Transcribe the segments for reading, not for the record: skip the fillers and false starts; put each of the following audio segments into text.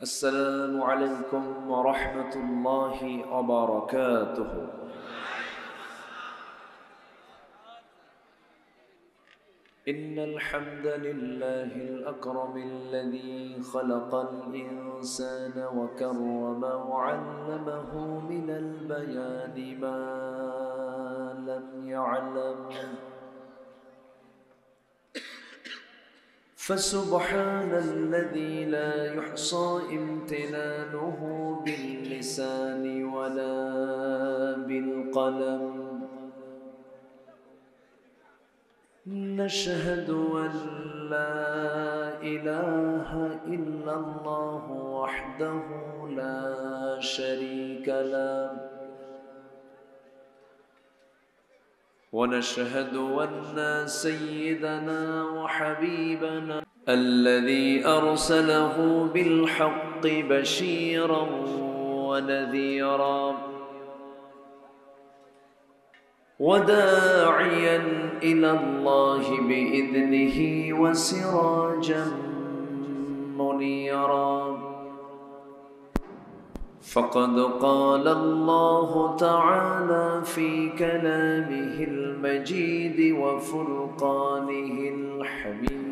السلام عليكم ورحمة الله وبركاته. إن الحمد لله الأكرم الذي خلق الإنسان وكرمه وعلمه من البيان ما لم يعلم، فسبحان الذي لا يحصى امتنانه باللسان ولا بالقلم. نشهد أن لا إله إلا الله وحده لا شريك له، ونشهد أن سيدنا وحبيبنا الذي أرسله بالحق بشيرا ونذيرا وداعيا إلى الله بإذنه وسراجا منيرا. فقد قال الله تعالى في كلامه المجيد وفرقانه الحميد: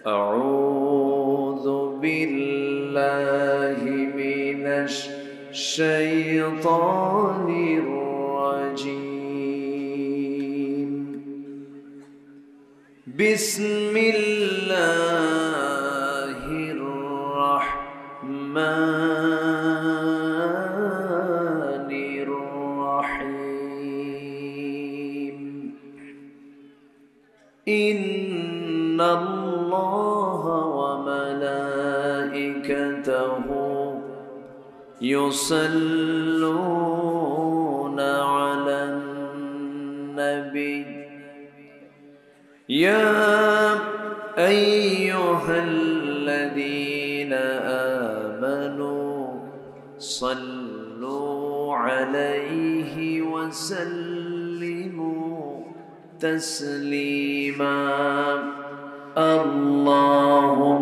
أعوذ بالله من الشيطان الرجيم. بسم الله الرحمن الرحيم. إن الله وملائكته يصلون على النبي يا أيها الذين آمنوا صلوا عليه وسلموا تسليما. اللهم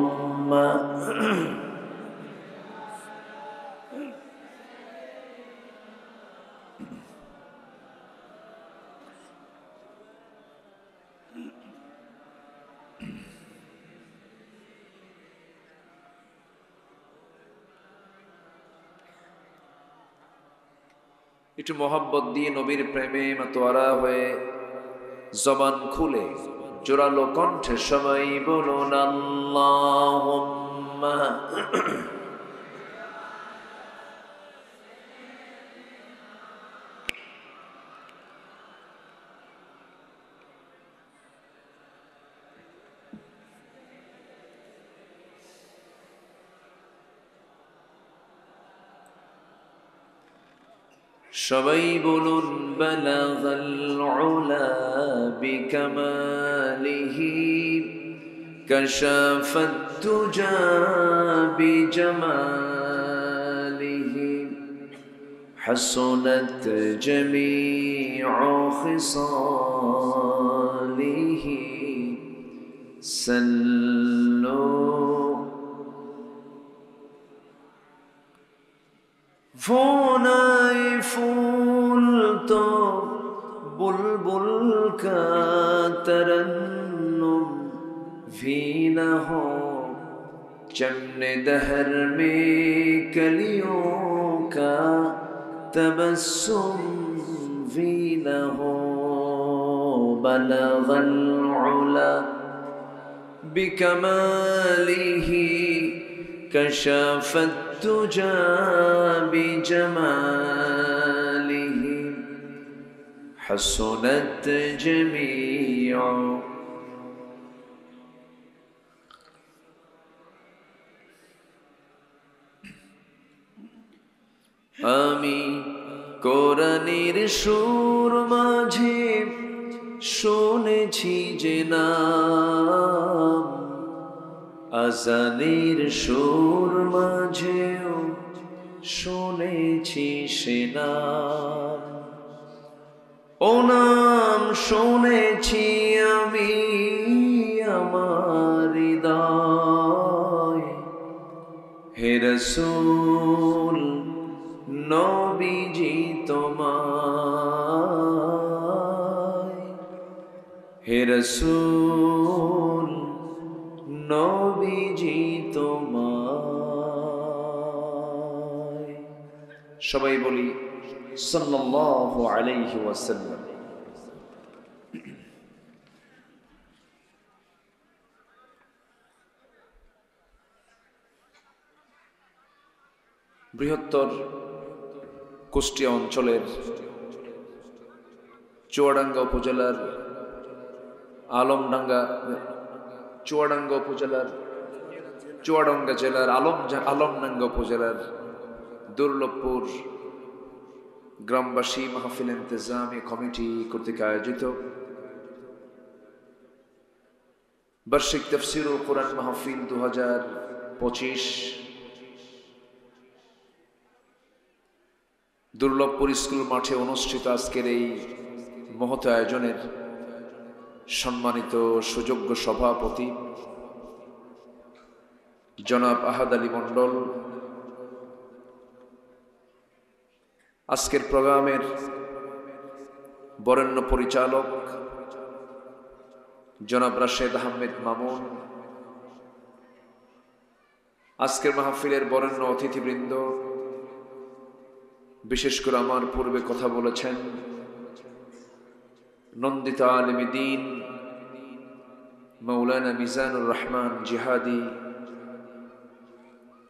একটু মোহাব্বত দিয়ে নবীর প্রেমে মাতোয়ারা হয়ে জবান খুলে জোরালো কণ্ঠে সবাই বলুন আল্লাহুম্মা সবাই বলুন বালাগাল উলা বিকামালিহি কাশাফাত তুজা বিজামালিহি হাসনাত জামিউ খিসালিহি সাল্লু ফোনাই ফুল তো বুলবুল কা तरन्नुम भी न हो, चमने दहर में कलियों का तबस्सुम भी न हो। बलगल उला बिकमालिही कशफत तुजा बिजमालिही हसनत जमीउ। आमी কোরআনের সুর মাঝে শুনেছি যে নাম, আজানের সুর মাঝেও শুনেছি সে নাম। ও নাম শুনেছি আমি আমার রসূল নবীজি তোমায়, হে রসূল নবীজি তোমায়। সবাই বলি সাল্লাল্লাহু আলাইহি ওয়াসাল্লাম। বৃহত্তর কুষ্টিয়া অঞ্চলের চুয়াডাঙ্গা উপজেলার চুয়াডাঙ্গা জেলার আলমডাঙ্গা উপজেলার দুর্লভপুর গ্রামবাসী মাহফিল ইন্তেজামি কমিটি কর্তৃক আয়োজিত বার্ষিক তাফসীরুল কোরআন মাহফিল 2025 দুর্লভপুর স্কুল মাঠে অনুষ্ঠিত আজকের এই মহৎ আয়োজনের সম্মানিত সুযোগ্য সভাপতি জনাব আহাদ আলী মণ্ডল, আজকের প্রোগ্রামের বরেণ্য পরিচালক জনাব রাশেদ আহমেদ মামুন, আজকের মাহফিলের বরেণ্য অতিথিবৃন্দ, বিশেষ করে আমার পূর্বে কথা বলেছেন নন্দিত আলেমে দ্বীন মৌলানা মিজানুর রহমান জিহাদি,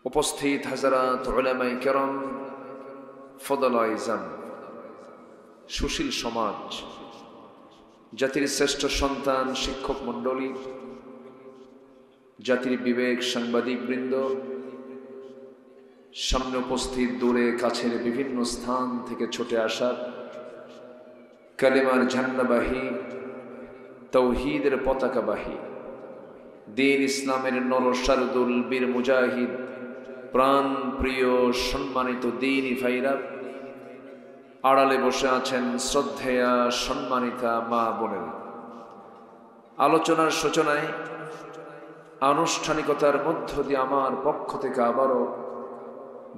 উপস্থিত হাজারাত উলামায়ে কেরাম, ফদলায়ে ইজাম, সুশীল সমাজ, জাতির শ্রেষ্ঠ সন্তান শিক্ষক মণ্ডলী, জাতির বিবেক সাংবাদিক বৃন্দ, সামনে উপস্থিত দূরে কাছের বিভিন্ন স্থান থেকে ছুটে আসা কালেমার ঝান্ডাবাহী, তৌহিদের পতাকাবাহী, দ্বীন ইসলামের নরসারদুল বীর মুজাহিদ, প্রাণ প্রিয় সম্মানিত দ্বীনি ভাইরা, আড়ালে বসে আছেন শ্রদ্ধেয়া সম্মানিতা মা বোনেরা। আলোচনার সূচনায় আনুষ্ঠানিকতার মধ্য দিয়ে আমার পক্ষ থেকে আবারও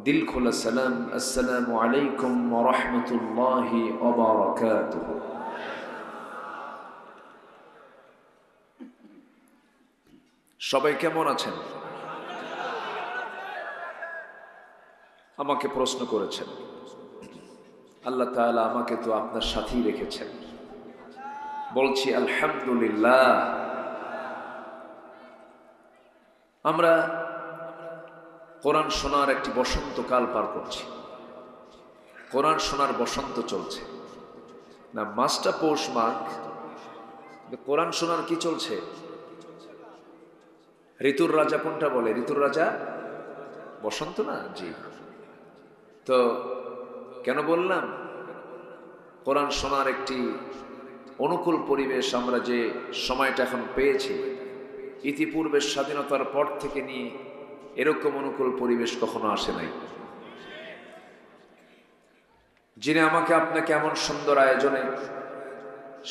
দিল খোলা সালাম, আসসালামু আলাইকুম ওয়া রাহমাতুল্লাহি ওয়া বারাকাতুহু। সবাই কেমন আছেন? আমাকে প্রশ্ন করেছেন, আল্লাহ তাআলা আমাকে তো আপনার সাথেই রেখেছেন। বলছি আলহামদুলিল্লাহ। আমরা কোরআন শোনার একটি বসন্তকাল পার করছি। কোরআন শোনার বসন্ত চলছে না, মাসটা পৌষ মাঘ, কোরআন শোনার কি চলছে? ঋতুর রাজা কোনটা বলে? ঋতুর রাজা বসন্ত না? জি। তো কেন বললাম? কোরআন শোনার একটি অনুকূল পরিবেশ আমরা যে সময়টা এখন পেয়েছি, ইতিপূর্বে স্বাধীনতার পর থেকে নিয়ে এরকম অনুকূল পরিবেশ কখনো আসে নাই। যিনি আমাকে আপনাকে এমন সুন্দর আয়োজনে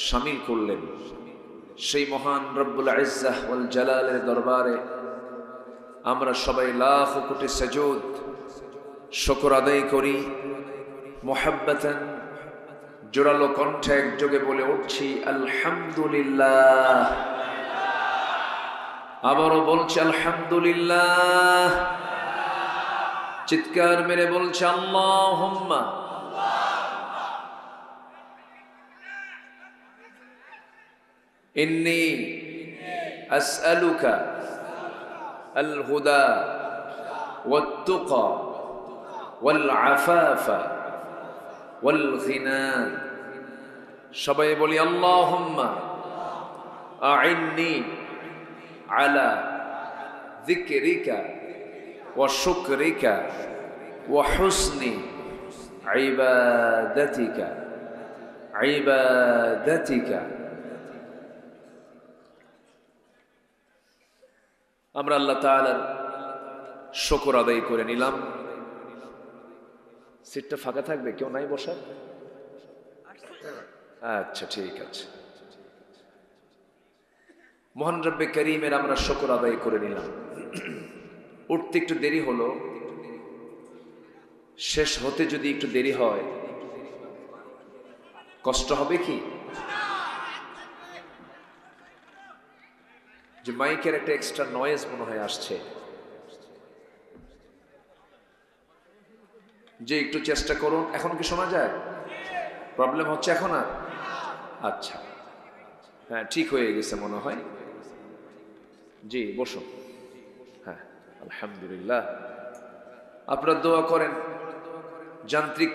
শামিল করলেন, সেই মহান রব্বুল ইজ্জাহ ওয়াল জালালের দরবারে আমরা সবাই লাখ কোটি সাজুদ শুকর আদায় করি। মুহাব্বাতান জোরালো কণ্ঠে একযোগে বলে উঠছি আলহামদুলিল্লাহ। আবারও বলছি আলহামদুলিল্লাহ। চিৎকার মেরে বলছে আল্লাহুম্মা। ইন্নী আসআলুকা আল হুদা ওয়াত তুকা ওয়াল আফাফা ওয়াল গিনা। সবাই বলি আল্লাহুম্মা আইন্নি আলা যিকরিকা ওয়া শুকরিকা ওয়া হুসনি ইবাদাতিকা ইবাদাতিকা। আমরা আল্লাহ তাআলার শুকর আদায় করে নিলাম। সিটটা ফাঁকা থাকবে, কেউ নাই বসার? আচ্ছা, ঠিক আছে। মহান রব্বে করিমের আমরা শুকর আদায় করে নিলাম। উঠতে একটু দেরি হলো, শেষ হতে যদি একটু দেরি হয় কষ্ট হবে কি? যে মাইকের একটা এক্সট্রা নয়েজ মনে হয় আসছে, যে একটু চেষ্টা করুন। এখন কি শোনা যায়? প্রবলেম হচ্ছে এখন আর? আচ্ছা, হ্যাঁ ঠিক হয়ে গেছে মনে হয়। জি বসুন। হ্যাঁ আলহামদুলিল্লাহ। আপনারা দোয়া করেন, যান্ত্রিক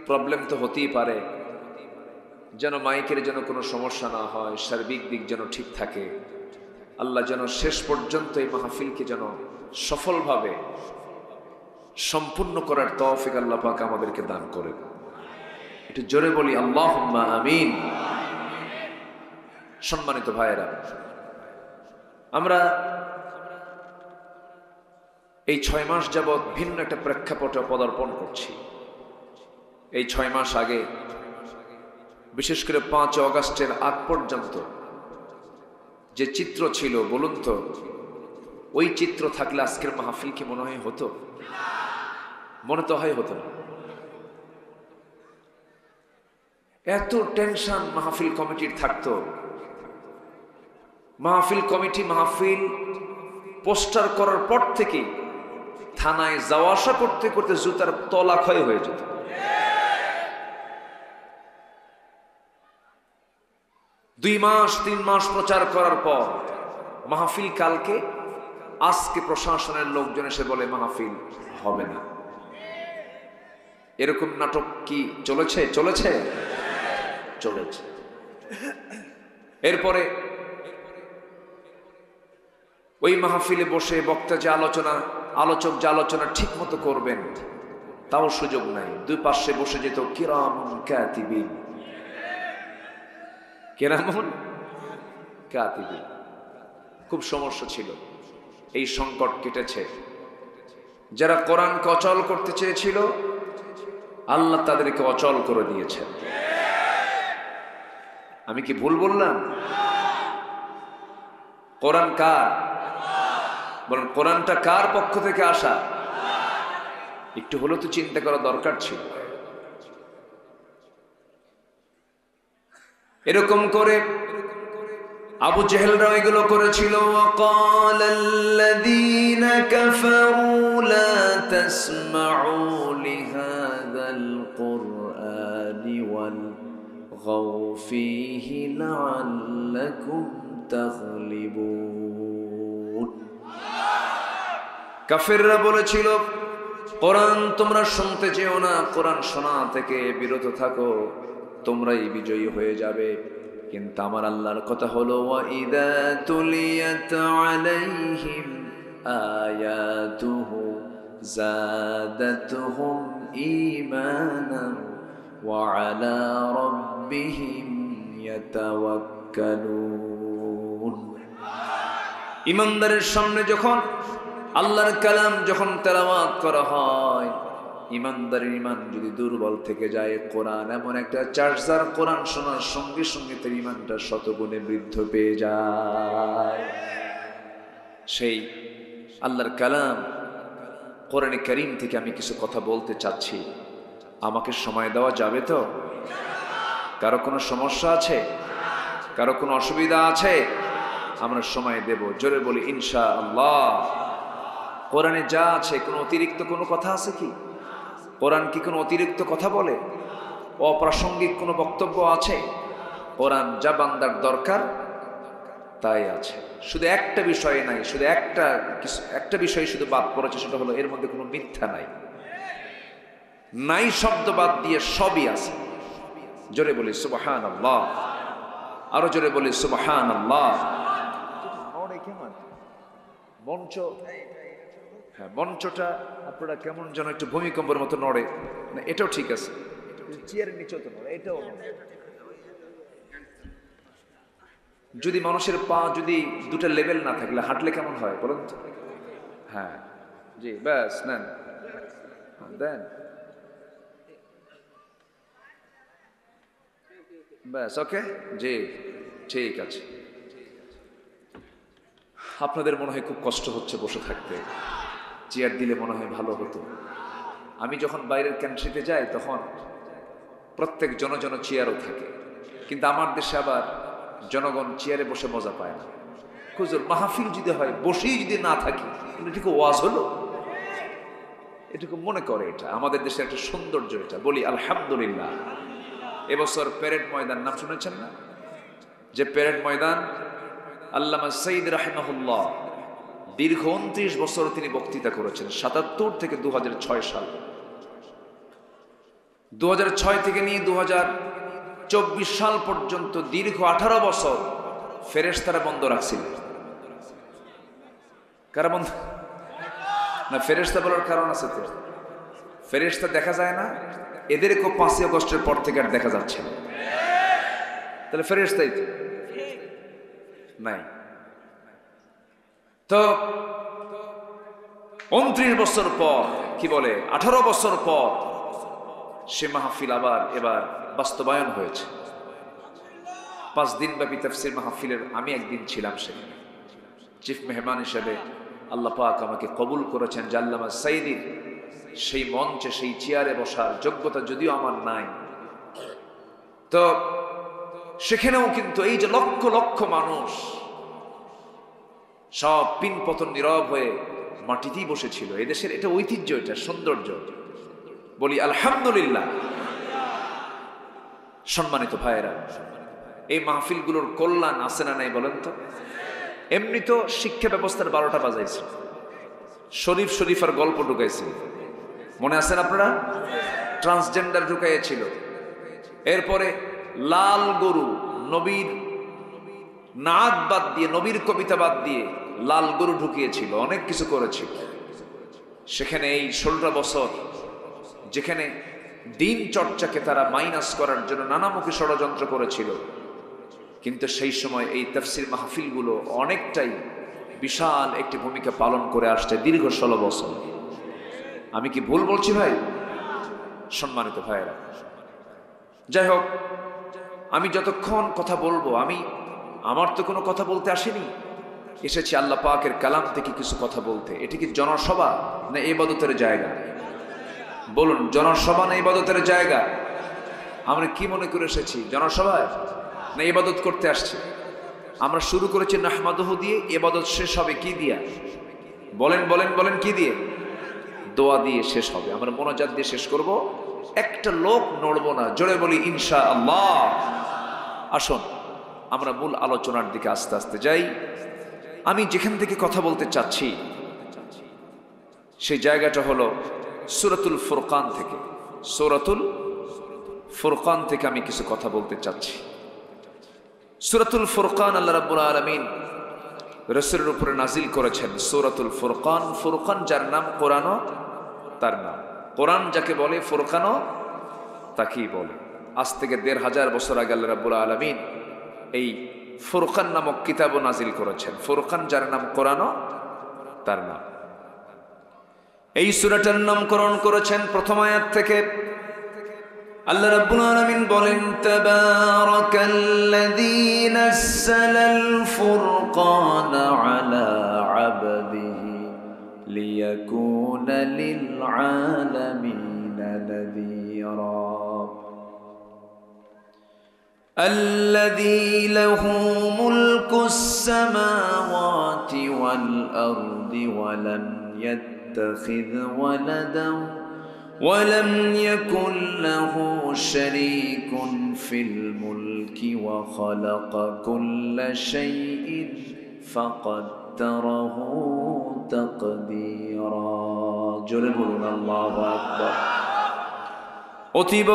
প্রবলেম তো হতেই পারে, যেন মাইকের যেন কোনো সমস্যা না হয়, সার্বিক দিক যেন ঠিক থাকে। আল্লাহ যেন শেষ পর্যন্ত এই মাহফিলকে যেন সফলভাবে সম্পূর্ণ করার তৌফিক আল্লাহ পাক আমাদেরকে দান করেন। একটু জোরে বলি আল্লাহুম্মা আমিন। সম্মানিত ভাইয়েরা, আমরা এই 6 মাস যাবৎ ভিন্ন একটা প্রেক্ষাপটে পদার্পণ করছি। এই 6 মাস আগে, বিশেষ করে 5 অগাস্টের আগ পর্যন্ত যে চিত্র ছিল, বলুন তো ওই চিত্র থাকলে আজকের মাহফিল কি মনে হয় হতো? মনে তো হয় হতো না। এত টেনশন মাহফিল কমিটির থাকতো। মাহফিল কমিটি মাহফিল পোস্টার করার পর থেকে থানায় যাওয়া আসা করতে করতে জুতার তলা ক্ষয় হয়ে যেত। দুই মাস 3 মাস প্রচার করার পর মাহফিল কালকে, আজকে প্রশাসনের লোকজন এসে বলে মাহফিল হবে না। এরকম নাটক কি চলেছে? চলেছে। এরপরে ওই মাহফিলে বসে বক্তা যে আলোচক যে আলোচনা ঠিক মতো করবেন তাও সুযোগ নাই। দুই পাশে বসে যেত কিরামুন কাতিবিন। খুব সমস্যা ছিল। এই সংকট কেটেছে। যারা কোরআনকে অচল করতে চেয়েছিল আল্লাহ তাদেরকে অচল করে দিয়েছেন। আমি কি ভুল বললাম? কোরআন কার? বলেন, কোরআনটা কার পক্ষ থেকে আসা? একটু হলেও তো চিন্তা করা দরকার ছিল। এরকম করে আবু জেহেলরা এগুলো করেছিল। وقال الذين كفروا لا تسمعوا لهذا القرآن والغوا فيه لعلكم تغلبون। কাফেররা বলেছিল কোরআন তোমরা শুনতে যেও না, কোরআন শোনা থেকে বিরত থাকো, তোমরাই বিজয়ী হয়ে যাবে। কিন্তু আমার আল্লাহর কথা হলো ওয়াইদা তুলিয়াত আলাইহিম আয়াতুহু যাদাতুহুম ঈমানান ওয়া আলা রাব্বিহিম ইয়াতাওয়াক্কালুন। ঈমানদারের সামনে যখন আল্লাহর কালাম যখন তেলাওয়াত করা হয়, ইমানদারের ইমান যদি দুর্বল থেকে যায়, কোরআন এমন একটা চার্জার, কোরআন শোনার সঙ্গে সঙ্গে তার ইমানটা শতগুণে বৃদ্ধি পেয়ে যায়। সেই আল্লাহর কালাম কোরআনে কারীম থেকে আমি কিছু কথা বলতে চাচ্ছি। আমাকে সময় দেওয়া যাবে তো? কারো কোনো সমস্যা আছে? কারো কোনো অসুবিধা আছে? আমরা সময় দেব। জোরে বলি ইনশাআল্লাহ। কোরআনে যা আছে, কোনো অতিরিক্ত কোনো কথা আছে কি? কোরআন কি কোনো অতিরিক্ত কথা বলে? অপ্রাসঙ্গিক কোনো বক্তব্য আছে? কোরআন যা বান্দার দরকার তাই আছে। শুধু একটা বিষয় নাই, শুধু একটা বিষয় শুধু বাদ পড়েছে, সেটা হলো এর মধ্যে কোনো মিথ্যা নাই। নাই শব্দ বাদ দিয়ে সবই আছে। জোরে বলি সুবহানাল্লাহ। আরো জোরে বলি সুবহানাল্লাহ। মঞ্চ, হ্যাঁ মঞ্চটা আপনারা কেমন যেন একটু ভূমিকম্পের মতো নড়ে না, এটাও ঠিক আছে। চেয়ারের নিচেও তো নড়ে, এটাও নড়ে। যদি মানুষের পা যদি দুটা লেভেল না থাকলে হাঁটলে কেমন হয় বলুন তো? হ্যাঁ জি, ব্যাস নেন, দেন, ব্যাস ওকে জি ঠিক আছে। আপনাদের মনে হয় খুব কষ্ট হচ্ছে বসে থাকতে, চেয়ার দিলে মনে হয় ভালো হতো। আমি যখন বাইরের কান্ট্রিতে যাই তখন প্রত্যেক জন চেয়ারও থাকে, কিন্তু আমার দেশে আবার জনগণ চেয়ারে বসে মজা পায় না। হুজুর মাহফিল যদি হয় বসেই যদি না থাকি, এটুকু ওয়াজ হলো? এটুকু মনে করে এটা আমাদের দেশের একটা সৌন্দর্য। এটা বলি আলহামদুলিল্লাহ। এবছর প্যারেড ময়দান নাম শুনেছেন না? যে প্যারেড ময়দান আল্লামা সাইদ রাহিমাহুল্লাহ দীর্ঘ 29 বছর তিনি বক্তৃতা করেছেন, 77 থেকে 2006 সাল। 2006 থেকে নিয়ে 2024 সাল পর্যন্ত দীর্ঘ 18 বছর ফেরেশতারা বন্ধ রাখছিল। কারা বন্ধ? না, ফেরেশতা বলার কারণ আছে তো। ফেরেশতা দেখা যায় না, এদেরকেও 5ই আগস্টের পর থেকে আর দেখা যাচ্ছে না। তাহলে ফেরেশতাই তো নাই। তো 29 বছর পর, কি বলে 18 বছর পর সে মাহফিল আবার এবার বাস্তবায়ন হয়েছে। 5 দিন ব্যাপী তাফসীর মাহফিলের আমি একদিন ছিলাম সেখানে চিফ মেহমান হিসেবে। আল্লাহ পাক আমাকে কবুল করেছেন। আল্লামা সাইদির সেই মঞ্চে সেই চেয়ারে বসার যোগ্যতা যদিও আমার নাই, তো সেখানেও কিন্তু এই যে লক্ষ লক্ষ মানুষ সব পিনপতন নীরব হয়ে মাটিতেই বসেছিল। এদেশের এটা ঐতিহ্য, এটা সৌন্দর্য। বলি আলহামদুলিল্লাহ। সম্মানিত ভাইয়েরা, এই মাহফিলগুলোর কল্যাণ আছে না নাই বলেন তো? এমনি তো শিক্ষা ব্যবস্থার 12টা বাজাইছে, শরীফার গল্প ঢুকাইছে, মনে আছেন আপনারা? ট্রান্সজেন্ডার ঢুকাইছিল, এরপরে লাল গরু, নবীর নাদ বাদ দিয়ে, নবীর কবিতা বাদ দিয়ে লাল গরু ঢুকিয়েছিল, অনেক কিছু করেছিল। সেখানে এই 16টা বছর যেখানে দিন চর্চাকে তারা মাইনাস করার জন্য নানামুখী ষড়যন্ত্র করেছিল, কিন্তু সেই সময় এই তাফসীর মাহফিলগুলো অনেকটাই বিশাল একটি ভূমিকা পালন করে আসছে দীর্ঘ 16 বছর। আমি কি ভুল বলছি ভাই? সম্মানিত ভাইয়েরা, যাই হোক, আমি যতক্ষণ কথা বলবো, আমার তো কোনো কথা বলতে আসেনি, এসেছি আল্লাহ পাকের কালাম থেকে কিছু কথা বলতে। এটি কি জনসভা না ইবাদতের জায়গা? বলুন, জনসভা না ইবাদতের জায়গা? আমরা কি মনে করে এসেছি? জনসভায় না ইবাদত করতে আসছি? আমরা শুরু করেছি নাহমাদুহু দিয়ে, ইবাদত শেষ হবে কি দিয়া? বলেন বলেন বলেন, কি দিয়ে? দোয়া দিয়ে শেষ হবে। আমরা মোনাজাত দিয়ে শেষ করব, একটা লোক নড়বো না। জোরে বলি ইনশাআল্লাহ। আসুন আমরা মূল আলোচনার দিকে আস্তে আস্তে যাই। আমি যেখান থেকে কথা বলতে চাচ্ছি সেই জায়গাটা হলো সূরাতুল ফুরকান থেকে। সূরাতুল ফুরকান থেকে আমি কিছু কথা বলতে চাচ্ছি। সূরাতুল ফুরকান আল্লাহ রাব্বুল আলামিন রাসূলের উপরে নাজিল করেছেন। সূরাতুল ফুরকান, ফুরকান যার নাম, কোরআনও তার নাম। কোরআন যাকে বলে, ফুরকানও তাকেই বলে। আজ থেকে ১৫০০ বছর আগে আল্লাহ রাব্বুল আলামিন এই ফুরকান নামক কিতাবও নাজিল করেছেন। ফুরকান যার নাম, কোরআনও তার নাম। এই সূরাটার নামকরণ করেছেন প্রথম আয়াত থেকে। আল্লাহ রাব্বুল আলামিন বলেন, তাবারাকাল্লাযী নাযালাল ফুরকানা আলা আবদিহি লিয়াকুনা লিল আলামিনা নাযীরা الذي له ملك السماوات والأرض ولم يتخذ ولدا ولم يكن له شريك في الملك وخلق كل شيء فقدره تقديرا جربنا الله أكبر অতীব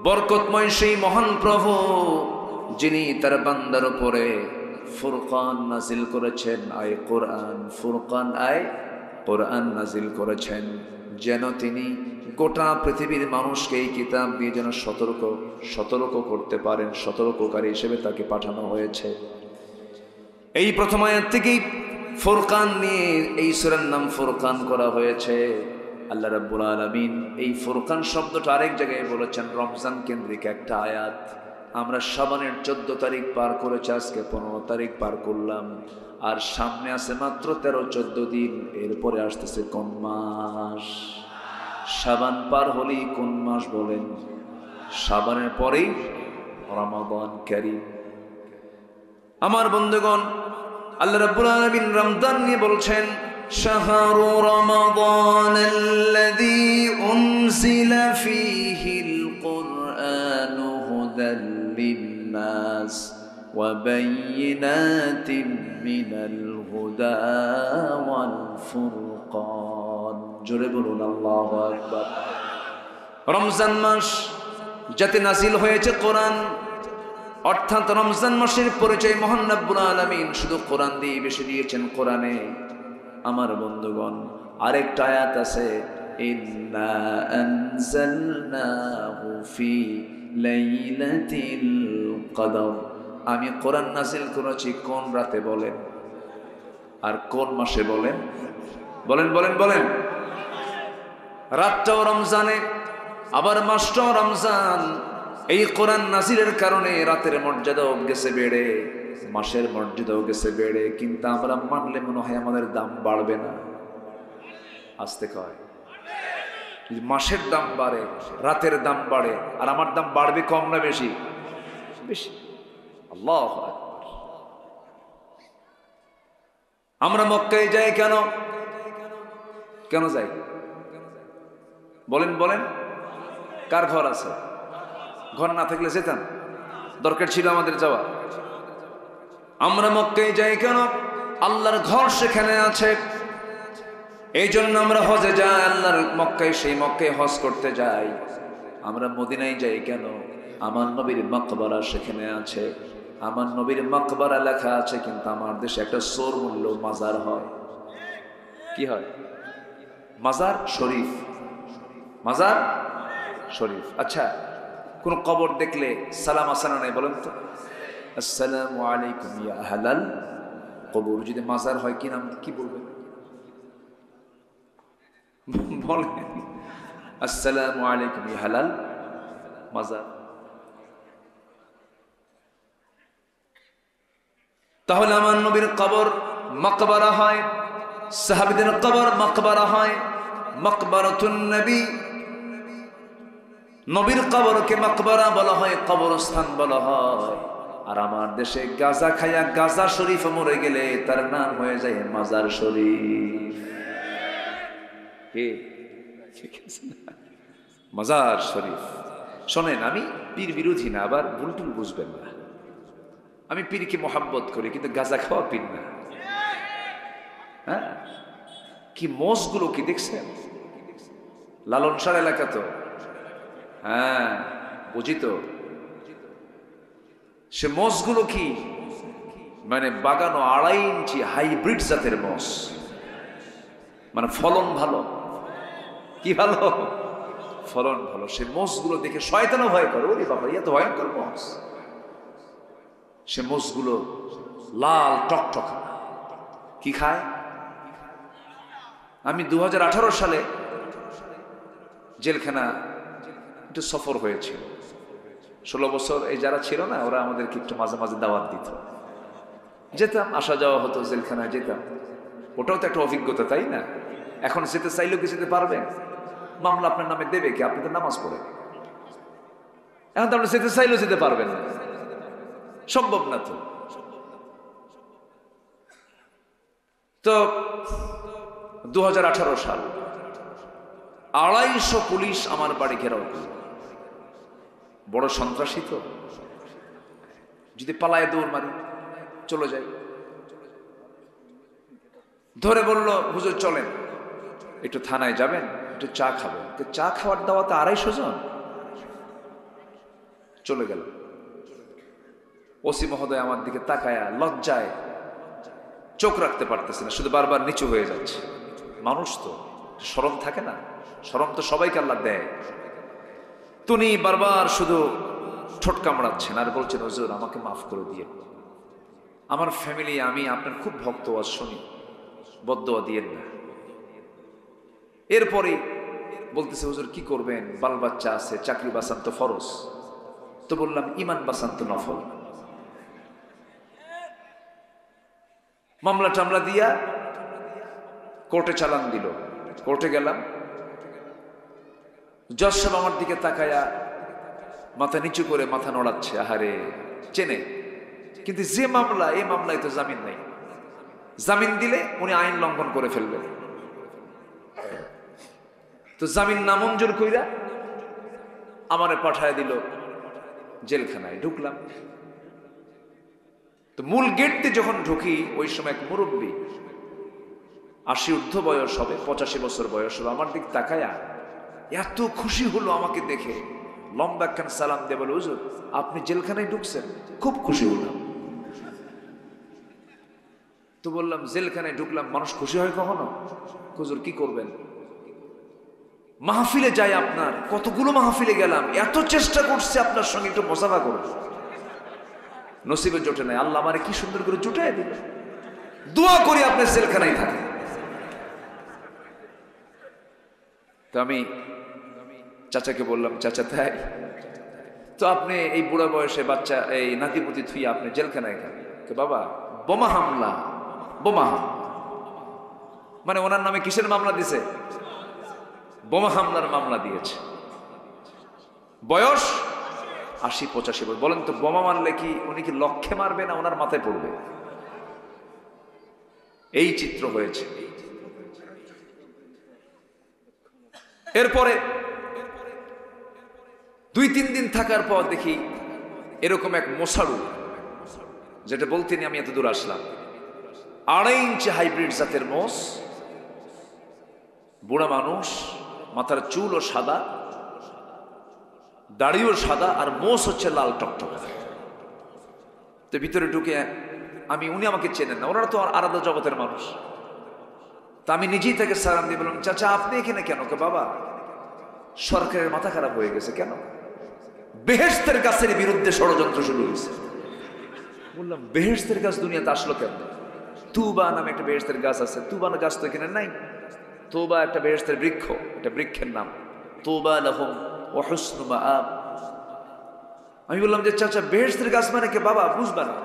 বরকতময় সেই মহান প্রভু যিনি তার বান্দার উপরে ফুরকান নাজিল করেছেন, আয় কোরআন, ফুরকান আয় কোরআন নাজিল করেছেন, যেন তিনি গোটা পৃথিবীর মানুষকে এই কিতাব দিয়ে যেন সতর্ক করতে পারেন। সতর্ককারী হিসেবে তাকে পাঠানো হয়েছে। এই প্রথম আয়াত থেকেই ফুরকান নিয়ে এই সূরার নাম ফুরকান করা হয়েছে। আল্লাহ রাব্বুল আলামিন এই ফুরকান শব্দটা আরেক জায়গায় বলেছেন, রমজান কেন্দ্রিক একটা আয়াত। আমরা শাবানের 14 তারিখ পার করেছি, আজকে 15 তারিখ পার করলাম, আর সামনে আছে মাত্র 13-14 দিন, এরপরে আসতেছে কোন মাস? শাবান পার হলেই কোন মাস বলেন? শাবানের পরেই রমাদান কারীম। আমার বন্ধুগণ, আল্লাহ রাব্বুল আলামিন রমজান নিয়ে বলছেন, শাহরু রমাদানাল্লাযী উনজিলা ফীহিল কুরআনু হুদাল লিন্নাস ওয়া বায়িনাতিন মিনাল হুদা ওয়াল ফুরকান। জোরে বলুন আল্লাহু আকবার। রমজান মাস যাতে নাজিল হয়েছে কোরআন, অর্থাৎ রমজান মাসের পরিচয় মহান রব্বুল আলামিন শুধু কোরআন দিয়ে বেশি দিয়েছেন কোরআনে। আমার বন্ধুগণ, আরেকটা আয়াত আছে, ইন্না আনজালনাহু ফি লাইলাতিল কদর। আমি কোরআন নাজিল করেছি কোন রাতে বলেন? আর কোন মাসে বলেন? বলেন বলেন বলেন। রাতটাও রমজানে, আবার মাসটাও রমজান। এই কোরআন নাজিলের কারণে রাতের মর্যাদাও গেছে বেড়ে, মাসের মর্যাদাও গেছে বেড়ে। কিন্তু আমরা মানলে মনে হয় আমাদের দাম বাড়বে না। আসতে কয় মাসের দাম বাড়ে, রাতের দাম বাড়ে, আর আমার দাম বাড়বে কম না বেশি? বেশি। আল্লাহু আকবার। আমরা মক্কায় যাই কেন? কেন যাই বলেন বলেন? কার ঘর আছে? ঘর না থাকলে যেতাম? দরকার ছিল আমাদের যাওয়া? আমরা মক্কায় যাই কেন? আল্লাহর ঘর সেখানে আছে, এই জন্য আমরা হজে যাই, আল্লাহর মক্কায়, সেই মক্কায় হজ করতে যাই। আমরা মদিনায় যাই কেন? আমার নবীর মাকবারা সেখানে আছে। আমার নবীর মাকবারা লেখা আছে, কিন্তু আমার দেশে একটা সোর মূল্য মাজার হয়। কি হয়? মাজার শরীফ। মাজার শরীফ। আচ্ছা, কোন কবর দেখলে সালাম আসানা নাই বলেন তো? আসসালামু আলাইকুম ইয়া আহলাল কবর। যদি মাজার হয় কি নাম, কি বলবেন? বলেন আসসালামু আলাইকুম ইয়া আহলাল মাজার। তাহলে আমার নবীর কবর মাকবারা হয়, সাহাবীদের কবর মাকবারা হয়। মাকবারাতুন নবী, নবীর কবরকে মাকবারা বলা হয়, কবরস্থান বলা হয়। আর আমার দেশে গাজা খায়া গাজা শরীফ মরে গেলে তার নাম হয়ে যায় মাজার শরীফ। কি মাজার শরীফ? শোনেন, আমি পীর বিরোধী না, আবার ভুলটুল বুঝবেন না। আমি পীরকে মোহাব্বত করি, কিন্তু গাজা খাওয়া পীর না। হ্যাঁ, কি মোষগুলো কি দেখছেন? লালন শাহ এলাকা তো, হ্যাঁ বুঝি তো। সে মোষগুলো কি মানে বাগানো 2.5 ইঞ্চি হাইব্রিড জাতের মোষ, মানে ফলন ভালো। কি ভালো? ফলন ভালো। সে মোষগুলো দেখে শয়তানও ভয় করে। ওরে বাবা, এত ভয়ঙ্কর মোষ। সে মোষগুলো লাল টকটকা। কি খায়? আমি 2018 সালে জেলখানা একটু সফর হয়েছিল। 16 বছর এই যারা ছিল না, ওরা আমাদেরকে একটু মাঝে মাঝে দাওয়াত দিত, যেতাম, আসা যাওয়া হতো, জেলখানায় যেতাম। ওটাও তো একটা অভিজ্ঞতা, তাই না? এখন যেতে চাইলেও কি যেতে পারবেন? মামলা আপনার নামে দেবে কি? আপনি তো নামাজ পড়ে। এখন তো আপনি যেতে চাইলেও যেতে পারবেন না, সম্ভব না তো। তো 2018 সাল, 250 পুলিশ আমার বাড়ি ঘেরাও করল। বড় সন্ত্রাসী তো, যদি পালায় দৌড় মারি, চলে যাই। ধরে বলল, হুজুর চলেন, একটু থানায় যাবেন, একটু চা খাবেন। চা খাওয়ার দাওয়াতে 250 জন। চলে গেল। ওসি মহোদয় আমার দিকে তাকায়া লজ্জায় চোখ রাখতে পারতেছে না, শুধু বারবার নিচু হয়ে যাচ্ছে। মানুষ তো, শরম থাকে না? শরম তো সবাইকে আল্লাহ দেয়। তিনি বারবার শুধু ঠোঁট কামড়াচ্ছেন আর বলছেন, হুজুর আমাকে মাফ করে দিয়ে, আমার ফ্যামিলি, আমি আপনার খুব ভক্ত, আজ শুনি, বদদোয়া দিয়েন না। এরপরে বলতেছে, হুজুর কি করবেন, বাল বাচ্চা আছে, চাকরি বাঁচান তো ফরজ। তো বললাম, ইমান বাঁচান তো নফল। মামলা টামলা দিয়া কোর্টে চালান দিল। কোর্টে গেলাম, জজ সাহেব আমার দিকে তাকায়া মাথা নিচু করে মাথা নড়াচ্ছে, আহারে চেনে, কিন্তু যে মামলা, এই মামলায় তো জামিন নাই, জামিন দিলে উনি আইন লঙ্ঘন করে ফেলবেন। তো জামিন নামঞ্জুর কইরা আমারে পাঠায় দিল জেলখানায়। ঢুকলাম তো মূল গেট দিয়ে যখন ঢুকি, ওই সময় এক মুরব্বী, 80 ঊর্ধ্ব বয়স হবে, 85 বছর বয়স হবে, আমার দিক তাকায়া এত খুশি হলো আমাকে দেখে, লম্বা একখান সালাম দিয়ে বলে, হুজুর আপনি জেলখানায় ঢুকছেন? খুব খুশি হলাম। তো বললাম, জেলখানায় ঢুকলাম, মানুষ খুশি হয় কখনো? হুজুর কি করবেন? মাহফিলে যাই, আপনার কতগুলো মাহফিলে গেলাম, এত চেষ্টা করছে আপনার সঙ্গে একটু মোসাফা করব, নসিবে জোটে নাই, আল্লাহ আমারে কি সুন্দর করে জুটাই দিল, দোয়া করি আপনি জেলখানায় থাকেন। তো আমি চাচাকে বললাম, চাচা তাই তো আপনি এই বুড়া বয়সে বাচ্চা, এই নাতিপুতি থুই আপনি জেলখানায় গেলেন? বাবা বোমা হামলা, বোমা হামলা মানে ওনার নামে কিসের মামলা দিছে? বোমা হামলার মামলা দিয়েছে। বয়স 80-85। বলেন তো বোমা মারলে কি উনি কি লক্ষ্যে মারবে না ওনার মাথায় পড়বে? এই চিত্র হয়েছে। এরপরে 2-3 দিন থাকার পর দেখি এরকম এক মোসারু, যেটা বলতে নিয়ে আমি এত দূর আসলাম, 2.5 ইঞ্চি হাইব্রিড জাতের মোষ, বুড়া মানুষ, মাথার চুলও সাদা, দাড়িও সাদা, আর মোষ হচ্ছে লাল টকটক। তো ভিতরে ঢুকে উনি আমাকে চেনেন না, ওনারা তো আলাদা জগতের মানুষ। তা আমি নিজেই তাকে সালাম দিয়ে বললাম, চাচা আপনি এখানে কেন? বাবা সরকারের মাথা খারাপ হয়ে গেছে। কেন? বেহেশতের গাছের বিরুদ্ধে ষড়যন্ত্র শুরু হয়েছে। বললাম, বেহেশতের গাছ দুনিয়াতে আসলো কেন? তুবা নামে একটা বেহেশতের গাছ আছে, তুবা না গাছ তো এখানে নাই। তুবা একটা বেহেশতের বৃক্ষ, এটা বৃক্ষের নাম, তুবা লাহুম ওয়া হুসনু মাআব। আমি বললাম যে চাচা বেহেশতের গাছ মানে কি? বাবা বুঝবা না,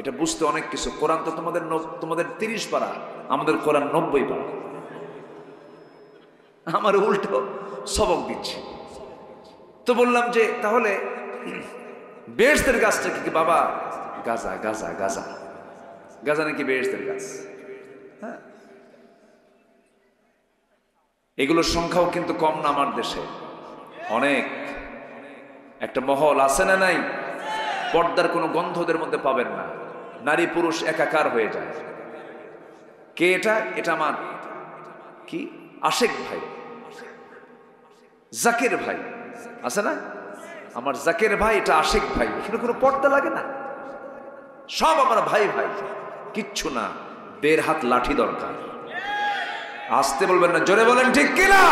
এটা বুঝতে অনেক কিছু। কোরআন তো তোমাদের 30 পারা, আমাদের কোরআন 90 পারা। আমার উল্টো সবক দিচ্ছে। তো বললাম যে তাহলে বেহেশতের গাছটা কি? বাবা গাজা, গাজা, গাজা, গাজা নাকি বেহেশতের গাছ? হ্যাঁ, এগুলোর সংখ্যাও কিন্তু কম না আমার দেশে, অনেক। একটা মহল আছে না নাই? পর্দার কোনো গন্ধদের মধ্যে পাবেন না, নারী পুরুষ একাকার হয়ে যায়। কে এটা? এটা আমার কি আশেক ভাই, জাকের ভাই আছে না, আমার জাকের ভাই, এটা আশেক ভাই। এখানে কোনো পর্দা লাগে না, সব আমার ভাই ভাই, কিচ্ছু না। 1.5 হাত লাঠি দরকার। আসতে বলবেন না, জোরে বলেন ঠিক কিনা?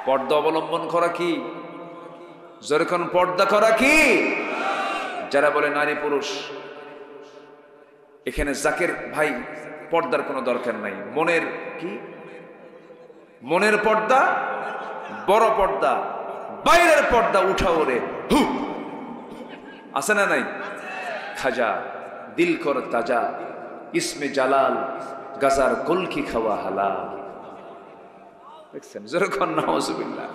পর্দা অবলম্বন করা কি? জোরে কোন পর্দা করা কি? যারা বলে নারী পুরুষ, এখানে জাকের ভাই পর্দার কোনো দরকার নাই। মনের কি? মনের পর্দা, বড় পর্দা, বাইরের পর্দা উঠাও রে, হু আছে না নাই? খাজা দিল কর তাজা, ইসমে জালাল, গাজার কলকি খাওয়া হালাল। দেখছেন? যেরকম নাউজুবিল্লাহ।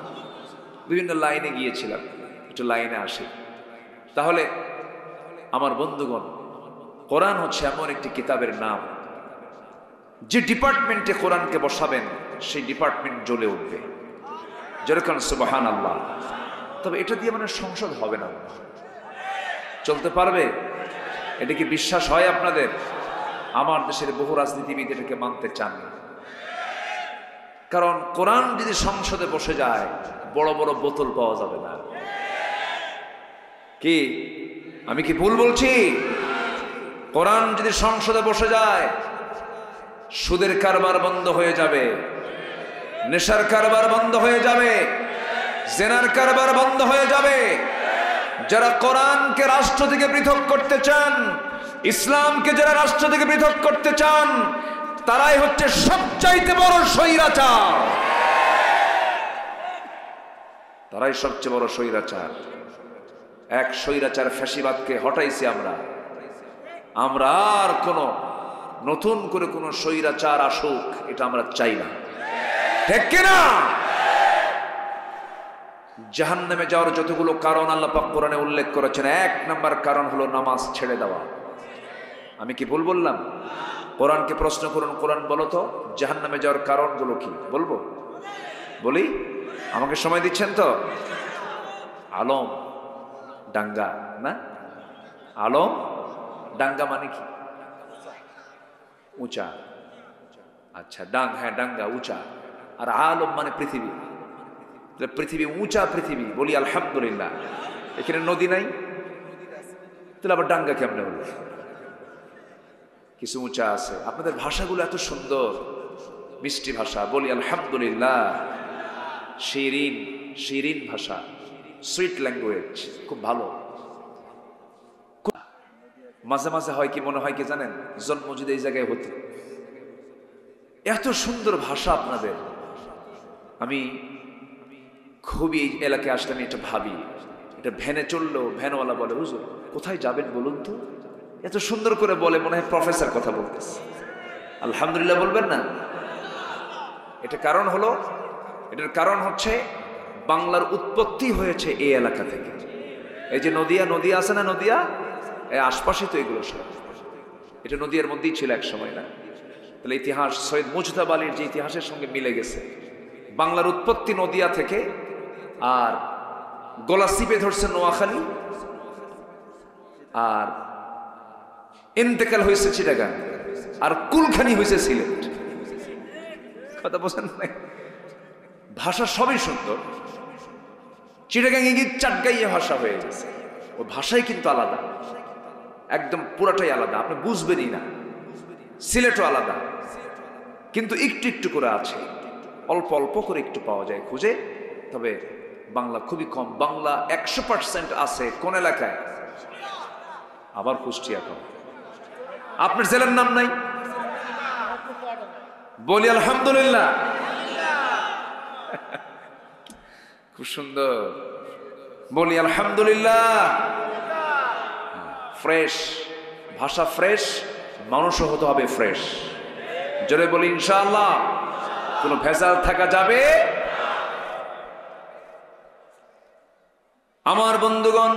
বিভিন্ন লাইনে গিয়েছিলাম, একটু লাইনে আসি। তাহলে আমার বন্ধুগণ, কোরআন হচ্ছে এমন একটি কিতাবের নাম, যে ডিপার্টমেন্টে কোরআনকে বসাবেন সেই ডিপার্টমেন্ট জ্বলে উঠবে। যেরকম সুবহানাল্লাহ। তবে এটা দিয়ে মানে সংসদ হবে না, চলতে পারবে? এটা কি বিশ্বাস হয় আপনাদের? আমার দেশের বহু রাজনীতিবিদ এটাকে মানতে চান না, কারণ কোরআন যদি সংসদে বসে যায়, বড় বড় বোতল পাওয়া যাবে না। কি আমি কি ভুল বলছি? কোরআন যদি সংসদে বসে যায়, সুদের কারবার বন্ধ হয়ে যাবে, নেশার কারবার বন্ধ হয়ে যাবে, জেনার কারবার বন্ধ হয়ে যাবে। যারা কোরআনকে রাষ্ট্র থেকে পৃথক করতে চান, ইসলামকে যারা রাষ্ট্র থেকে পৃথক করতে চান, তারাই হচ্ছে সবচাইতে বড় স্বৈরাচার। তারাই সবচেয়ে বড় স্বৈরাচার। এক স্বৈরাচার ফ্যাসিবাদকে হটাইছি আমরা। আমরা আর কোন নতুন করে কোন স্বৈরাচার আসুক, এটা আমরা চাই না। ঠিক কিনা? জাহান্নামে যাওয়ার যতগুলো কারণ আল্লাহ পাক কোরআনে উল্লেখ করেছেন, 1 নাম্বার কারণ হলো নামাজ ছেড়ে দেওয়া। আমি কি ভুল বললাম? কোরআনকে প্রশ্ন করুন, কোরআন বলো তো জাহান্নামে যাওয়ার কারণগুলো কি? বলবো? বলি? আমাকে সময় দিচ্ছেন তো? আলম ডাঙ্গা, না? আলম ডাঙ্গা মানে কি? উঁচা। আচ্ছা, হ্যাঁ ডাঙ্গা উঁচা। আর আলম মানে পৃথিবী। পৃথিবী উঁচা, পৃথিবী বলি আলহামদুলিল্লাহ। এখানে নদী নাই, তাহলে আবার ডাঙ্গা কেমনে হলো? কিছু উঁচা আছে। আপনাদের ভাষাগুলো এত সুন্দর, মিষ্টি ভাষা, বলি আলহামদুলিল্লাহ। শিরিন, শিরিন ভাষা, সুইট ল্যাঙ্গুয়েজ, খুব ভালো। মাঝে মাঝে হয় কি, মনে হয় কি জানেন, জন্ম যদি এই জায়গায় হতো। এত সুন্দর ভাষা আপনাদের। আমি খুবই এই এলাকায় আসলে আমি এটা ভাবি, এটা ভ্যানে চললো, ভ্যানওয়ালা বলে, হুজুর কোথায় যাবেন বলুন তো? এত সুন্দর করে বলে, মনে হয় প্রফেসর কথা বলতেছে। আলহামদুলিল্লাহ বলবেন না? এটার কারণ হচ্ছে বাংলার উৎপত্তি হয়েছে এই এলাকা থেকে। এই যে নদিয়া আছে না, নদিয়া এই আশপাশে তো এগুলো সব। এটা নদিয়ার মধ্যেই ছিল এক সময়, না? তাহলে ইতিহাস সৈয়দ মুজতাবা আলীর যে ইতিহাসের সঙ্গে মিলে গেছে। বাংলার উৎপত্তি নদিয়া থেকে, আর গলা চিপে ধরছে নোয়াখালী, আর ইন্তেকাল হয়েছে চিটাগাং, আর কুলখানি হয়েছে সিলেট। কথা বোঝেন নাই? ভাষা সবই সুন্দর। চিটাগাং গিয়ে চাটগাইয়ে ভাষা হয়ে গেছে। ও ভাষাই কিন্তু আলাদা, একদম পুরাটাই আলাদা, আপনি বুঝবেনই না। সিলেটও আলাদা, কিন্তু একটু একটু করে আছে, অল্প অল্প করে একটু পাওয়া যায় খুঁজে। তবে বাংলা খুবই কম। বাংলা 100% আছে কোন এলাকায়? আবার কুষ্টিয়া। কম। আপনার জেলার নাম নাই? বলি আলহামদুলিল্লাহ। খুব সুন্দর, বলি আলহামদুলিল্লাহ। ফ্রেশ ভাষা, ফ্রেশ মানুষও হতে হবে ফ্রেশ। জোরে বলি ইনশাআল্লাহ। কোনো ভেজাল থাকা যাবে? আমার বন্ধুগণ,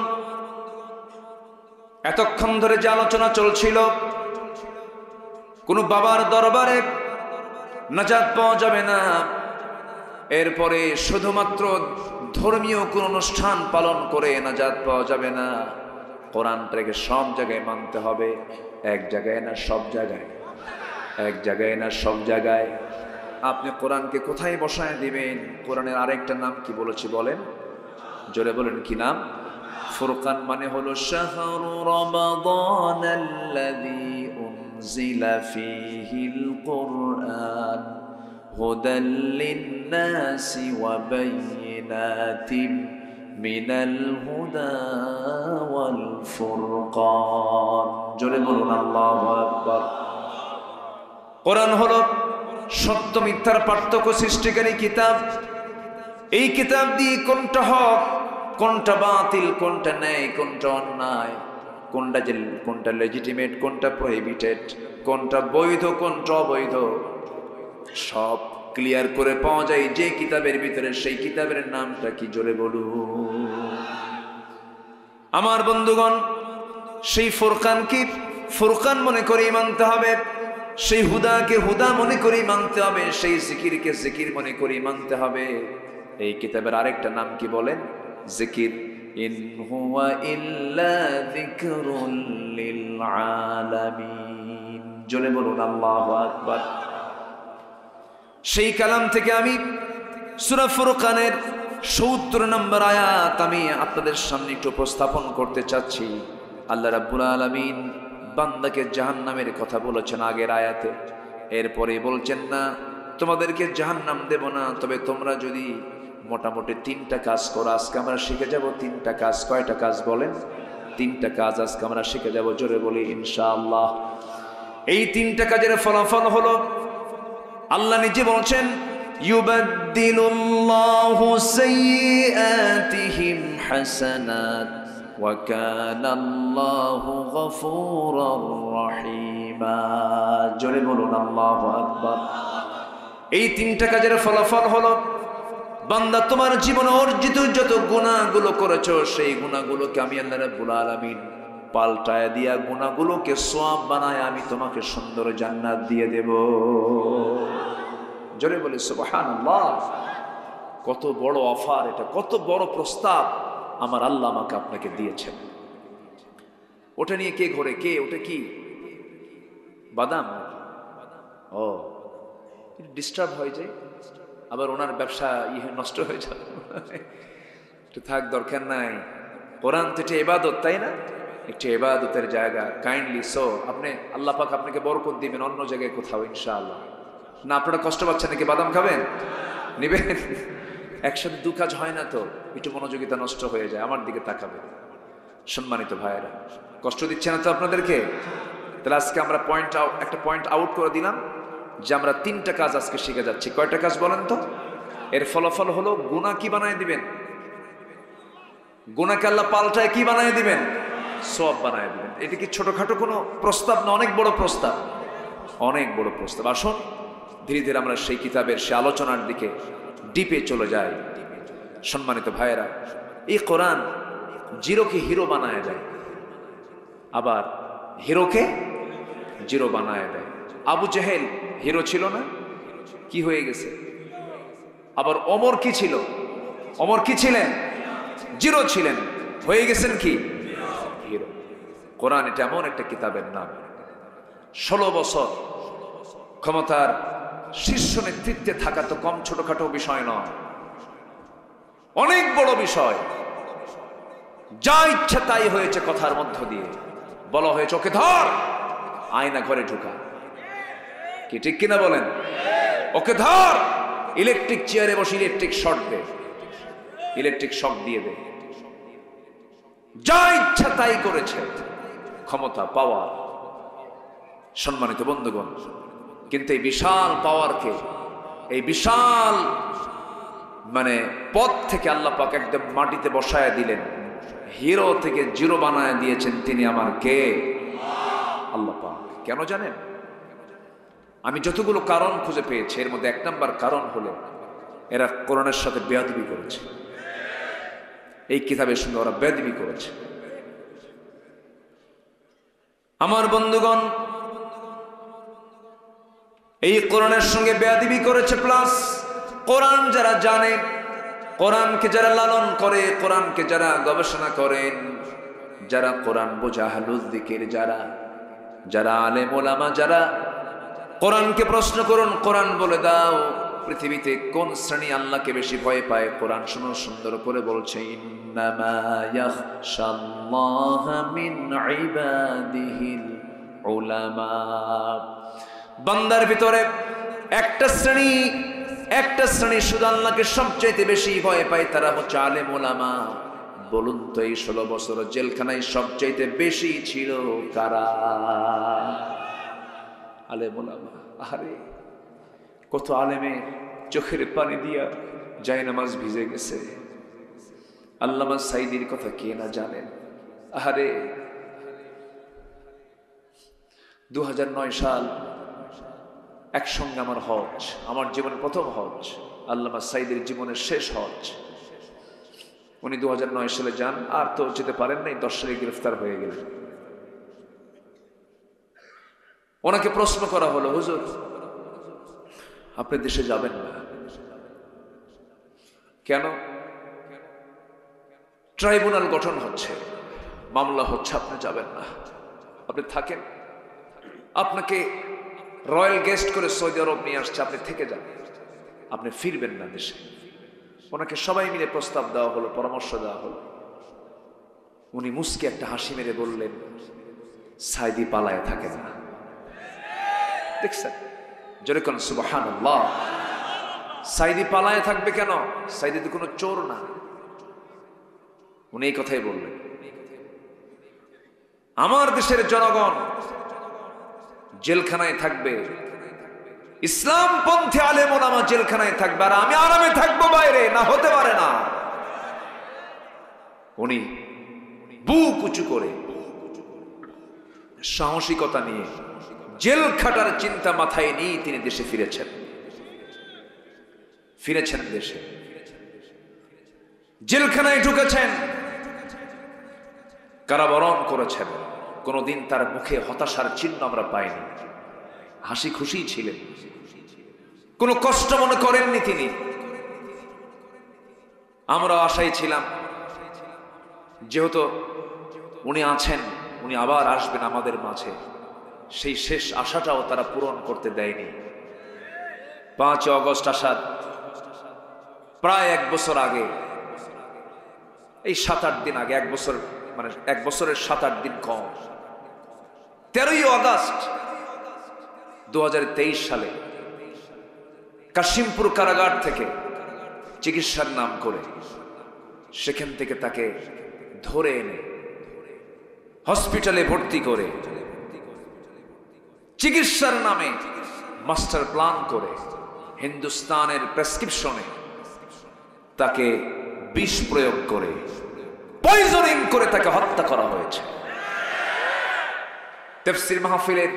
এতক্ষণ ধরে যে আলোচনা চলছিল, কোন বাবার দরবারে নাজাত পাওয়া যাবে না। এরপরে শুধুমাত্র ধর্মীয় কোন অনুষ্ঠান পালন করে নাজাত পাওয়া যাবে না। কোরআনটাকে সব জায়গায় মানতে হবে। এক জায়গায় না সব জায়গায়, এক জায়গায় না সব জায়গায়। আপনি কোরআনকে কোথায় বসায় দিবেন? কোরআনের আরেকটা নাম কি বলেছি বলেন? জোরে বলেন, কি নাম? ফুরকান মানে হলো শাহরু রমাদানাল্লাযী উনজিলা ফীহিল কুরআন হুদাল লিন-নাসি ওয়া বায়িনাতিন মিনাল হুদা ওয়াল ফুরকান। জোরে বলুন আল্লাহু আকবার। কোরআন হলো সত্য মিথ্যার পার্থক্য সৃষ্টিকারী কিতাব। এই কিতাব দিয়ে কোনটা হক, কোনটা বাতিল, কোনটা ন্যায়, কোনটা অন্যায়, কোনটা লেজিটিমেট, কোনটা প্রহিবিটেড, কোনটা বৈধ, কোনটা অবৈধ, সব ক্লিয়ার করে পাওয়া যায় যে কিতাবের ভিতরে। সেই কিতাবের নামটা কি? জোরে বলুন। আমার বন্ধুগণ, সেই ফুরকানকে ফুরকান মনে করে মানতে হবে, সেই হুদাকে হুদা মনে করে মানতে হবে, সেই জিকিরকে জিকির মনে করে মানতে হবে। এই কিতাবের আরেকটা নাম কি বলেন? জিকির। ইন হুয়া ইল্লা যিকরুল লিল আলামিন। জোরে বলুন আল্লাহু আকবার। সেই কালাম থেকে আমি সূরা ফুরকানের ৭০ নম্বর আয়াত আমি আপনাদের সামনে একটু উপস্থাপন করতে চাচ্ছি। আল্লাহ রাব্বুল আলামিন বান্দাকে জাহান্নামের কথা বলেছেন আগের আয়াতে। এরপরে বলছেন, না তোমাদেরকে জাহান্নাম দেব না, তবে তোমরা যদি মোটামুটি 3টা কাজ করো। আজকে আমরা শিখে যাব 3টা কাজ। কয়টা কাজ বলেন? 3টা কাজ আজকে আমরা শিখে যাব। জোরে বলি ইনশাআল্লাহ। এই 3টা কাজের ফলাফল হলো, আল্লাহ নিজে বলছেন, ইউবাদদিলুল্লাহু সাইয়্যাতিহিম হাসানাত ওয়া কানাল্লাহু গফুরার রহিমা। জোরে বলুন আল্লাহু আকবার। এই 3টা কাজের ফলাফল হলো, বান্দা তোমার জীবনে অর্জিত যত গুনাহগুলো করেছো সেই গুনাহগুলোকে আমি আল্লাহ রাব্বুল আলামিন পাল্টায় দিয়া গুনাহগুলোকে সওয়াব বানায় আমি তোমাকে সুন্দর জান্নাত দিয়ে দেব। জোরে বলি সুবহানাল্লাহ। কত বড় অফার এটা, কত বড় প্রস্তাব আমার আল্লাহ আমাকে আপনাকে দিয়েছেন। ওটা নিয়ে কে ঘোরে? কে ওটা কি বাদাম? ও ডিস্টার্ব হয়ে যায়, আবার ওনার ব্যবসা নষ্ট হয়ে যাবে। থাক, দরকার নাই। কোরআন তো এটা ইবাদত, তাই না? একটি ইবাদতের জায়গা। কাইন্ডলি সো আপনি আল্লাহ পাক আপনাকে বরকত দিবেন অন্য জায়গায় কোথাও ইনশাআল্লাহ। না আপনারা কষ্ট পাচ্ছেন নাকি? বাদাম খাবেন, নিবেন? একসাথে দু কাজ হয় না তো, একটু মনোযোগিতা নষ্ট হয়ে যায়। আমার দিকে তাকাবে সম্মানিত ভাইয়েরা, কষ্ট দিচ্ছে না তো আপনাদেরকে? তাহলে আজকে আমরা একটা পয়েন্ট আউট করে দিলাম যে আমরা 3টা কাজ আজকে শিখে যাচ্ছি। কয়টা কাজ বলেন তো? এর ফলাফল হলো গুনাহ কি বানায় দিবেন? গুনাহকে আল্লাহ পাল্টায় কি বানায় দিবেন? সওয়াব বানায় দিবেন। এটা কি ছোটখাটো কোনো প্রস্তাব না, অনেক বড় প্রস্তাব, অনেক বড় প্রস্তাব। আসুন ধীরে ধীরে আমরা সেই কিতাবের সে আলোচনার দিকে ডিপে চলে যাই। সম্মানিত ভাইয়েরা, এই কোরআন জিরোকে হিরো বানায় দেয়, আবার হিরোকে জিরো বানায় দেয়। আবু জেহেল হিরো ছিল না? কি হয়ে গেছে? আবার ওমর কি ছিল? ওমর কি ছিলেন? জিরো ছিলেন, হয়ে গেছেন কি? হিরো। কোরআন এটা এমন একটা কিতাবের নাম, 16 বছর ক্ষমতার শীর্ষ নেতৃত্বে থাকা তো কম ছোটখাটো বিষয় নয়, অনেক বড় বিষয়। যা ইচ্ছা তাই হয়েছে কথার মধ্য দিয়ে। বলা হয়েছে ওকে ধর, আয়না ঘরে ঢুকা। কি ঠিক কিনা বলেন? ওকে ধর, ইলেকট্রিক চেয়ারে বসে ইলেকট্রিক শক দে, ইলেকট্রিক শক দিয়ে দে। যা ইচ্ছা তাই করেছে, ক্ষমতা, পাওয়ার। সম্মানিত বন্ধুগণ, কিন্তু এই বিশাল পাওয়ারকে, এই বিশাল পদ থেকে আল্লাহ পাক একদম মাটিতে বসায় দিলেন। হিরো থেকে জিরো বানায় দিয়েছেন তিনি আমার কে? আল্লাহ পাক। কেন জানেন? আমি যতগুলো কারণ খুঁজে পেয়েছি এর মধ্যে 1 নাম্বার কারণ হলো এরা কোরআনের সাথে বেয়াদবি করেছে। এই কিতাবের সঙ্গে ওরা বেয়াদবি করেছে। আমার বন্ধুগণ, এই কোরআনের সঙ্গে বেয়াদবি করেছে, প্লাস কোরআন যারা জানে, কোরআনকে যারা লালন করে, কোরআনকে যারা গবেষণা করেন, যারা কোরআন বোঝা আহলুল যিকির, যারা আলেম ওলামা, যারা কোরআনকে প্রশ্ন করুন, কোরআন বলে দাও পৃথিবীতে কোন শ্রেণী আল্লাহকে বেশি ভয় পায়। কোরআন শুনো, সুন্দর করে বলছে ইন্নামা ইয়াখশাল্লাহা মিন ইবাদিহিল উলামা। বান্দার ভিতরে একটা শ্রেণী শুধু আল্লাহকে সবচাইতে বেশি ভয় পায়, তারা হচ্ছে আলেম ওলামা। বলুন তো এই 16 বছর জেলখানায় সবচাইতে বেশি ছিল কারা? আলেম ওলামা। আরে কত আলেমের চোখের পানি দিয়া জায়নামাজ ভিজে গেছে। আল্লামা সাইদির কথা কে না জানেন? আরে 2009 সাল একসঙ্গে আমার হজ, আমার জীবনের প্রথম হজ, আল্লামা সাইদের জীবনের শেষ হজ। উনি 2009 সালে যান, আর তো যেতে পারেন নাই, 10 সালে গ্রেফতার হয়ে গেলেন। ওনাকে প্রশ্ন করা হলো, হুজুর আপনি দেশে যাবেন না কেন? ট্রাইব্যুনাল গঠন হচ্ছে, মামলা হচ্ছে, আপনি যাবেন না, আপনি থাকেন। আপনাকে রয়্যাল গেস্ট করে সৌদি আরব নিয়ে আসছে, আপনি থেকে যান, আপনি ফিরবেন না দেশে। ওনাকে সবাই মিলে প্রস্তাব দেওয়া হলো, পরামর্শ দেওয়া হলো। উনি মুস্কি একটা হাসি মেরে বললেন, সাইদি পালায় থাকে না। দেখছেন? যেরকম সুবহানাল্লাহ। সাইদি পালায় থাকবে কেন? সাইদি তো কোনো চোর না। উনি এই কথাই বললেন। আমার দেশের জনগণ জেলখানায় থাকবে, ইসলামপন্থী আলেম ওলামা জেলখানায় থাকবে, আর আমি আরামে থাকবো বাইরে, না, হতে পারে না। উনি বুক উঁচু করে সাহসিকতা নিয়ে জেল খাটার চিন্তা মাথায় নিয়ে তিনি দেশে ফিরেছেন দেশে। জেলখানায় ঢুকেছেন, কারাবরণ করেছেন, কোনোদিন তার মুখে হতাশার চিহ্ন আমরা পাইনি, হাসি খুশি ছিলেন, কোনো কষ্ট মনে করেননি তিনি। আমরা আশায় ছিলাম যেহেতু উনি আছেন, উনি আবার আসবেন আমাদের মাঝে, সেই শেষ আশাটাও তারা পূরণ করতে দেয়নি। 5 অগস্ট আসার প্রায় 1 বছর আগে, এই 7-8 দিন আগে, 1 বছর মানে 1 বছরের 7-8 দিন কম, 13ই আগস্ট 2023 সালে কাশিমপুর কারাগার থেকে চিকিৎসার নাম করে সেখান থেকে তাকে ধরে এনে হসপিটালে ভর্তি করে চিকিৎসার নামে মাস্টার প্ল্যান করে হিন্দুস্তানের প্রেসক্রিপশনে তাকে বিষ প্রয়োগ করে পয়জনিং করে তাকে হত্যা করা হয়েছে। তাফসীর মাহফিলের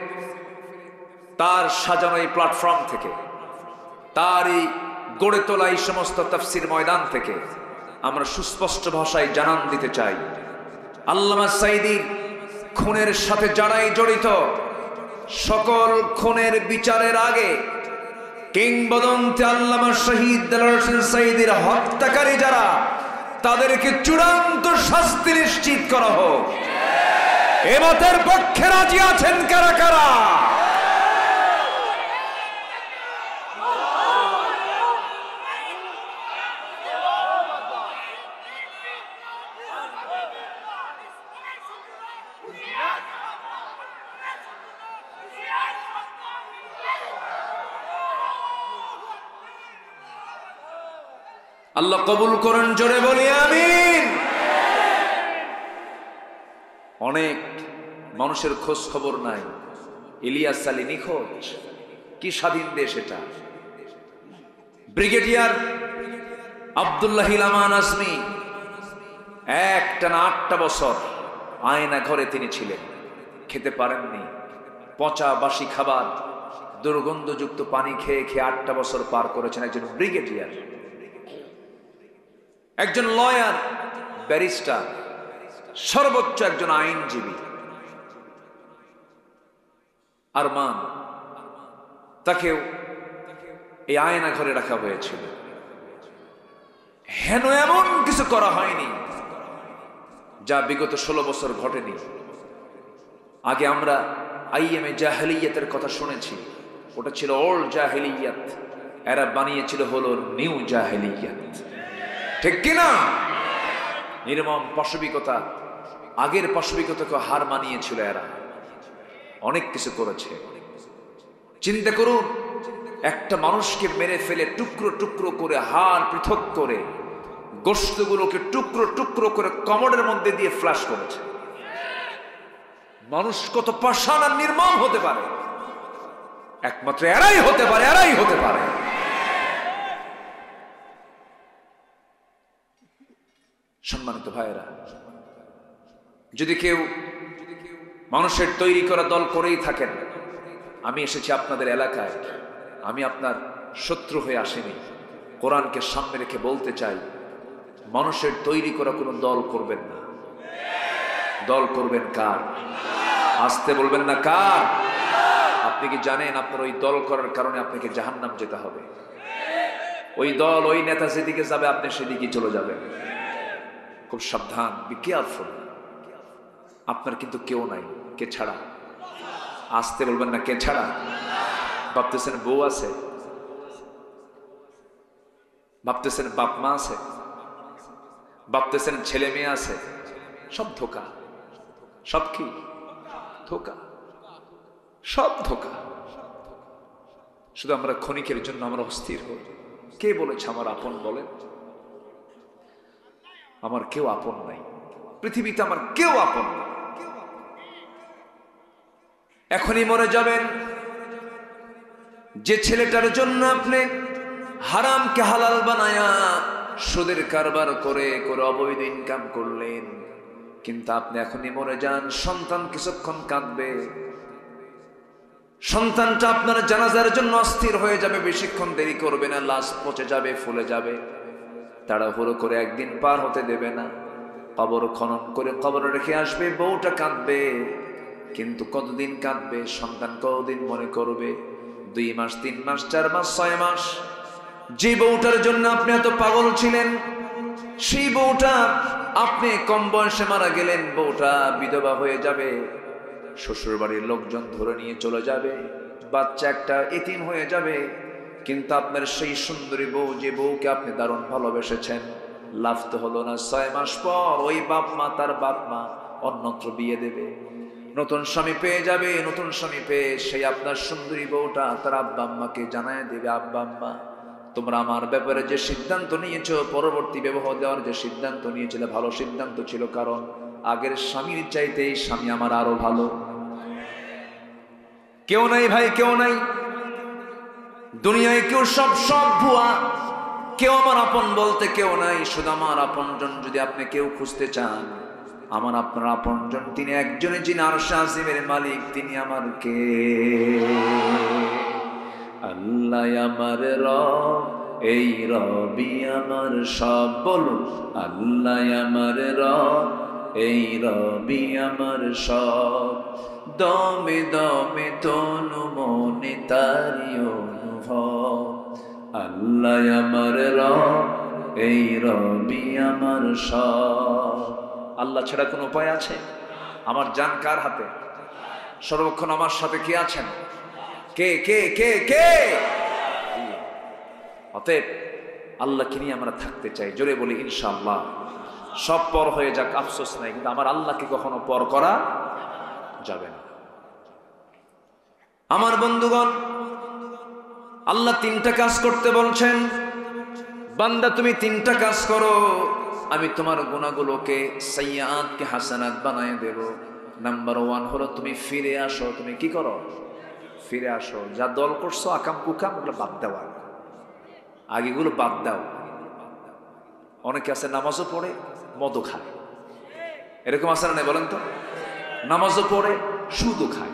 তার সাজানো এই প্ল্যাটফর্ম থেকে, তার এই গড়ে তোলা এই সমস্ত তাফসীর ময়দান থেকে আমরা সুস্পষ্ট ভাষায় জানান দিতে চাই, আল্লামা সাঈদীর খুনের সাথে যারাই জড়িত, সকল খুনের বিচারের আগে কিংবদন্তি আল্লামা শহীদ দেলোয়ার হোসেন সাঈদীর হত্যাকারী যারা, তাদেরকে চূড়ান্ত শাস্তি নিশ্চিত করা হোক। এ মতের পক্ষে রাজি আছেন কারা কারা? আল্লাহ কবুল করেন, জোরে বলি আমিন। অনেক মানুষের খোঁজ খবর নাই, ইলিয়াস আলী নিখোঁজ, কি স্বাধীন দেশ এটা। ব্রিগেডিয়ার আব্দুল্লাহ আমান আজমি একটানা 8টা বছর আয়না ঘরে তিনি ছিলেন, খেতে পারেননি, পচা বাসি খাবার, দুর্গন্ধযুক্ত পানি খেয়ে খেয়ে 8টা বছর পার করেছেন একজন ব্রিগেডিয়ার, একজন লয়ার, ব্যারিস্টার, সর্বোচ্চ একজন আইনজীবী। আরমান, তাকেও এই আয়না ঘরে রাখা হয়েছিল। হেন এমন কিছু করা হয়নি যা বিগত 16 বছর ঘটেনি। আগে আমরা আইএমএ জাহেলিয়াতের কথা শুনেছি, ওটা ছিল ওল্ড জাহেলিয়াত, এরা বানিয়েছিল হলো নিউ জাহেলিয়াত, ঠিক কিনা? নির্মম পাশবিকতা, আগের পাশবিকতাকে হার মানিয়েছিল এরা, অনেক কিছু করেছে। চিন্তা করুন, একটা মানুষকে মেরে ফেলে টুকরো টুকরো করে, হাড় পৃথক করে, গোশতগুলোকে টুকরো টুকরো করে কমোডের মধ্যে দিয়ে ফ্ল্যাশ করেছে। মানুষ কত পাষাণ আর নির্মম হতে পারে, একমাত্র এরাই হতে পারে, এরাই হতে পারে। সম্মানিত ভাইয়েরা, যদি কেউ মানুষের তৈরি করা দল করেই থাকেন, আমি এসেছি আপনাদের এলাকায়, আমি আপনার শত্রু হয়ে আসিনি। কোরআনকে সামনে রেখে বলতে চাই, মানুষের তৈরি করা কোনো দল করবেন না। দল করবেন কার? আসতে বলবেন না কার? আপনি কি জানেন আপনার ওই দল করার কারণে আপনাকে জাহান্নাম যেতে হবে? ওই দল, ওই নেতা যেদিকে যাবে আপনি সেদিকে চলে যাবেন। খুব সাবধান, বি কেয়ারফুল। আপনার কিন্তু কেউ নাই, কে ছাড়া? আসতে বলবেন না কে ছাড়া? ভাবতেছেন বউ আছে, ভাবতেছেন বাপ মা আছে, ভাবতেছেন ছেলে মেয়ে আছে, সব ধোকা, সব কি ধোকা, সব ধোকা। শুধু আমরা ক্ষণিকের জন্য আমরা অস্থির হই। কে বলেছে আমার আপন? বলেন, আমার কেউ আপন নাই, পৃথিবীতে আমার কেউ আপন নাই। এখনই মরে যাবেন। যে ছেলেটার জন্য আপনি হারামকে হালাল বানায়া সুদের কারবার করে করে অবৈধ ইনকাম করলেন, কিন্তু আপনি এখনই মরে যান, সন্তান কিছুক্ষণ কাঁদবে, সন্তানটা আপনার জানাজার জন্য অস্থির হয়ে যাবে, বেশিক্ষণ দেরি করবে না, লাশ পচে যাবে, ফুলে যাবে। তাড়াহুড়ো করে একদিন পার হতে দেবে না, কবর খনন করে কবরে রেখে আসবে, বউটা কাঁদবে, কিন্তু কতদিন কাঁদবে, সন্তান কতদিন মনে করবে, 2 মাস 3 মাস 4 মাস 6 মাস। যে বউটার জন্য আপনি এত পাগল ছিলেন, সেই বউটা আপনি কম বয়সে মারা গেলেন, বউটা বিধবা হয়ে যাবে, শ্বশুর বাড়ির লোকজন ধরে নিয়ে চলে যাবে, বাচ্চা একটা এতিম হয়ে যাবে, কিন্তু আপনার সেই সুন্দরী বউ, যে বউকে আপনি দারুণ ভালোবেসেছেন, লাভ তো হলো না। 6 মাস পর ওই বাপ মা, তার বাপ মা অন্যত্র বিয়ে দেবে, নতুন স্বামী পেয়ে যাবে, নতুন স্বামী পেয়ে সেই আপনার সুন্দরী বউটা তার আব্বা আম্মাকে জানায় দেবে, আব্বা আম্মা তোমরা আমার ব্যাপারে যে সিদ্ধান্ত নিয়েছো, পরবর্তী বিবাহ দেওয়ার যে সিদ্ধান্ত নিয়েছিলে, ভালো সিদ্ধান্ত ছিল, কারণ আগের স্বামীর চাইতে এই স্বামী আমার আরো ভালো। কেউ নাই ভাই, কেউ নাই দুনিয়ায়, কেউ সব ভুয়া, কেউ আমার আপন বলতে কেউ নাই। শুধু আমার আপনজন যদি আপনি কেউ খুঁজতে চান, আমার আপনার আপনজন তিনি একজনে, যিনি আরশে আজিমের মালিক, তিনি আমার কে? আল্লাহ আমার রব, এই রবি আমার সব। বলুন আল্লাহ আমার রব, এই রবি আমার সব। দমে দমে তনু মনে তারি অনুভব। আল্লাহ আমার রব, এই রবি আমার সব। আল্লাহ ছাড়া কোনো উপায় আছে? আমার জান কার হাতে? সর্বক্ষণ আমার সাথে কে আছেন? কে কে কে কে? অতএব আল্লাহকে নিয়ে আমরা থাকতে চাই। জোরে বলি ইনশাআল্লাহ। সব পর হয়ে যাক, আফসোস নাই, কিন্তু আমার আল্লাহকে কখনো পর করা যাবে না। আমার বন্ধুগণ, আল্লাহ 3টা কাজ করতে বলছেন। বান্দা তুমি 3টা কাজ করো, আমি তোমার গুনাহগুলোকে, সাইয়্যাতকে হাসানাত বানায় দেব। নাম্বার 1 হলো তুমি ফিরে আসো। তুমি কি করো? ফিরে আসো। যা দল করছো আকাম কুকাম, ওগুলো বাদ দেওয়া, আগেগুলো বাদ দাও। অনেকে আছে নামাজও পড়ে মদও খায়, এরকম আছে না নাই বলেন তো? নামাজও পড়ে সুদও খায়।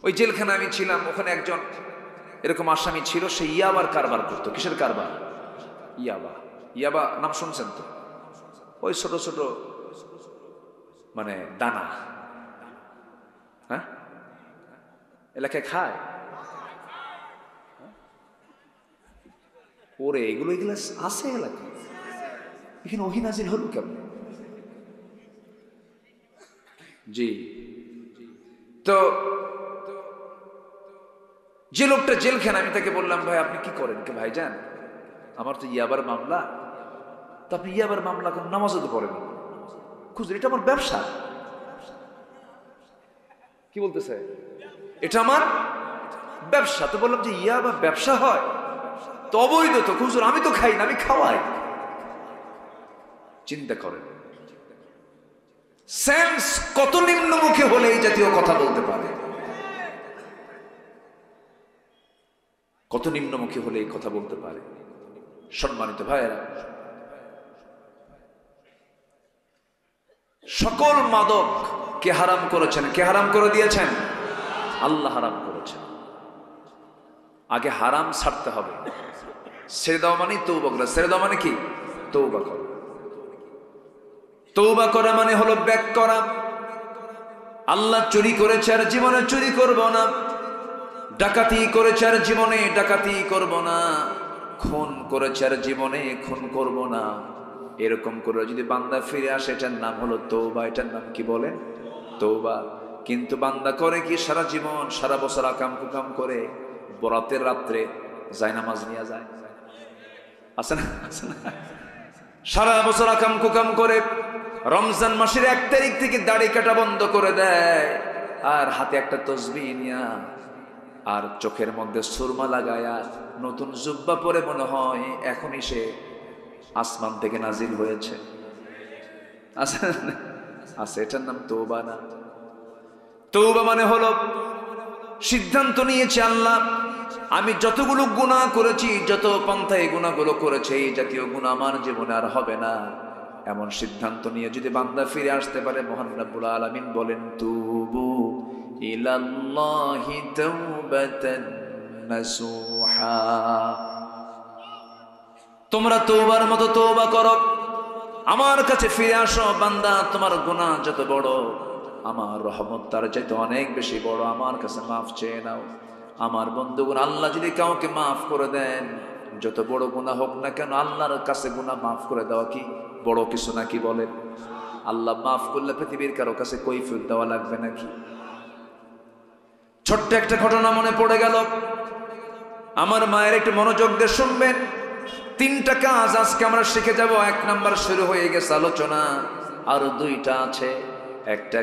ওই জেলখানে আমি ছিলাম, ওখানে একজন এরকম আসামি ছিল, সে ইয়াবার কারবার করতো। কিসের কারবার? ইয়াবা। ইয়াবা নাম শুনছেন তো? ওই ছোট ছোট মানে দানা, হ্যাঁ, এলাকায় খায়। ওরে এগুলো আছে এলাকায়, এখানে ওহী নাজিল হলো কেমন? জি। তো যে লোকটা জেলখানে, আমি তাকে বললাম, ভাই আপনি কি করেন? কে ভাই যান, আমার তো ইয়াবার মামলা। তো আপনি ইয়াবার মামলা করেন, নামাজও তো পড়েন, খুঁজুন, এটা আমার ব্যবসা। কি বলতেছে? এটা আমার ব্যবসা। তো বললাম যে ইয়াবা ব্যবসা হয় তো অবৈধ তো, খুঁজুন, আমি তো খাই না, আমি খাওয়াই। চিন্তা করেন সেন্স কত নিম্নমুখী হলে এই জাতীয় কথা বলতে পারে, কত নিম্নমুখী হলে এই কথা বলতে পারে। সম্মানিত ভাইয়েরা, সকল মাদক কে হারাম করেছেন? কে হারাম করে দিয়েছেন? আল্লাহ হারাম করেছেন। আগে হারাম ছাড়তে হবে। ছেড়ে দেওয়া মানে তৌবা করা। ছেড়ে দেওয়া মানে কি? তৌবা করা। তৌবা করা মানে হলো ব্যাক করা। আল্লাহ চুরি করেছে আর জীবনে চুরি করব না, ডাকাতি করেছে আর জীবনে ডাকাতি করব না, খুন করেছে আর জীবনে খুন করব না। এরকম করে যদি বান্দা ফিরে আসে, এটার নাম হলো তৌবা। এটার নাম কি বলেন? তৌবা। কিন্তু বান্দা করে কি? সারা জীবন, সারা বছর আকাম কুকাম করে, বরাতের রাত্রে জায়নামাজ নিয়ে যায়, আছে না? আছে না? সারা বছর আকাম কুকাম করে, রমজান মাসের 1 তারিখ থেকে দাড়ি কাটা বন্ধ করে দেয়, আর হাতে একটা তসবিহ নিয়া, আর চোখের মধ্যে সুরমা লাগায়া, নতুন জুব্বা পরে মনে হয় এখনই সে আসমান থেকে নাজিল হয়েছে। আছে, এটার নাম তওবা না। তওবা মানে হলো সিদ্ধান্ত নিয়েছে, আল্লাহ আমি যতগুলো গুনাহ করেছি, যত পন্থায় গুনাহগুলো করেছি, এই জাতীয় গুনাহ আমার জীবনে আর হবে না। এমন সিদ্ধান্ত নিয়ে যদি বান্দা ফিরে আসতে পারে, মহান রব্বুল আলামিন বলেন, তুবু ইলাল্লাহি তাওবাতান নাসুহা। তোমরা তওবার মতো তওবা করো, আমার কাছে ফিরে আসো বান্দা। তোমার গুনাহ যত বড়, আমার রহমত তার চাইতে অনেক বেশি বড়। আমার কাছে মাফ চেয়ে নাও। আমার বন্ধুগণ, আল্লাহ যদি কাউকে মাফ করে দেন, যত বড় গুনাহ হোক না কেন, আল্লাহর কাছে গুনাহ মাফ করে দেওয়া কি বড় কিছু নাকি বলেন? আল্লাহ মাফ করলে পৃথিবীর কারো কাছে কৈফিয়ত দেওয়া লাগবে নাকি? ছোট্ট একটা ঘটনা মনে পড়ে গেল। আমার মায়ের একটু মনোযোগ দিয়ে শুনবেন। 3টা কাজ আজকে আমরা শিখে যাব। 1 নাম্বার শুরু হয়ে গেছে আলোচনা, আরো 2টা আছে। একটা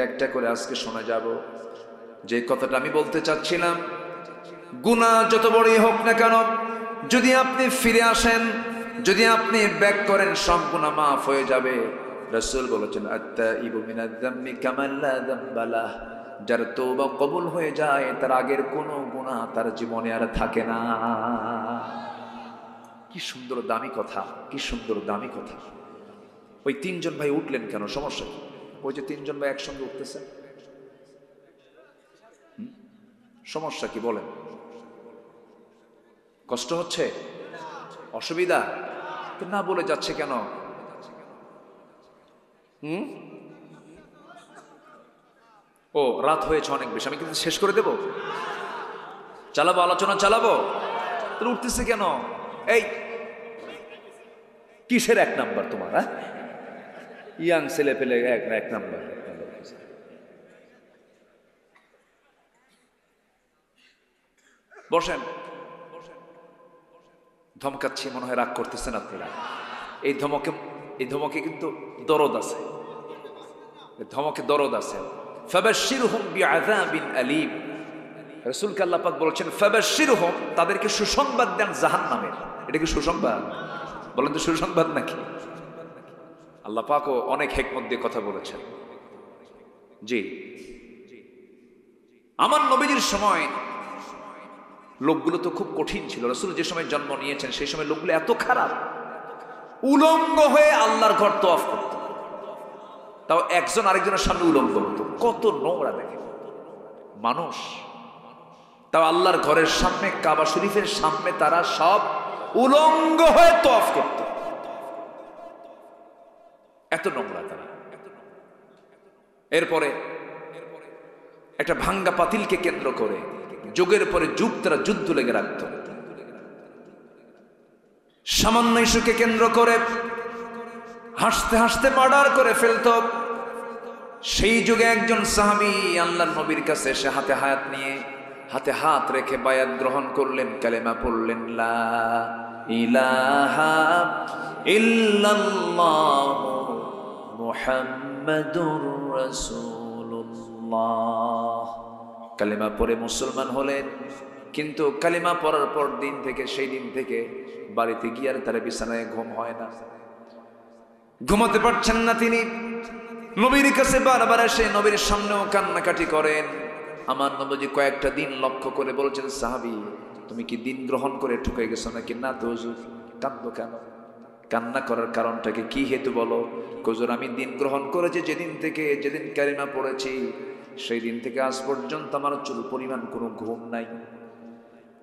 একটা করে আজকে শুনে যাব। যে কথাটা আমি বলতে চাচ্ছিলাম, গুনাহ যত বড়ই হোক না কেন, যদি আপনি ফিরে আসেন, যদি আপনি ব্যাক করেন, সব গুনাহ মাফ হয়ে যাবে। রাসূল বলেছেন, আত-তাইবু মিনাজ যামবি কামান লা যামবা লাহ। যার তওবা কবুল হয়ে যায়, তার আগের কোনো গুনাহ তার জীবনে আর থাকে না। কি সুন্দর দামি কথা, কি সুন্দর দামি কথা। ওই 3 জন ভাই উঠলেন কেন? সমস্যা কি? ওই যে 3 জন ভাই একসঙ্গে উঠতেছেন, সমস্যা কি বলেন? কষ্ট হচ্ছে? অসুবিধা? তো না বলে যাচ্ছে কেন? ও রাত হয়েছে অনেক বেশি, আমি কিন্তু শেষ করে দেব। চালাবো, আলোচনা চালাবো। তোর উঠতেছে কেন? এই কিসের 1 নাম্বার তোমার? হ্যাঁ, ইয়াং ছেলে পেলে 1 নাম্বার। বসেন। ধমকাচ্ছি, মনে হয় রাগ করতেছেন আপনারা। এই ধমকে কিন্তু দরদ আছে, ধমকে দরদ আছে। ফাবাশশিরহুম বিআযাবিন আলীম। রাসূলকে আল্লাহ পাক বলেছেন ফাবাশশিরহুম, তাদেরকে সুসংবাদ দেন জাহান্নামের। এটা কি সুসংবাদ? বলেন তো সুসংবাদ নাকি? আল্লাহ পাকও অনেক হিকমত দিয়ে কথা বলেছেন। জি, আমার নবীজির সময় লোকগুলো তো খুব কঠিন ছিল। রাসূল যে সময় জন্ম নিয়েছেন সেই সময় লোকগুলো এত খারাপ, উলঙ্গ হয়ে আল্লাহর ঘর তওয়াফ করত। তাও একজন আরেকজনের সামনে উলঙ্গ হতো। কত নোংরা দেখে মানুষ। তাও আল্লাহর ঘরের সামনে, কাবা শরীফের সামনে তারা সব উলঙ্গ হয়ে তওয়াফ করত। এত নোংরা তারা। এরপরে একটা ভাঙ্গা পাতিলকে কেন্দ্র করে যুগের পরে যুগ তারা যুদ্ধ লেগে রাখত। সামান্য ইস্যুকে কেন্দ্র করে হাসতে হাসতে মার্ডার করে ফেলত। সেই যুগে একজন সাহাবী আল্লাহর নবীর কাছে এসে হাতে হাত রেখে বায়াত গ্রহণ করলেন, কালেমা পড়লেন, লা ইলাহা ইল্লাল্লাহ মুহাম্মাদুর রাসূলুল্লাহ। কালেমা পড়ে মুসলমান হলেন। কিন্তু কালেমা পড়ার পর সেই দিন থেকে বাড়িতে গিয়ে আর তার বিছানায় ঘুম হয় না, ঘুমাতে পারছেন না তিনি। নবীর কাছে বারবার এসে নবীর সামনেও কান্নাকাটি করেন। আমার নবীজি কয়েকটা দিন লক্ষ্য করে বলছেন, সাহাবী তুমি কি দিন গ্রহণ করে ঠকে গেছো নাকি? না তো হুজুর। কাঁদো কেন? কান্না করার কারণটাকে কি হেতু বলো? হুজুর আমি দিন গ্রহণ করেছি যেদিন কালিমা পড়েছি, সেই দিন থেকে আজ পর্যন্ত আমার চুল পরিমাণ কোনো ঘুম নাই।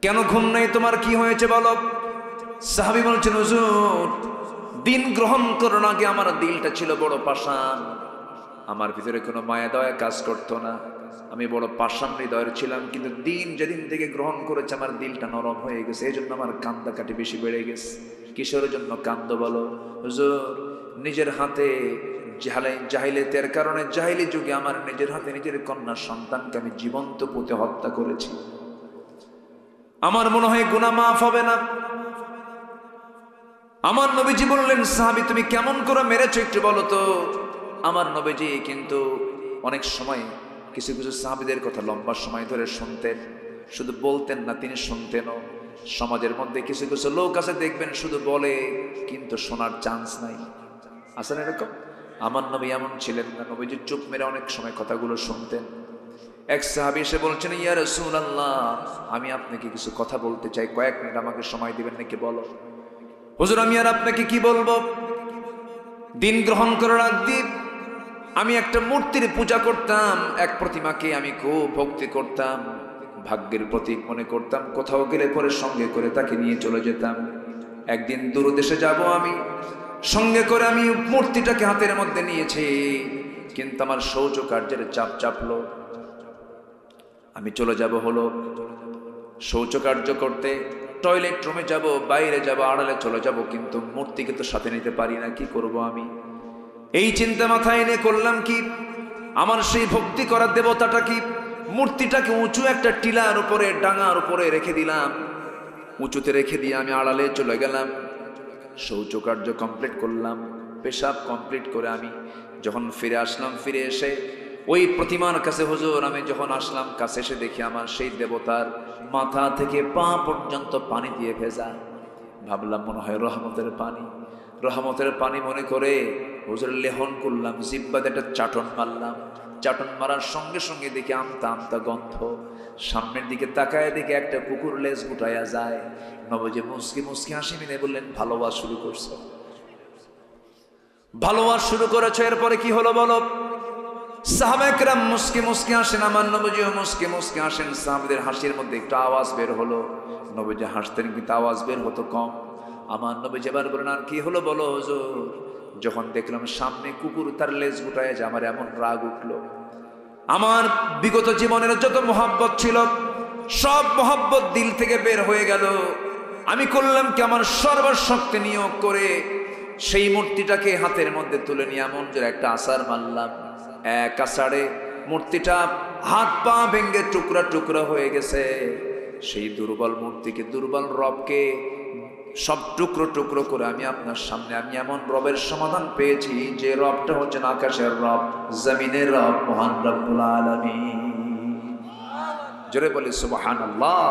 কেন ঘুম নাই? তোমার কি হয়েছে বলো? সাহাবী বলছেন, হুজুর দিন গ্রহণ করার আগে আমার দিলটা ছিল বড় পাষাণ, আমার ভিতরে কোনো মায়া দয়া কাজ করতো না, আমি বড় পাষাণ হৃদয়ের ছিলাম। কিন্তু যেদিন থেকে গ্রহণ করেছে আমার দিলটা নরম হয়ে গেছে, এই জন্য আমার কান্দাকাটি বেশি বেড়ে গেছে। কিসের জন্য কান্দো বলো? হুজুর নিজের হাতে জাহিলিয়াতের কারণে, জাহিলি যুগে আমার নিজের হাতে নিজের কন্যা সন্তানকে আমি জীবন্ত পুঁতে হত্যা করেছি। আমার মনে হয় গুনাহ মাফ হবে না। আমার নবীজি বললেন, সাহাবী তুমি কেমন করে মেরেছো একটু বলো তো। আমার নবীজি কিন্তু অনেক সময় কিছু কিছু সাহাবীদের কথা লম্বা সময় ধরে শুনতেন, শুধু বলতেন না, তিনি শুনতেনও। সমাজের মধ্যে কিছু কিছু লোক আছে দেখবেন শুধু বলে কিন্তু শোনার চান্স নাই, আছে না এরকম? আমার নবী এমন ছিলেন না, নবীজি চুপ মেরে অনেক সময় কথাগুলো শুনতেন। এক সাহাবী এসে বলছেন, ইয়া রাসূলুল্লাহ আমি আপনাকে কিছু কথা বলতে চাই, কয়েক মিনিট আমাকে সময় দিবেন নাকি? বলো। হুজুর আমি আর আপনাকে কি বলবো, দিন গ্রহণ করার আগে আমি একটা মূর্তির পূজা করতাম, এক প্রতিমাকে আমি খুব ভক্তি করতাম, ভাগ্যের প্রতীক মনে করতাম, কোথাও গেলে পরে সঙ্গে করে তাকে নিয়ে চলে যেতাম। একদিন দূর দেশে যাব আমি, সঙ্গে করে আমি মূর্তিটাকে হাতের মধ্যে নিয়েছি, কিন্তু আমার শৌচ কার্যের চাপ চাপলো, আমি চলে যাব হলো শৌচ কার্য করতে, টয়লেট রুমে যাব, বাইরে যাব, আড়ালে চলে যাব, কিন্তু মূর্তিকে তো সাথে নিতে পারি না, কি করব আমি? এই চিন্তা মাথায় এনে করলাম কি, আমার সেই ভক্তি করার দেবতাটা কি, মূর্তিটাকে উঁচু একটা টিলার উপরে, ডাঙার উপরে রেখে দিলাম। উঁচুতে রেখে দিয়ে আমি আড়ালে চলে গেলাম, শৌচ কার্য কমপ্লিট করলাম, পেশাব কমপ্লিট করে আমি যখন ফিরে আসলাম, ফিরে এসে ওই প্রতিমার কাছে হুজুর আমি যখন আসলাম, কাছে এসে দেখি আমার সেই দেবতার মাথা থেকে পা পর্যন্ত পানি দিয়ে ভেজা। ভাবলাম মনে হয় রহমতের পানি, রহমতের পানি মনে করে হুজুর লেহন করলাম, জিব্বাতে একটা চাটন মারলাম। চাটন মারার সঙ্গে সঙ্গে দেখি আমতা আমতা গন্ধ, সামনের দিকে তাকায় দেখে একটা কুকুর লেজ গুটাইয়া যায়। নবজি মুসকি মুসকি হাসি মিলে বললেন, ভালোবাসা শুরু করছো, ভালোবাসা শুরু করেছো, এরপরে কি হলো বলো? সাহাবায়ে কেরাম মুসকি মুসকি হাসেন, আমার নবজিও মুসকি মুসকি হাসেন। সাহাবাদের হাসির মধ্যে একটা আওয়াজ বের হলো, নবজি হাসতেন কিন্তু আওয়াজ বের হতো কম। আমার নবজি এবার বলেন, আর কি হলো বলো হুজুর? যখন দেখলাম সামনে কুকুর তার লেজ গুটায় যে, আমার এমন রাগ উঠলো। আমার বিগত জীবনের যত মহাব্বত ছিল সব মহাব্বত দিল থেকে বের হয়ে গেল। আমি করলাম কি, আমার সর্বশক্তি নিয়োগ করে সেই মূর্তিটাকে হাতের মধ্যে তুলে নিয়ে এমন জোরে একটা আছাড় মারলাম, এক আছাড়ে মূর্তিটা হাত পা ভেঙে টুকরা টুকরা হয়ে গেছে। সেই দুর্বল মূর্তিকে, দুর্বল রবকে সব টুকরো টুকরো করে আমি আপনার সামনে, আমি এমন রবের সমাধান পেয়েছি যে রবটা হচ্ছেন আকাশের রব, জমিনের রব, মহান রব্বুল আলামিন। জোরে বলি সুবহানাল্লাহ।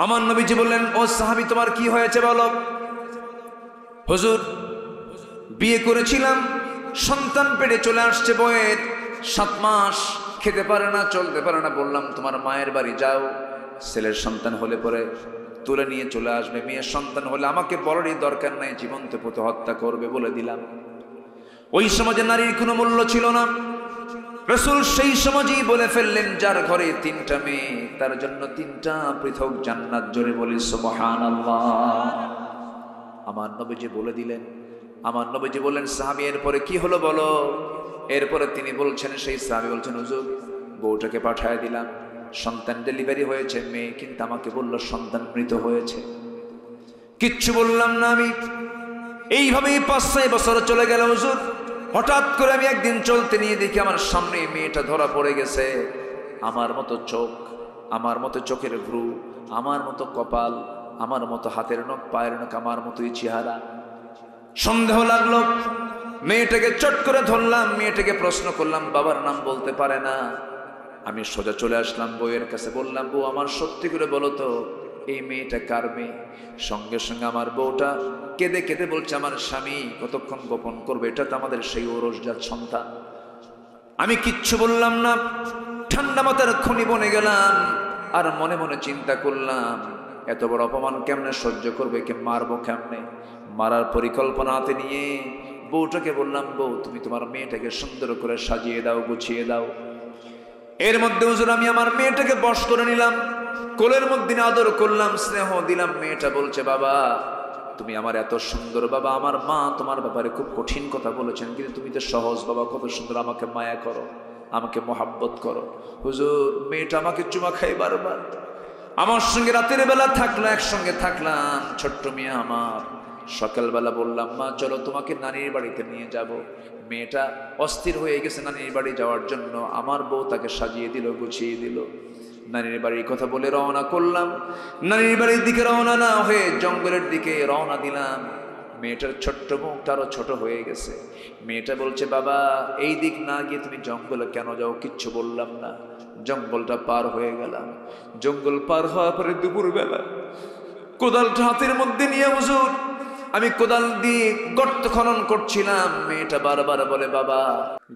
আমার নবীজি বললেন, ও সাহাবী তোমার কি হয়েছে বলো? হুজুর বিয়ে করেছিলাম, সন্তান পেটে চলে আসছে, বয়ের 7 মাস, খেতে পারে না, চলতে পারে না। বললাম তোমার মায়ের বাড়ি যাও, ছেলের সন্তান হলে পরে তুলে নিয়ে চলে আসবে, মেয়ের সন্তান হলে আমাকে বলারই দরকার নাই, জীবন্ত পুঁতে হত্যা করবে বলে দিলাম। ওই সমাজে নারীর কোনো মূল্য ছিল না। রাসূল সেই সমাজেই বলে ফেললেন, যার ঘরে 3টা মেয়ে তার জন্য 3টা পৃথক জান্নাত। জোরে বলি সুবহানাল্লাহ। আমার নবীজি বলে দিলেন, আমার নবীজি বললেন, সাহাবী এরপরে কি হলো বলো? এরপরে তিনি বলছেন, সেই সাহাবী বলছেন, হুজুর বউটাকে পাঠায় দিলাম, সন্তান ডেলিভারি হয়েছে, মেয়ে কিন্তু আমাকে বলল সন্তান মৃত হয়েছে। কিচ্ছু বললাম না আমি। এইভাবেই 5-6 বছর চলে গেল হুজুর। হঠাৎ করে আমি একদিন চলতে নিয়ে দেখি আমার সামনে মেয়েটা ধরা পড়ে গেছে। আমার মতো চোখ, আমার মতো চোখের ভ্রু, আমার মতো কপাল, আমার মতো হাতের নখ, পায়ের নখ, আমার মতোই চেহারা। সন্দেহ লাগলো, মেয়েটাকে চট করে ধরলাম, মেয়েটাকে প্রশ্ন করলাম, বাবার নাম বলতে পারে না। আমি সোজা চলে আসলাম বউয়ের কাছে, বললাম, বউ আমার সত্যি করে বলো তো এই মেয়েটা কার মেয়ে? সঙ্গে সঙ্গে আমার বউটা কেঁদে কেঁদে বলছে, আমার স্বামী কতক্ষণ গোপন করবে, এটা তো আমাদের সেই ওরসজাত সন্তান। আমি কিচ্ছু বললাম না, ঠান্ডা মাথার খনি বনে গেলাম। আর মনে মনে চিন্তা করলাম, এত বড় অপমান কেমনে সহ্য করবে, কে মারবো কেমনে? মারার পরিকল্পনা হাতে নিয়ে বউটাকে বললাম, বউ তুমি তোমার মেয়েটাকে সুন্দর করে সাজিয়ে দাও, গুছিয়ে দাও। এর মধ্যে হুজুর আমি আমার মেয়েটাকে বশ করে নিলাম, কোলের মধ্যে আদর করলাম, স্নেহ দিলাম। মেয়েটা বলছে, বাবা তুমি আমার এত সুন্দর, বাবা আমার মা তোমার ব্যাপারে খুব কঠিন কথা বলেছেন, কিন্তু তুমি তো সহজ বাবা, কত সুন্দর, আমাকে মায়া করো, আমাকে মহাব্বত করো। হুজুর মেয়েটা আমাকে চুমা খাই বারবার, আমার সঙ্গে রাতের বেলা থাকলো, একসঙ্গে থাকলাম। ছোট্ট মেয়ে আমার, সকালবেলা বললাম, মা চলো তোমাকে নানির বাড়িতে নিয়ে যাব। মেয়েটা অস্থির হয়ে গেছে নানির বাড়ি যাওয়ার জন্য। আমার বউ তাকে সাজিয়ে দিল, গুছিয়ে দিল। নানির বাড়ির কথা বলে রওনা করলাম। নানির বাড়ির দিকে রওনা না হয়ে জঙ্গলের দিকে রওনা দিলাম। মেয়েটার ছোট্ট মুখটা আরো ছোট হয়ে গেছে। মেয়েটা বলছে, বাবা এই দিক না গিয়ে তুমি জঙ্গলে কেন যাও? কিচ্ছু বললাম না। জঙ্গলটা পার হয়ে গেলাম। জঙ্গল পার হওয়ার পরে দুপুরবেলা কোদালটা হাতের মধ্যে নিয়ে হুজুর আমি কোদাল দিয়ে গর্ত খনন করছিলাম। মেয়েটা বারবার বলে, বাবা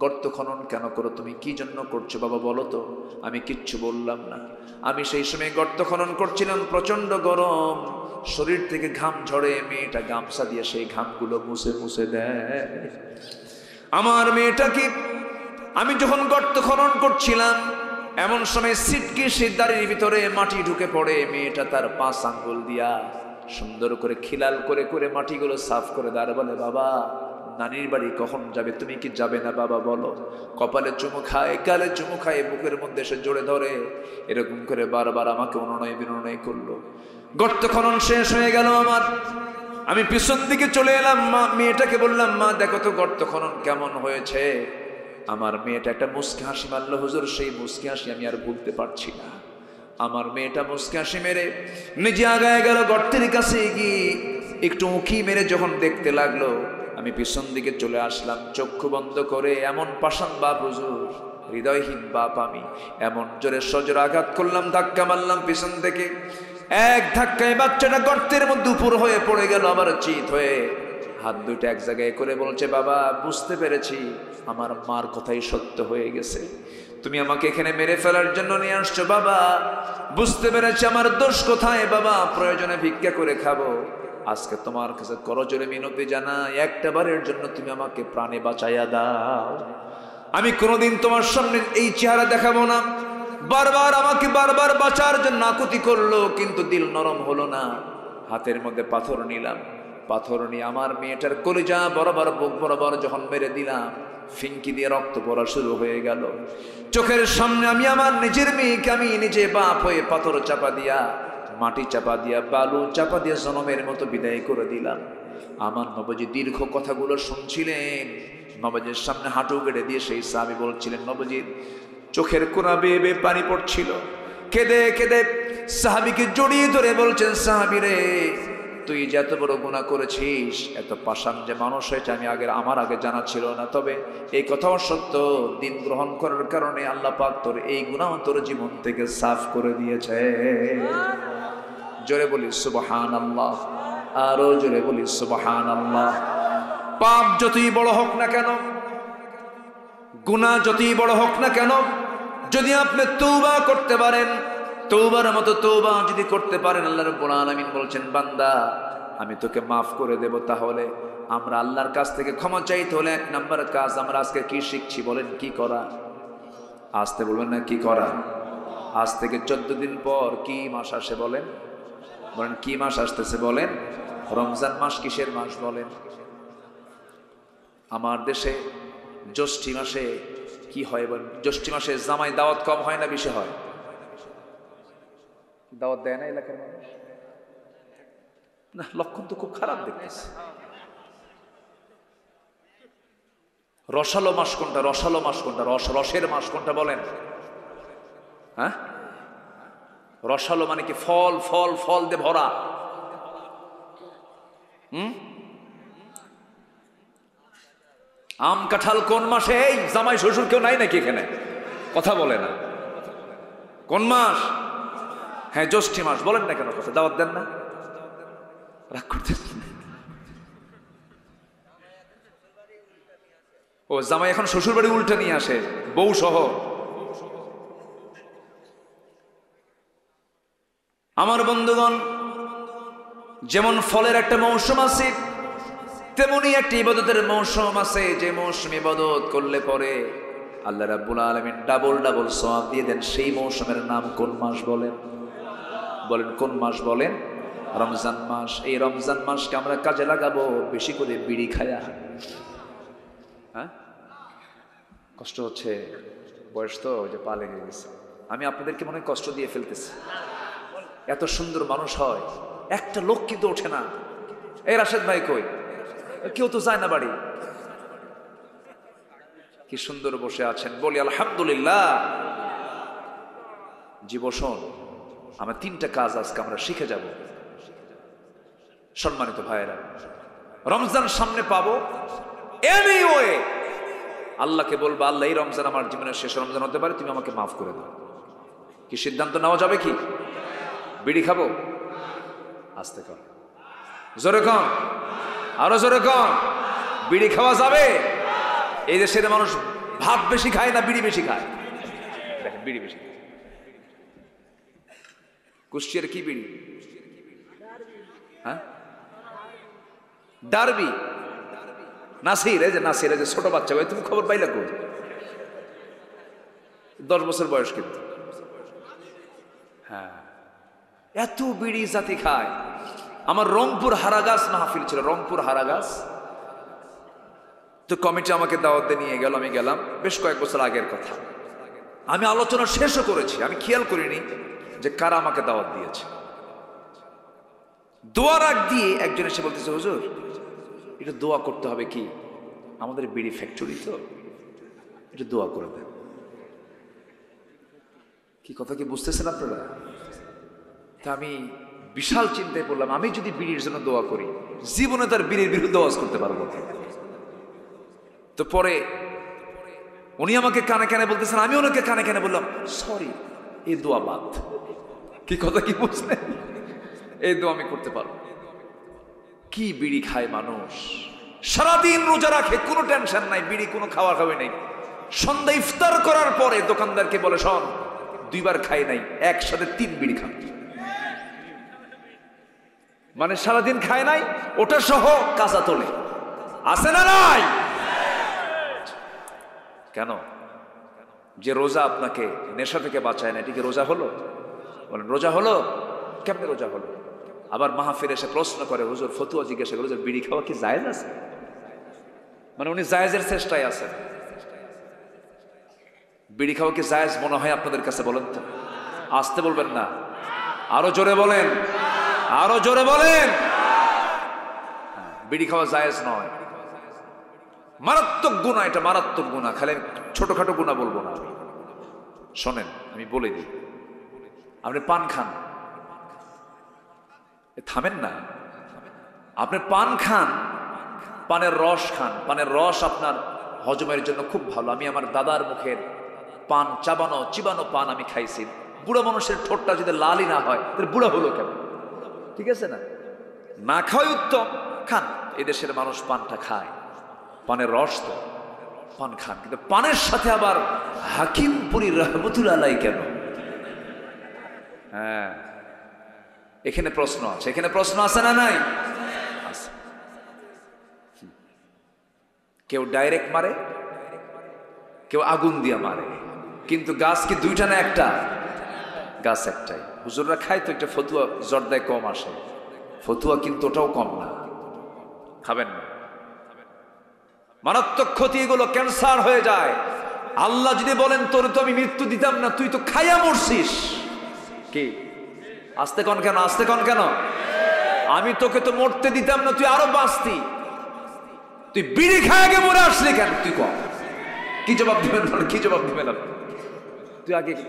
গর্ত খনন কেন করো তুমি? কি জন্য করছো বাবা বলো তো? আমি কিচ্ছু বললাম না। আমি সেই সময় গর্ত খনন করছিলাম, প্রচন্ড গরম, শরীর থেকে ঘাম ঝরে। মেয়েটা গামছা দিয়ে সেই ঘামগুলো মুছে মুছে দেয়। আমার মেয়েটাকে আমি যখন গর্ত খনন করছিলাম, এমন সময় সিটকে সেই দাড়ির ভিতরে মাটি ঢুকে পড়ে। মেয়েটা তার 5 আঙ্গুল দিয়া সুন্দর করে খিলাল করে করে মাটিগুলো সাফ করে দেয় আর বলে, বাবা নানির বাড়ি কখন যাবে, তুমি কি যাবে না বাবা বলো। কপালে চুমু খায়, গালে চুমু খায়, বুকের মধ্যে এসে জড়ে ধরে, এরকম করে বারবার আমাকে অনুনয় বিনয় করলো। গর্ত খনন শেষ হয়ে গেল আমার, আমি পিছন দিকে চলে এলাম। মেয়েটাকে বললাম, মা দেখো তো গর্ত খনন কেমন হয়েছে। আমার মেয়েটা একটা মুচকি হাসি মারল হুজুর, সেই মুচকি হাসি আমি আর ভুলতে পারছি না। আমার মেয়েটা মুচকি হাসি মেরে নিজে আগায় গেল গর্তের কাছে গিয়ে একটু উঁকি মেরে যখন দেখতে লাগলো, আমি পিছন দিকে চলে আসলাম চক্ষু বন্ধ করে। এমন পাষাণ বাপ হুজুর, হৃদয়হীন বাপ আমি, এমন জোরে সজোরে আঘাত করলাম, ধাক্কা মারলাম পিছন থেকে। এক ধাক্কায় বাচ্চাটা গর্তের মধ্যে উপর হয়ে পড়ে গেল, আবার চিত হয়ে হাত দুইটা এক জায়গায় করে বলছে, বাবা বুঝতে পেরেছি আমার মার কথাই সত্য হয়ে গেছে, তুমি আমাকে এখানে মেরে ফেলার জন্য নিয়ে আসছো। বাবা বুঝতে পেরেছি আমার দোষ কোথায়, বাবা প্রয়োজনে ভিক্ষা করে খাবো। আজকে তোমার কাছে করজোরে মিনতি জানাই, একটা বারের জন্য তুমি আমাকে প্রাণে বাঁচাইয়া দাও। আমি কোনোদিন তোমার সামনে এই চেহারা দেখাবো না। বারবার আমাকে বারবার বাঁচার জন্য আকুতি করলো, কিন্তু দিল নরম হলো না। হাতের মধ্যে পাথর নিলাম, পাথর নিয়ে আমার মেয়েটার কলিজা বরাবর বুক বরাবর যখন মেরে দিলাম, ফিঙ্কি দিয়ে রক্ত পড়া শুরু হয়ে গেল চোখের সামনে। আমি আমার নিজের মেয়েকে আমি নিজে বাপ হয়ে পাথর চাপা দিয়া, মাটি চাপা দিয়া, বালু চাপা দিয়া জনমের মতো বিদায় করে দিলাম। আমার নবজি দীর্ঘ কথাগুলো শুনছিলেন। নবজির সামনে হাঁটু গেড়ে দিয়ে সেই সাহাবী বলছিলেন, নবজির চোখের কোনা বেয়ে বেয়ে পানি পড়ছিল। কেঁদে কেঁদে সাহাবীকে জড়িয়ে ধরে বলছেন, সাহাবী রে তুই যে এত বড় গুনাহ করেছিস, এত পাষাণ যে মানুষ হয়েছে আমি আমার আগে জানা ছিল না। তবে এই কথাও সত্য, দিন গ্রহণ করার কারণে আল্লাহ পাক তোর এই গুনাহ তোর জীবন থেকে সাফ করে দিয়েছে। জোরে বলি সুবহানাল্লাহ, আরো জোরে বলি সুবহানাল্লাহ। পাপ যতই বড় হোক না কেন, গুনাহ যতই বড় হোক না কেন, যদি আপনি তওবা করতে পারেন, তওবার মতো তওবা যদি করতে পারেন, আল্লাহ রাব্বুল আলামিন বলছেন, বান্দা আমি তোকে মাফ করে দেব। তাহলে আমরা আল্লাহর কাছ থেকে ক্ষমা চাইতে হলে এক নাম্বার কাজ আমরা আজকে কি শিখছি বলেন? কি করা? আসতে বলবেন না, কি করা? আজ থেকে 14 দিন পর কি মাস আসে বলেন? বলেন কি মাস আসতেছে বলেন? রমজান মাস। কিসের মাস বলেন? আমার দেশে জ্যৈষ্ঠী মাসে কি হয় বলেন? জ্যৈষ্ঠী মাসে জামাই দাওয়াত কম হয় না বেশি হয়? দাওয়াত দেয় না এলাকার মানুষ? না, লক্ষণ তো খুব খারাপ দেখতেছে। রসালো মাস কোনটা? রসালো মাস কোনটা? রসের মাস কোনটা বলেন? হ্যাঁ, রসালো মানে কি? ফল ফল ফল দিয়ে ভরা। আম কাঁঠাল কোন মাসে? এই জামাই শ্বশুর কেউ নাই নাকি এখানে? কথা বলে না। কোন মাস? হ্যাঁ জ্যৈষ্ঠী মাস। বলেন না কেন কথা? দাওয়াত দেন না? রাগ করতেছেন? ও জামাই এখন শ্বশুর বাড়ি উল্টে নিয়ে আসে, বউ সহ। আমার বন্ধুগণ, যেমন ফলের একটা মৌসুম আছে, তেমনি একটা ইবাদতের মৌসুম আছে, যে মৌসুম ইবাদত করলে পরে আল্লাহ রাব্বুল আলামিন ডাবল ডাবল সওয়াব দিয়ে দেন। সেই মৌসুমের নাম কোন মাস বলেন? বলেন কোন মাস বলেন? রমজান মাস। এই রমজান মাসকে আমরা কাজে লাগাবো বেশি করে বিড়ি খায়া। হ্যাঁ, কষ্ট হচ্ছে, বয়স তো যে পা লেগে গেছে। আমি আপনাদেরকে মনে কষ্ট দিয়ে ফেলতেছি। এত সুন্দর মানুষ হয়, একটা লোক কিন্তু ওঠে না। এই রাশেদ ভাই কই? কেউ তো যায় না বাড়ি। কি সুন্দর বসে আছেন, বলি আলহামদুলিল্লাহ। জীবন, আমরা 3টা কাজ আজকে আমরা শিখে যাব। সম্মানিত ভাইয়েরা, রমজান সামনে পাবো, এনিওয়ে আল্লাহকে বলবো, আল্লাহ এই রমজান আমার জীবনের শেষ রমজান হতে পারে, তুমি আমাকে মাফ করে দাও। কি সিদ্ধান্ত নেওয়া যাবে? কি বিড়ি খাবো? আস্তে কর, জোরে কম, আরো জোরে কম। বিড়ি খাওয়া যাবে? এই দেশের মানুষ ভাত বেশি খায় না বিড়ি বেশি খায়? দেখেন বিড়ি বেশি খায়। কুষ্টিয়ার কি বিড়ি? হ্যাঁ, ডারবি। নাসির, এই যে নাসির, এই যে ছোট বাচ্চা, ভাই তুমি খবর পাইলা কই? 10 বছর বয়স কিন্তু। হ্যাঁ, এত বিড়ি জাতি খায়। আমার রংপুর হারাগাছ মাহফিল ছিল, রংপুর হারাগাছ। তো কমিটি আমাকে দাওয়াতে নিয়ে গেল, আমি গেলাম, বেশ কয়েক বছর আগের কথা। আমি আলোচনা শেষও করেছি, আমি খেয়াল করিনি যে কারা আমাকে দাওয়াত দিয়েছে। দোয়ার আগ দিয়ে একজন এসে বলতেছে, হুজুর এটা দোয়া করতে হবে, কি আমাদের বিড়ি ফ্যাক্টরি তো, এটা দোয়া করে দেন। কি কথা কি বুঝতেছেন আপনারা? তা আমি বিশাল চিন্তায় পড়লাম, আমি যদি বিড়ির জন্য দোয়া করি জীবনে তার বিড়ির বিরুদ্ধে আওয়াজ করতে পারবো না। তো পরে উনি আমাকে কানে কানে বলতেছেন, আমি ওনাকে কানে কানে বললাম, সরি এই দোয়া বাদ। কি কথা কি বুঝলেন? এই দোয়া আমি করতে পারবো। কি বিড়ি খায় মানুষ, সারাদিন রোজা রাখে, কোনো টেনশন নাই, বিড়ি কোনো খাওয়া খাওয়া নেই। সন্ধ্যা ইফতার করার পরে দোকানদারকে বলে, শোন 2 বার খাই নাই, একসাথে 3 বিড়ি খান। মানে সারাদিন খায় নাই, ওটা সহ কাঁচা তোলে, আছে না নাই? কেন? যে রোজা আপনাকে নেশা থেকে বাঁচায় না, এটা কি রোজা হলো? বলেন রোজা হলো? কেমনে রোজা হলো? আবার মাহফিল এসে প্রশ্ন করে, হুজুর ফতুয়া জিজ্ঞাসা করে, বিড়ি খাওয়া কি জায়েজ আছে? মানে উনি জায়েজের চেষ্টায় আছেন। বিড়ি খাওয়া কি জায়েজ মনে হয় আপনাদের কাছে? বলেন তো, আসতে বলবেন না, আরো জোরে বলেন, আরো জোরে বলেন। বিড়ি খাওয়া জায়েজ নয়, মারাত্মক গুনাহ, এটা মারাত্মক গুনাহ। খালি ছোটখাটো গুনাহ বলবো না। শোনেন আমি বলে দিই, আপনি পান খান, থামেন না, আপনি পান খান, পানের রস খান, পানের রস আপনার হজমের জন্য খুব ভালো। আমি আমার দাদার মুখের পান, চিবানো পান আমি খাইছি। বুড়া মানুষের ঠোঁটটা যদি লালই না হয় তাহলে বুড়া হলো কেন? ঠিক আছে না? না খাওয়াই উত্তম, খান। এদেশের মানুষ পানটা খায়, পানের রস তো, পান খান। কিন্তু পানের সাথে আবার হাকিমপুরি রহমতুল্লাহ আলাইহি কেন? হ্যাঁ, এখানে প্রশ্ন আছে, এখানে প্রশ্ন আছে না নাই? আছে। কেউ ডাইরেক্ট মারে, কেউ আগুন দিয়ে মারে, কিন্তু গাছ কি 2টা না 1টা? গাছ একটাই। হুজুররা খায় তো একটা ফতুয়া, জর্দায় কম আসে, ফতুয়া কিন্তু ওটাও কম না, খাবেন না। মারাত্মক ক্ষতি এগুলো, ক্যান্সার হয়ে যায়। আল্লাহ যদি বলেন তোর তো আমি মৃত্যু দিতাম না, তুই তো খাইয়া মরছিস। কি আস্তে কন কেন? আস্তে কন কেন? আমি তোকে তো মরতে দিতাম না, তুই আরো বাঁচতি, তুই বিড়ি খায় গে মরে আসলি কেন? তুই কম কি জবাব দিবেন? কি জবাব দিবেন আপনি?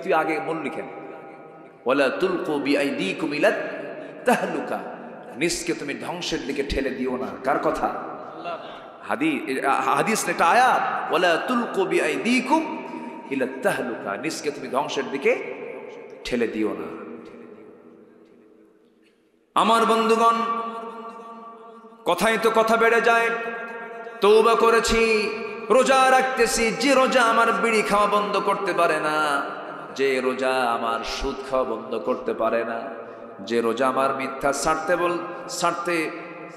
তুই আগে মরলি কেন? ওয়ালা তুলকু বিআইদিকুম ইলা তাহলুকা, নিজকে তুমি ধ্বংসের দিকে ঠেলে দিও না। কার কথা? হাদিস না, এটা আয়াত। ওয়ালা তুলকু বিআইদিকুম ইলা তাহলুকা, নিজকে তুমি ধ্বংসের দিকে ঠেলে দিও না। আমার বন্ধুগণ, কথাই তো কথা বেড়ে যায়। তওবা করেছি, রোজা রাখতেছি, যে রোজা আমার বিড়ি খাওয়া বন্ধ করতে পারে না, যে রোজা আমার সুদ খাওয়া বন্ধ করতে পারে না, যে রোজা আমার মিথ্যা ছাড়তে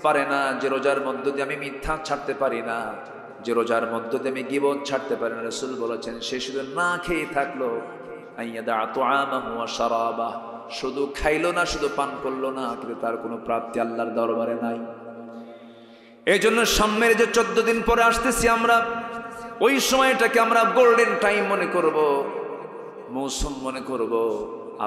পারে না, যে রোজার মধ্য দিয়ে আমি মিথ্যা ছাড়তে পারি না, যে রোজার মধ্য দিয়ে আমি গীবত ছাড়তে পারি না, রাসূল বলেছেন সে শুধু না খেয়ে থাকলো, আইয়াদা তুআমাহু ওয়া শারাবাহ, শুধু খাইলো না, শুধু পান করলো না, কিন্তু তার কোনো প্রাপ্তি আল্লাহর দরবারে নাই। এই জন্য সামনের যে 14 দিন পরে আসতেছি আমরা, ওই সময়টাকে আমরা গোল্ডেন টাইম মনে করব, মৌসুম মনে করব।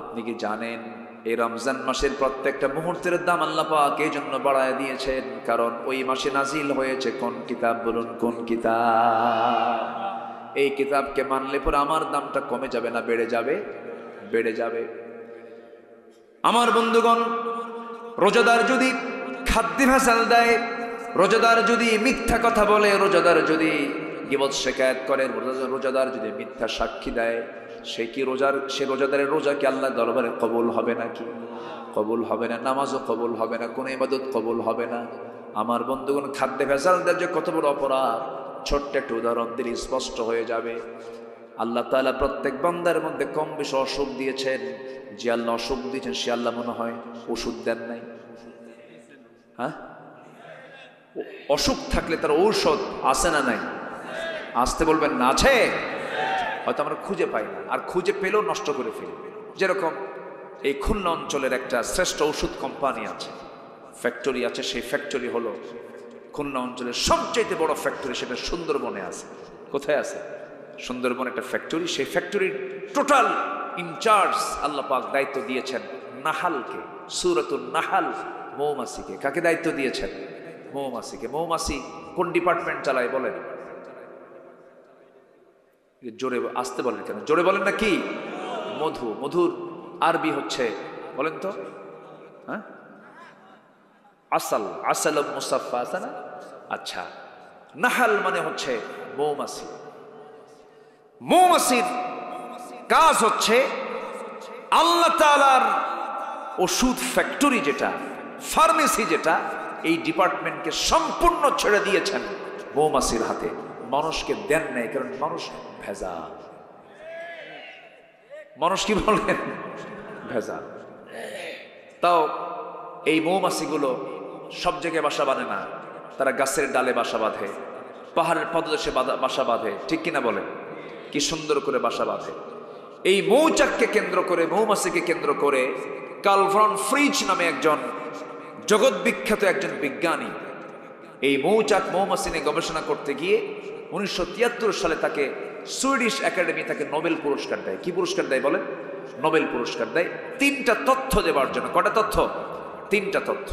আপনি কি জানেন এই রমজান মাসের প্রত্যেকটা মুহূর্তের দাম আল্লাহ পাক এই জন্য বাড়ায় দিয়েছেন, কারণ ওই মাসে নাজিল হয়েছে কোন কিতাব? বলুন কোন কিতাব? এই কিতাবকে মানলে পরে আমার দামটা কমে যাবে না বেড়ে যাবে? বেড়ে যাবে। আমার বন্ধুগণ, রোজাদার যদি খাদ্যে ভেজাল দেয়, রোজাদার যদি মিথ্যা কথা বলে, রোজাদার যদি গীবত শিকায়াত করে, রোজাদার যদি মিথ্যা সাক্ষী দেয়, সে রোজাদারের রোজা কি আল্লাহ দরবারে কবুল হবে নাকি? কবুল হবে না। নামাজও কবুল হবে না, কোনো ইবাদত কবুল হবে না। আমার বন্ধুগণ, খাদ্যে ভেজাল দেওয়ার যে কত বড় অপরাধ, ছোট্ট একটা উদাহরণ দিলে স্পষ্ট হয়ে যাবে। আল্লাহ তাআলা প্রত্যেক বান্দার মধ্যে কম বেশি অসুখ দিয়েছেন। যে আল্লাহ অসুখ দিয়েছেন সে আল্লাহ মনে হয় ওষুধ দেন নাই? হ্যাঁ, অসুখ থাকলে তার ঔষধ আছে না নাই? আসতে বলবেন না, আছে। হয়তো আমরা খুঁজে পাই না, আর খুঁজে পেলেও নষ্ট করে ফেলি। যেরকম এই খুলনা অঞ্চলের একটা শ্রেষ্ঠ ওষুধ কোম্পানি আছে, ফ্যাক্টরি আছে, সেই ফ্যাক্টরি হলো খুলনা অঞ্চলের সবচেয়ে বড় ফ্যাক্টরি, সেটা সুন্দরবনে আছে। কোথায় আছে? সুন্দরবন একটা ফ্যাক্টরি। সেই ফ্যাক্টরির টোটাল ইনচার্জ আল্লাহ পাক দায়িত্ব দিয়েছেন নাহালকে, সূরাতুন নাহাল, মৌমাছিকে। কাকে দায়িত্ব দিয়েছেন? মৌমাছিকে। মৌমাছি কোন ডিপার্টমেন্ট চালায় বলেন? জোরে আসতে বলেন কেন? জোরে বলেন না কি? মধু। মধুর আরবি হচ্ছে বলেন তো? হ্যাঁ, আসাল। আসাল মুসাফা আছে না? আচ্ছা, নাহাল মানে হচ্ছে মৌমাছি। মৌমাছির কাজ হচ্ছে আল্লাহ তাআলার ওষুধ ফ্যাক্টরি যেটা, ফার্মেসি যেটা, এই ডিপার্টমেন্টকে সম্পূর্ণ ছেড়ে দিয়েছেন মৌমাছির হাতে। মানুষকে দেন নাই, কারণ মানুষ ভেজাল। মানুষ কি বলেন? ভেজাল। তাও এই মৌমাছিগুলো সব জায়গায় বাসা বাঁধে না, তারা গাছের ডালে বাসা বাঁধে, পাহাড়ের পদদেশে বাসা বাঁধে, ঠিক কিনা বলেন? কি সুন্দর করে বাসা বাঁধে। এই মৌচাককে কেন্দ্র করে, মৌমাছিকে কেন্দ্র করে কার্ল ভন ফ্রিজ নামে একজন জগৎ বিখ্যাত একজন বিজ্ঞানী এই মৌচাক মৌমাছি নিয়ে গবেষণা করতে গিয়ে 1973 সালে তাকে সুইডিশ একাডেমি তাকে নোবেল পুরস্কার দেয়। কি পুরস্কার দেয় বলেন? নোবেল পুরস্কার দেয় 3টা তথ্য দেওয়ার জন্য। কটা তথ্য? 3টা তথ্য।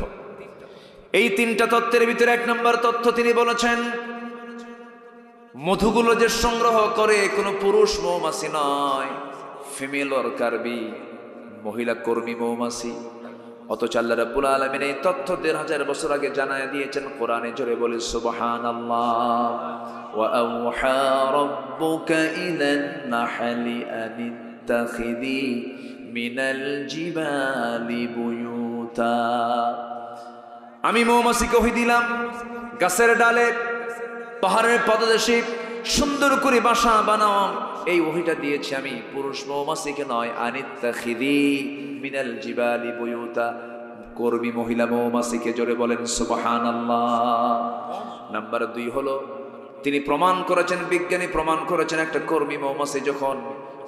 এই 3টা তথ্যের ভিতরে 1 নম্বর তথ্য তিনি বলেছেন, মধুগুলো যে সংগ্রহ করে কোনো পুরুষ মৌমাছি নয়, ফিমেল ওয়ার্কার বি, মহিলা কর্মী মৌমাছি। অথচ আল্লাহ রাব্বুল আলামিন এই তথ্য 1500 বছর আগে জানায় দিয়েছেন কোরআনে। জোরে বলি সুবহানাল্লাহ। ওয়া আওহা রাব্বুকা ইলান নাহলি আনিত্তাখিযি মিনাল জিবালি বুয়ুতা। আমি মৌমাছিকে ওহী দিলাম, গাছের ডালে পাহাড়ের পদদেশে সুন্দর করে বাসা বানাও। এই ওহীটা দিয়েছি আমি পুরুষ মৌমাছিকে নয়। আনিত্তাখিযি মিনাল জিবালি বুয়ুতা, কর্মী মহিলা মৌমাছিকে। জোরে বলেন সুবহানাল্লাহ। নাম্বার 2 হলো, তিনি প্রমাণ করেছেন, বিজ্ঞানী প্রমাণ করেছেন, একটা কর্মী মৌমাছি যখন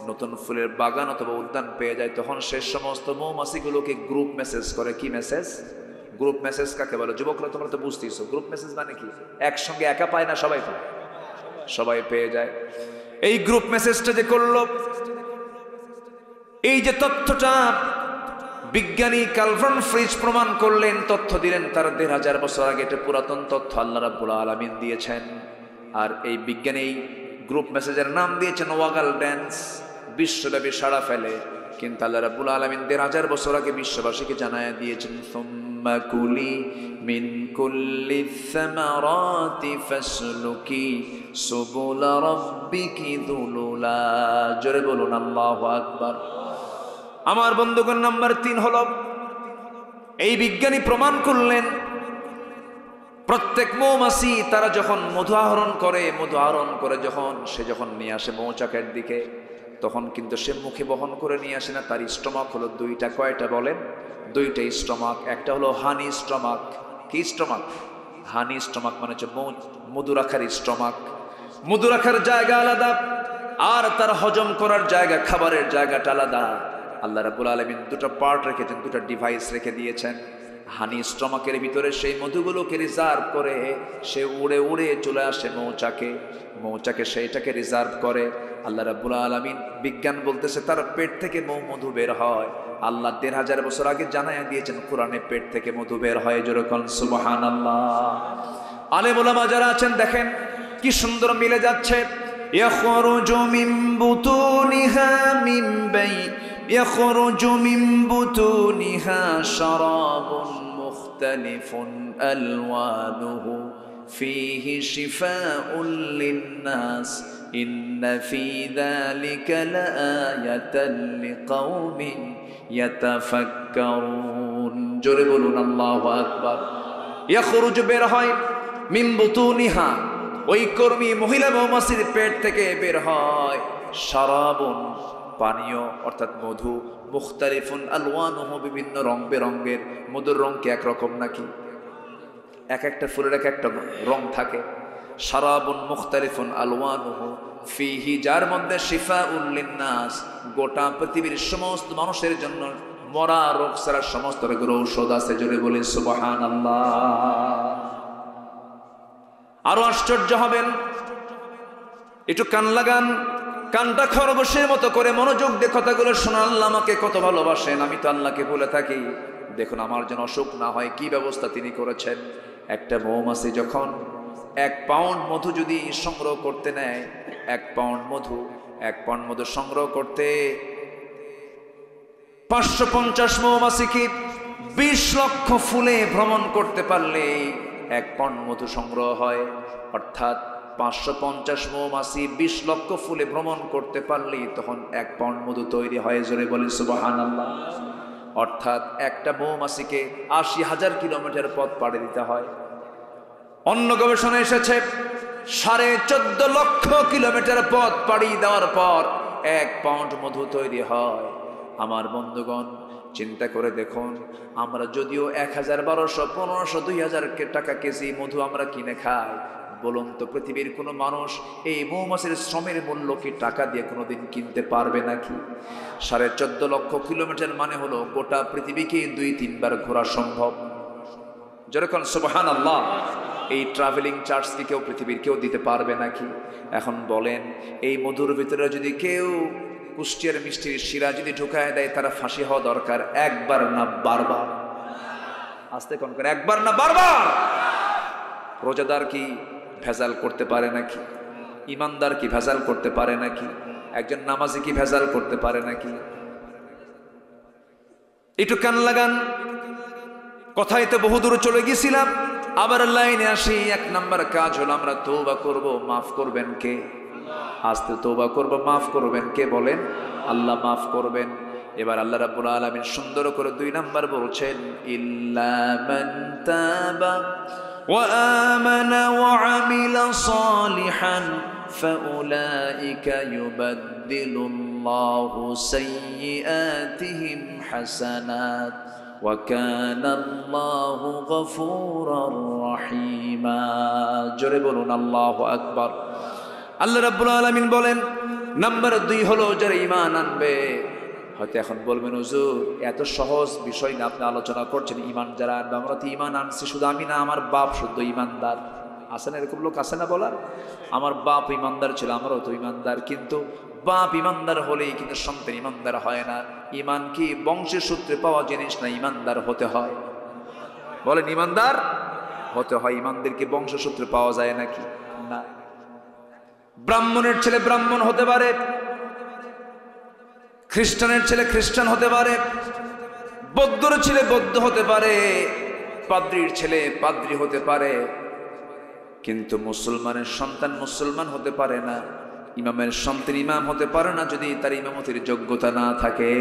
নতুন ফুলের বাগান অথবা উদ্যান পেয়ে যায়, তখন সে সমস্ত মৌমাছিগুলোকে গ্রুপ মেসেজ করে। কি মেসেজ? গ্রুপ মেসেজ কাকে বলে? যুবকরা তোমরা তো বুঝতেইছো, গ্রুপ মেসেজ মানে কি? একসঙ্গে একা পায় না, সবাই পায়, সবাই পেয়ে যায়। এই গ্রুপ মেসেজটা যে করলো, এই যে তথ্যটা বিজ্ঞানী কার্ল ভন ফ্রিজ প্রমাণ করলেন, তথ্য দিলেন তার 1500 বছর আগে। এটা পুরাতন তথ্য আল্লাহ রাব্বুল আলামিন দিয়েছেন। আর এই বিজ্ঞানী গ্রুপ মেসেজের নাম দিয়েছেন ওয়াগাল ড্যান্স। বিশ্বব্যাপী সাড়া ফেলে, কিন্তু আল্লাহ রাব্বুল আলামিন 1500 বছর আগে বিশ্ববাসীকে জানায় দিয়েছেন, সুম্মা কুলি মিন কুল্লি সামারাতি ফাসলুকি সুবুলা রাব্বিকি যুলুলা। জোরে বলুন আল্লাহু আকবার। আমার বন্ধুগণ, নাম্বার 3 হলো, এই বিজ্ঞানী প্রমাণ করলেন প্রত্যেক মৌমাছি তারা যখন মধু আহরণ করে যখন নিয়ে আসে মৌচাকের দিকে, তখন কিন্তু সে মুখে বহন করে নিয়ে আসে না। তার স্টমাক হলো 2টা। কয়টা বলেন? 2টা স্টমাক। একটা হলো হানি স্টমাক। কি স্টমাক? হানি স্টমাক মানে হচ্ছে মধু রাখার স্টমাক। মধু রাখার জায়গা আলাদা, আর তার হজম করার জায়গা, খাবারের জায়গাটা আলাদা। আল্লাহ রাব্বুল আলামিন 2টা পার্ট রেখেছেন, 2টা ডিভাইস রেখে দিয়েছেন। হানি স্টমাকের ভিতরে সেই মধুগুলোকে রিজার্ভ করে সে উড়ে উড়ে চলে আসে মৌচাকে সেইটাকে রিজার্ভ করে। আল্লাহ রাব্বুল আলামিন, বিজ্ঞান বলতেছে তার পেট থেকে মধু বের হয়। আল্লাহ 1500 বছর আগে জানায়া দিয়েছেন কোরআনে, পেট থেকে মধু বের হয়। জোরে বলেন সুবহানাল্লাহ। আলেম ওলামা যারা আছেন দেখেন কি সুন্দর মিলে যাচ্ছে। ইয়াখরুজু মিন বুতুনিহা মিন يخرج من بطونها شراب مختلف ألوانه فيه شفاء للناس إن في ذلك لآية لقوم يتفكرون জোরে বলুন আল্লাহু আকবার। يخرج বের হয় মিন বুতুনিহা, ওই কর্মী মহিলা মৌমাছির পেট থেকে বের হয় শারাবুন, পানীয় অর্থাৎ মধু, মুখতালিফুন আলওয়ানুহু, বিভিন্ন রং বেরঙ্গের। মধুর রং কি একরকম নাকি? এক একটা ফুলের এক একটা রং থাকে। শারাবুন মুখতালিফুন আলওয়ানুহু ফিহি, যার মধ্যে শিফাউল লিন্নাস, গোটা পৃথিবীর সমস্ত মানুষের জন্য মরা রোগ ছাড়া সমস্ত রোগের ঔষধ আছে। জোরে বলি সুবহানাল্লাহ। আরো আশ্চর্য হবেন, একটু কান লাগান, কানটা খরগোশের মতো করে মনোযোগ দিয়ে কথাগুলো শোনা। আল্লাহ আমাকে কত ভালোবাসেন, আমি তো আল্লাহকে বলে থাকি দেখুন আমার যেন অসুখ না হয় কি ব্যবস্থা তিনি করেছেন। একটা মৌমাছি যখন 1 পাউন্ড মধু যদি সংগ্রহ করতে নেয়, 1 পাউন্ড মধু সংগ্রহ করতে 550 মৌমাছিকে 20 লক্ষ ফুলে ভ্রমণ করতে পারলে 1 পাউন্ড মধু সংগ্রহ হয়। অর্থাৎ 550 মৌমাছি 20 লক্ষ ফুলে ভ্রমণ করতে পারলে তখন 1 পাউন্ড মধু তৈরি হয়। জোরে বলি সুবহানাল্লাহ। অর্থাৎ একটা মৌমাছিকে 80,000 কিলোমিটার পথ পাড়ি দিতে হয়। অন্য গবেষণা এসেছে 14.5 লক্ষ কিলোমিটার পথ পাড়ি দেওয়ার পর 1 পাউন্ড মধু তৈরি হয়। আমার বন্ধুগণ চিন্তা করে দেখুন, আমরা যদিও 1000, 1200, 1500, 2000 টাকা কেজি মধু আমরা কিনে খাই, বলুন তো পৃথিবীর কোনো মানুষ এই মৌমাছির শ্রমের মূল্য কি টাকা দিয়ে কোনোদিন কিনতে পারবে নাকি? 14.5 লক্ষ কিলোমিটার মানে হলো গোটা পৃথিবীকে 2-3 বার ঘোরা সম্ভব। যেরকম সুবহানাল্লাহ। এই ট্রাভেলিং চার্জ কি কেউ পৃথিবীর কেউ দিতে পারবে নাকি? এখন বলেন এই মধুর ভিতরে যদি কেউ কুষ্টিয়ার মিষ্টির শিরা যদি ঢুকায় দেয়, তারা ফাঁসি হওয়া দরকার। 1 বার না বারবার? আস্তে কোন করে 1 বার না বারবার? রোজাদার কি ভেজাল করতে পারে নাকি? ইমানদার কি ভেজাল করতে পারে নাকি? একজন নামাজি কি ভেজাল করতে পারে নাকি? একটু কান লাগান, কথাই তো বহুদূর চলে গেছিলাম, আবার লাইনে আসি। 1 নাম্বার কাজ হলো আমরা তওবা করব। মাফ করবেন কে? আস্তে তওবা করব, মাফ করবেন কে? বলেন আল্লাহ মাফ করবেন। এবার আল্লাহ রাব্বুল আলামিন সুন্দর করে 2 নাম্বার বলছেন, ইল্লা মান তাবা ওয়া আমানা ওয়া আমিলা সালিহান ফাউলাইকা ইউবাদদিলুল্লাহু সাইয়্যাতিহিম হাসানাত ওয়া কানা আল্লাহু গফুরার রহিমা। জোরে বলুন আল্লাহু আকবার। আল্লাহ রাব্বুল আলামিন বলেন নাম্বার 2 হলো যারা ঈমান আনবে। হয়তো এখন বলবেন হুজুর এত সহজ বিষয় না আপনি আলোচনা করছেন, ঈমান যারা আনবে। আমরা তো ঈমান আনছি, শুধু আমি না, আমার বাপ শুদ্ধ ঈমানদার। আছে না এরকম লোক? আছে না বলার? আমার বাপ ঈমানদার ছিল, আমারও তো ঈমানদার। কিন্তু বাপ ঈমানদার হলেই কিন্তু সন্তান ঈমানদার হয় না। ঈমান কি বংশের সূত্রে পাওয়া জিনিস না, ঈমানদার হতে হয়। বলেন ঈমানদার হতে হয়। ঈমানদার কি বংশসূত্রে পাওয়া যায় নাকি? না। ব্রাহ্মণের ছেলে ব্রাহ্মণ হতে পারে, খ্রিস্টানের ছেলে খ্রিস্টান হতে পারে, বৌদ্ধর ছেলে বৌদ্ধ হতে পারে, পাদ্রীর ছেলে পাদ্রী হতে পারে, কিন্তু মুসলমানের সন্তান মুসলমান হতে পারে না, ইমামের সন্তান ইমাম হতে পারে না যদি তার ইমামতির যোগ্যতা না থাকে।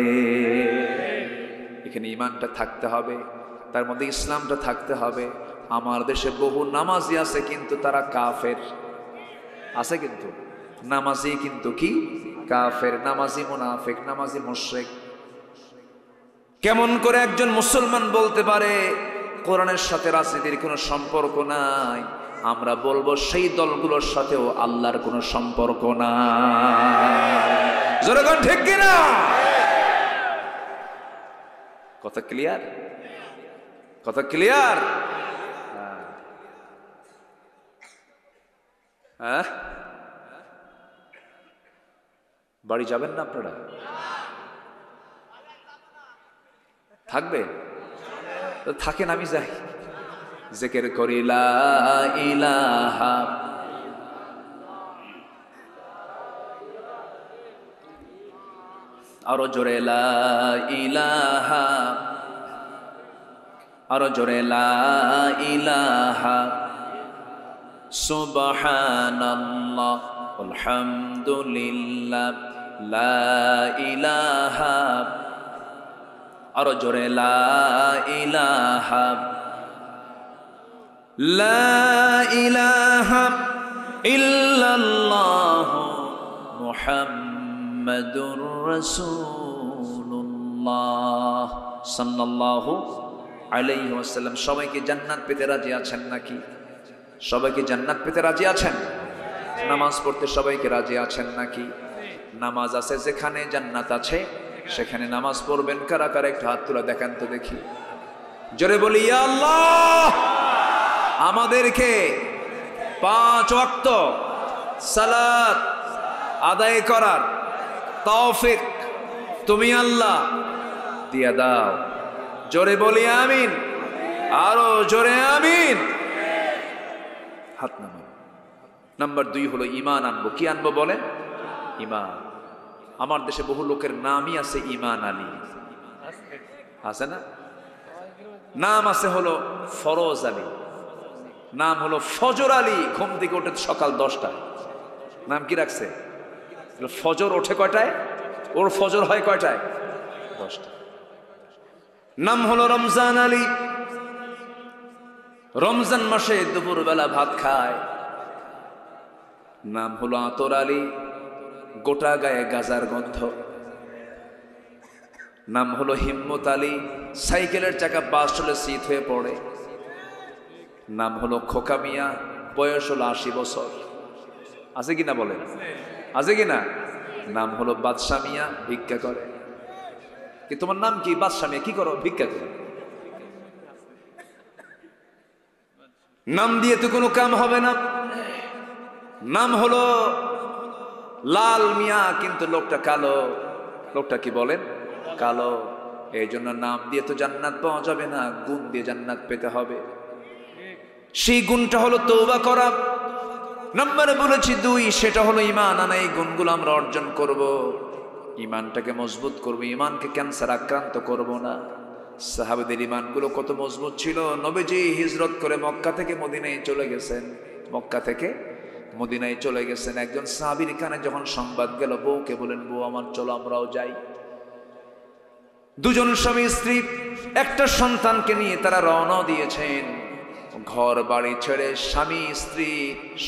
এখানে ইমানটা থাকতে হবে, তার মধ্যে ইসলামটা থাকতে হবে। আমার দেশে বহু নামাজি আছে কিন্তু তারা কাফের আছে, কিন্তু নামাজি কিন্তু কি কাফের, নামাজি মুনাফিক, নামাজি মুশরিক। কেমন করে একজন মুসলমান বলতে পারে কোরআনের সাথে রাজনীতির কোনো সম্পর্ক নাই? আমরা বলবো সেই দলগুলোর সাথেও আল্লাহর কোনো সম্পর্ক নাই। জোরে কোন ঠিক কিনা? কথা ক্লিয়ার? কথা ক্লিয়ার? হ্যাঁ, বাড়ি যাবেন না আপনারা? থাকবে তো থাকেন, আমি যাই। জিকির করি লা ইলাহা আরো জোরে লা ইলাহা, আরো জোরে লা ইলাহা সুবহানাল্লাহ আলহামদুলিল্লাহ লা ইলাহা, আরো জোরে লা ইলাহা, লা ইলাহা ইল্লাল্লাহ মুহাম্মাদুর রাসূলুল্লাহ সাল্লাল্লাহু আলাইহি ওয়াসাল্লাম। সবাইকে জান্নাত পেতে রাজি আছেন নাকি? সবাইকে জান্নাত পেতে রাজি আছেন? নামাজ পড়তে সবাইকে রাজি আছেন নাকি? নামাজ আছে যেখানে জান্নাত আছে সেখানে নামাজ পড়বেন কারা কারা একটু হাত তুলে দেখান তো দেখি। জোরে বলি ইয়া আল্লাহ, আমাদেরকে 5 ওয়াক্ত সালাত আদায় করার তৌফিক তুমি আল্লাহ দিয়া দাও। জোরে বলি আমিন, আরো জোরে আমিন। হাত নামান। নাম্বার 2 হলো ঈমান আনবো। কি আনবো বলেন? ঈমান। আমার দেশে বহু লোকের নামই আছে ঈমান আলী, আছে না? নাম আছে হলো ফরজ আলী, নাম হলো ফজর আলী। ঘুম থেকে ওঠে সকাল 10টায়। নাম কি রাখছে? ফজর ওঠে কয়টায়? ওর ফজর হয় কয়টায়? 10টায়। নাম হলো রমজান আলী। রমজান মাসে দুপুরবেলা ভাত খায়। নাম হলো আতর আলী, গোটা গায়ে গাজার গন্ধ। নাম হলো হিম্মত আলী, সাইকেলের চাকা বাস চলে শীত হয়ে পড়ে। নাম হলো খোকা মিয়া, বয়স হলো 80 বছর। আছে কিনা বলেন? আছে কিনা? নাম হলো বাদশা মিয়া, ভিক্ষা করে। কি তোমার নাম কি? বাদশা মিয়া। কি করো? ভিক্ষা করো। নাম দিয়ে তো কোনো কাম হবে না। নাম হলো লাল মিয়া, কিন্তু লোকটা কালো। লোকটা কি বলেন? কালো। এই জন্য নাম দিয়ে তো জান্নাত পাওয়া যাবে না, গুণ দিয়ে জান্নাত পেতে হবে। সেই গুণটা হলো তওবা করা। নম্বরে বলেছি 2, সেটা হলো ঈমান আনা। এই গুণগুলো আমরা অর্জন করব, ঈমানটাকে মজবুত করব, ঈমানকে ক্যান্সার আক্রান্ত করব না। সাহাবাদের ঈমানগুলো কত মজবুত ছিল। নবীজি হিজরত করে মক্কা থেকে মদিনায় চলে গেছেন। মক্কা থেকে মদিনায় চলে গেছেন। একজন সাহাবীর কানে যখন সংবাদ গেল, বউকে বলেন, বউ আমার চলো আমরাও যাই। 2 জন স্বামী স্ত্রী একটা সন্তানকে নিয়ে তারা রওনা দিয়েছেন। ঘর বাড়ি ছেড়ে স্বামী স্ত্রী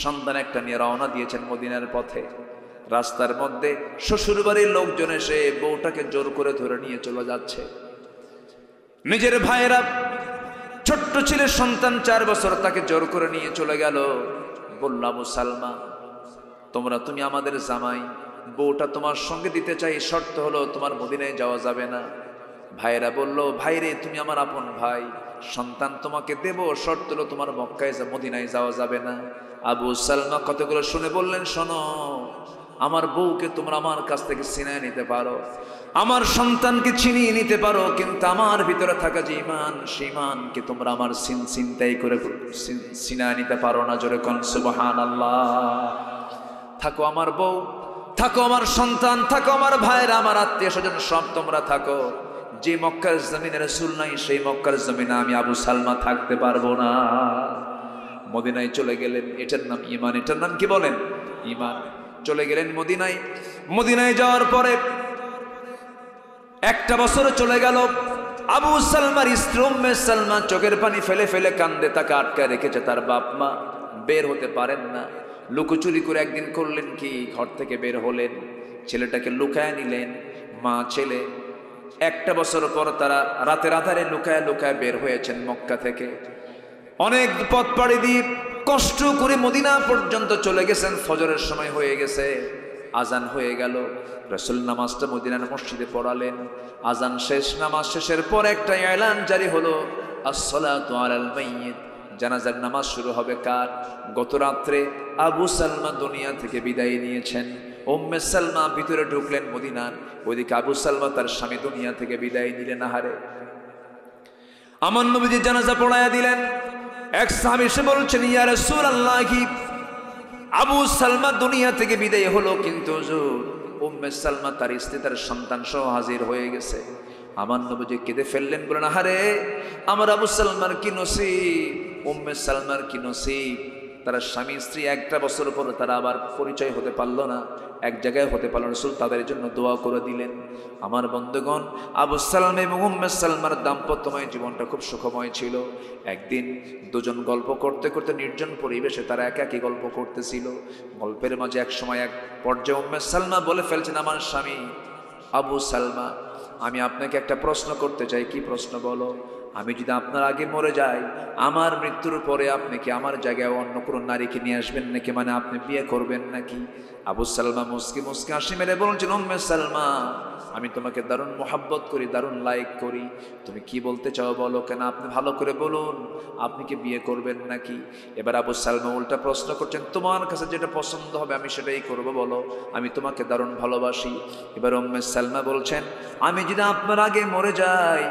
সন্তান একটা নিয়ে রওনা দিয়েছেন মদিনার পথে। রাস্তার মধ্যে শ্বশুর বাড়ির লোকজন এসে বউটাকে জোর করে ধরে নিয়ে চলে যাচ্ছে। নিজের ভাইয়েরা, ছোট্ট ছেলে সন্তান 4 বছর, তাকে জোর করে নিয়ে চলে গেল। বলল, আবু সালমা, তুমি আমাদের জামাই, বউটা তোমার সঙ্গে দিতে চাই, শর্ত হলো তোমার মদিনায় যাওয়া যাবে না। ভাইয়েরা বলল, ভাইরে তুমি আমার আপন ভাই, সন্তান তোমাকে দেব, শর্ত হলো তোমার মক্কায় মদিনায় যাওয়া যাবে না। আবু সালমা কতগুলো শুনে বললেন, শোনো, আমার বউকে তোমরা আমার কাছ থেকে ছিনিয়ে নিতে পারো, আমার সন্তানকে ছিনিয়ে নিতে পারো, কিন্তু আমার ভিতরে থাকা যে ঈমান, সেই ঈমানকে তোমরা আমার ছিনতাই করে ছিনিয়ে নিতে পারো না। জোরে কোন সুবহানাল্লাহ। থাকো আমার বউ, থাকো আমার সন্তান, থাকো আমার ভাইরা, আমার আত্মীয় স্বজন, সব তোমরা থাকো। যে মক্কার জমিনে রাসূল নাই, সেই মক্কার জমিনে আমি আবু সালমা থাকতে পারবো না। মদিনায় চলে গেলেন। এটার নাম ঈমান। এটার নাম কি বলেন? ঈমান। চলে গেলেন মদিনায়। মদিনায় যাওয়ার পরে 1 বছর চলে গেল। আবু সালমার স্ত্রী উম্মে সালমা চোখের পানি ফেলে ফেলে কান্দে। তাকে আটকায় রেখেছে তার বাপ মা, বের হতে পারেন না। লুকোচুরি করে একদিন করলেন কি, ঘর থেকে বের হলেন, ছেলেটাকে লুকায় নিলেন। মা ছেলে 1 বছর পর তারা রাতের আধারে লুকায় লুকায় বের হয়েছেন মক্কা থেকে। অনেক পথ পাড়ি দিয়ে কষ্ট করে মদিনা পর্যন্ত চলে গেছেন। ফজরের সময় হয়ে গেছে, আজান হয়ে গেল। রাসূল নামাজটা মদিনার মসজিদে পড়ালেন। আজান শেষ, নামাজ শেষের পর একটা এলান জারি হলো, আসসালাতু আলাল মাইয়িত, জানাজার নামাজ শুরু হবে কার? গত রাত্রে আবু সালমা দুনিয়া থেকে বিদায় নিয়েছেন। উম্মে সালমা ভিতরে ঢুকলেন মদিনার। ওইদিকে আবু সালমা তার স্বামী দুনিয়া থেকে বিদায় নিলেন। আহারে, আমার নবীজি জানাজা পড়ায়া দিলেন। এক সাহাবী এসে বলছেন, ইয়া রাসূলুল্লাহ, আবু সালমা দুনিয়া থেকে বিদায় হলো, কিন্তু হুজুর উম্মে সালমা তার স্ত্রী তার সন্তান সহ হাজির হয়ে গেছে। আমার নবীজি কেঁদে ফেললেন, বলেন, আহারে আমার আবু সালমার কি নসিব, উম্মে সালমার কি নসিব। তারা স্বামী স্ত্রী 1 বছর পর তারা আবার পরিচয় হতে পারল না, এক জায়গায় হতে পারল না। রাসূল তাদের জন্য দোয়া করে দিলেন। আমার বন্ধুগণ, আবু সালমা এবং উম্মে সালমার দাম্পত্যময় জীবনটা খুব সুখময় ছিল। একদিন 2 জন গল্প করতে করতে নির্জন পরিবেশে তারা একাকী গল্প করতেছিল। গল্পের মাঝে এক সময় এক পর্যায়ে উম্মে সালমা বলে ফেলছেন, আমার স্বামী আবু সালমা, আমি আপনাকে একটা প্রশ্ন করতে চাই। কি প্রশ্ন বলো? আমি যদি আপনার আগে মরে যাই, আমার মৃত্যুর পরে আপনি কি আমার জায়গায় অন্য কোনো নারীকে নিয়ে আসবেন নাকি? মানে আপনি বিয়ে করবেন নাকি? আবু সালমা মুস্কি মুস্কি হাসি মেরে বলছেন, উম্মে সালমা, আমি তোমাকে দারুণ মোহাব্বত করি, দারুণ লাইক করি, তুমি কি বলতে চাও বলো। কেন, আপনি ভালো করে বলুন, আপনি কি বিয়ে করবেন নাকি? এবার আবু সালমা উল্টা প্রশ্ন করছেন, তোমার কাছে যেটা পছন্দ হবে আমি সেটাই করব, বলো, আমি তোমাকে দারুণ ভালোবাসি। এবার উম্মে সালমা বলছেন, আমি যদি আপনার আগে মরে যাই,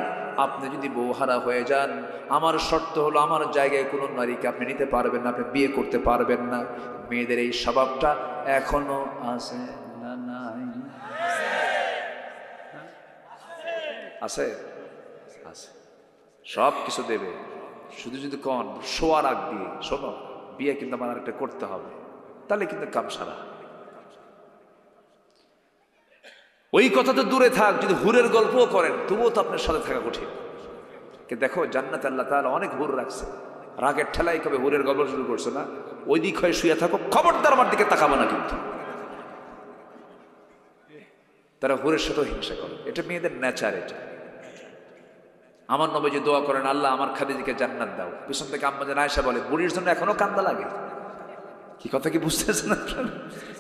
আপনি যদি বউহারা হয়ে যান, আমার শর্ত হলো আমার জায়গায় কোনো নারীকে আপনি নিতে পারবেন না, আপনি বিয়ে করতে পারবেন না। মেয়েদের এই স্বভাবটা এখনো আছে না? নাই? আছে, আছে, সব কিছু দেবে, শুধু যদি কন শোয়ার আগ দিয়ে, শোনো বিয়ে কিন্তু আমার একটা করতে হবে, তাহলে কিন্তু কাম সারা। ওই কথা তো দূরে থাক, যদি হুরের গল্পও করেন তবুও তো আপনার সাথে থাকা কঠিন। কিন্তু দেখো জান্নাতে আল্লাহ তাআলা অনেক হুর রাখছে, রাগের ঠেলায় কবে হুরের গল্প শুরু করছো না, ওই দিক হয়ে শুয়ে থাকো, খবরদার আমার দিকে তাকাবো না কিন্তু। তারা হুরের সাথেও হিংসা করে, এটা মেয়েদের নেচার। এটা আমার নবীজি দোয়া করেন, আল্লাহ আমার খাদিজাকে জান্নাত দাও। পিছন থেকে আম্মা জান আয়েশা বলে, বুড়ির জন্য এখনো কান্দা লাগে। কি কথা কি বুঝতেছেন আপনারা?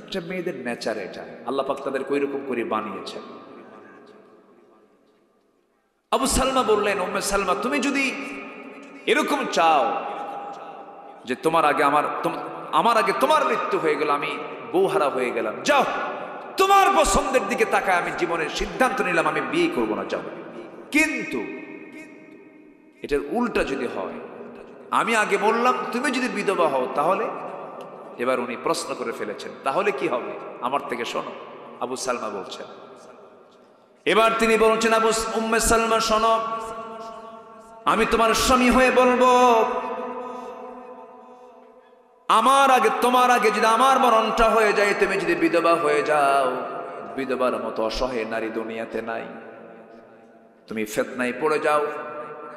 এটা মেয়েদের নেচার, এটা আল্লাহ পাক তাদেরকে ওইরকম করে বানিয়েছেন। আবু সালমা বললেন, উম্মে সালমা, তুমি যদি এরকম চাও যে তোমার আগে তোমার মৃত্যু হয়ে গেল, আমি বউহারা হয়ে গেলাম, যাও তোমার পছন্দের দিকে তাকায় আমি জীবনের সিদ্ধান্ত নিলাম আমি বিয়ে করব না, যাও। কিন্তু এটার উল্টা যদি হয়, আমি আগে বললাম তুমি যদি বিধবা হও তাহলে। এবার উনি প্রশ্ন করে ফেলেছেন, তাহলে কি হবে? আমার থেকে শোনো। আবু সালমা বলছেন, এবার তিনি বলছেন, উম্মে সালমা শোনো, আমি তোমার স্বামী হয়ে বলবো, তোমার আগে যদি আমার মরণটা হয়ে যায়, তুমি যদি বিধবা হয়ে যাও, বিধবার মতো অসহায় নারী দুনিয়াতে নাই। তুমি ফিতনায় পড়ে যাও,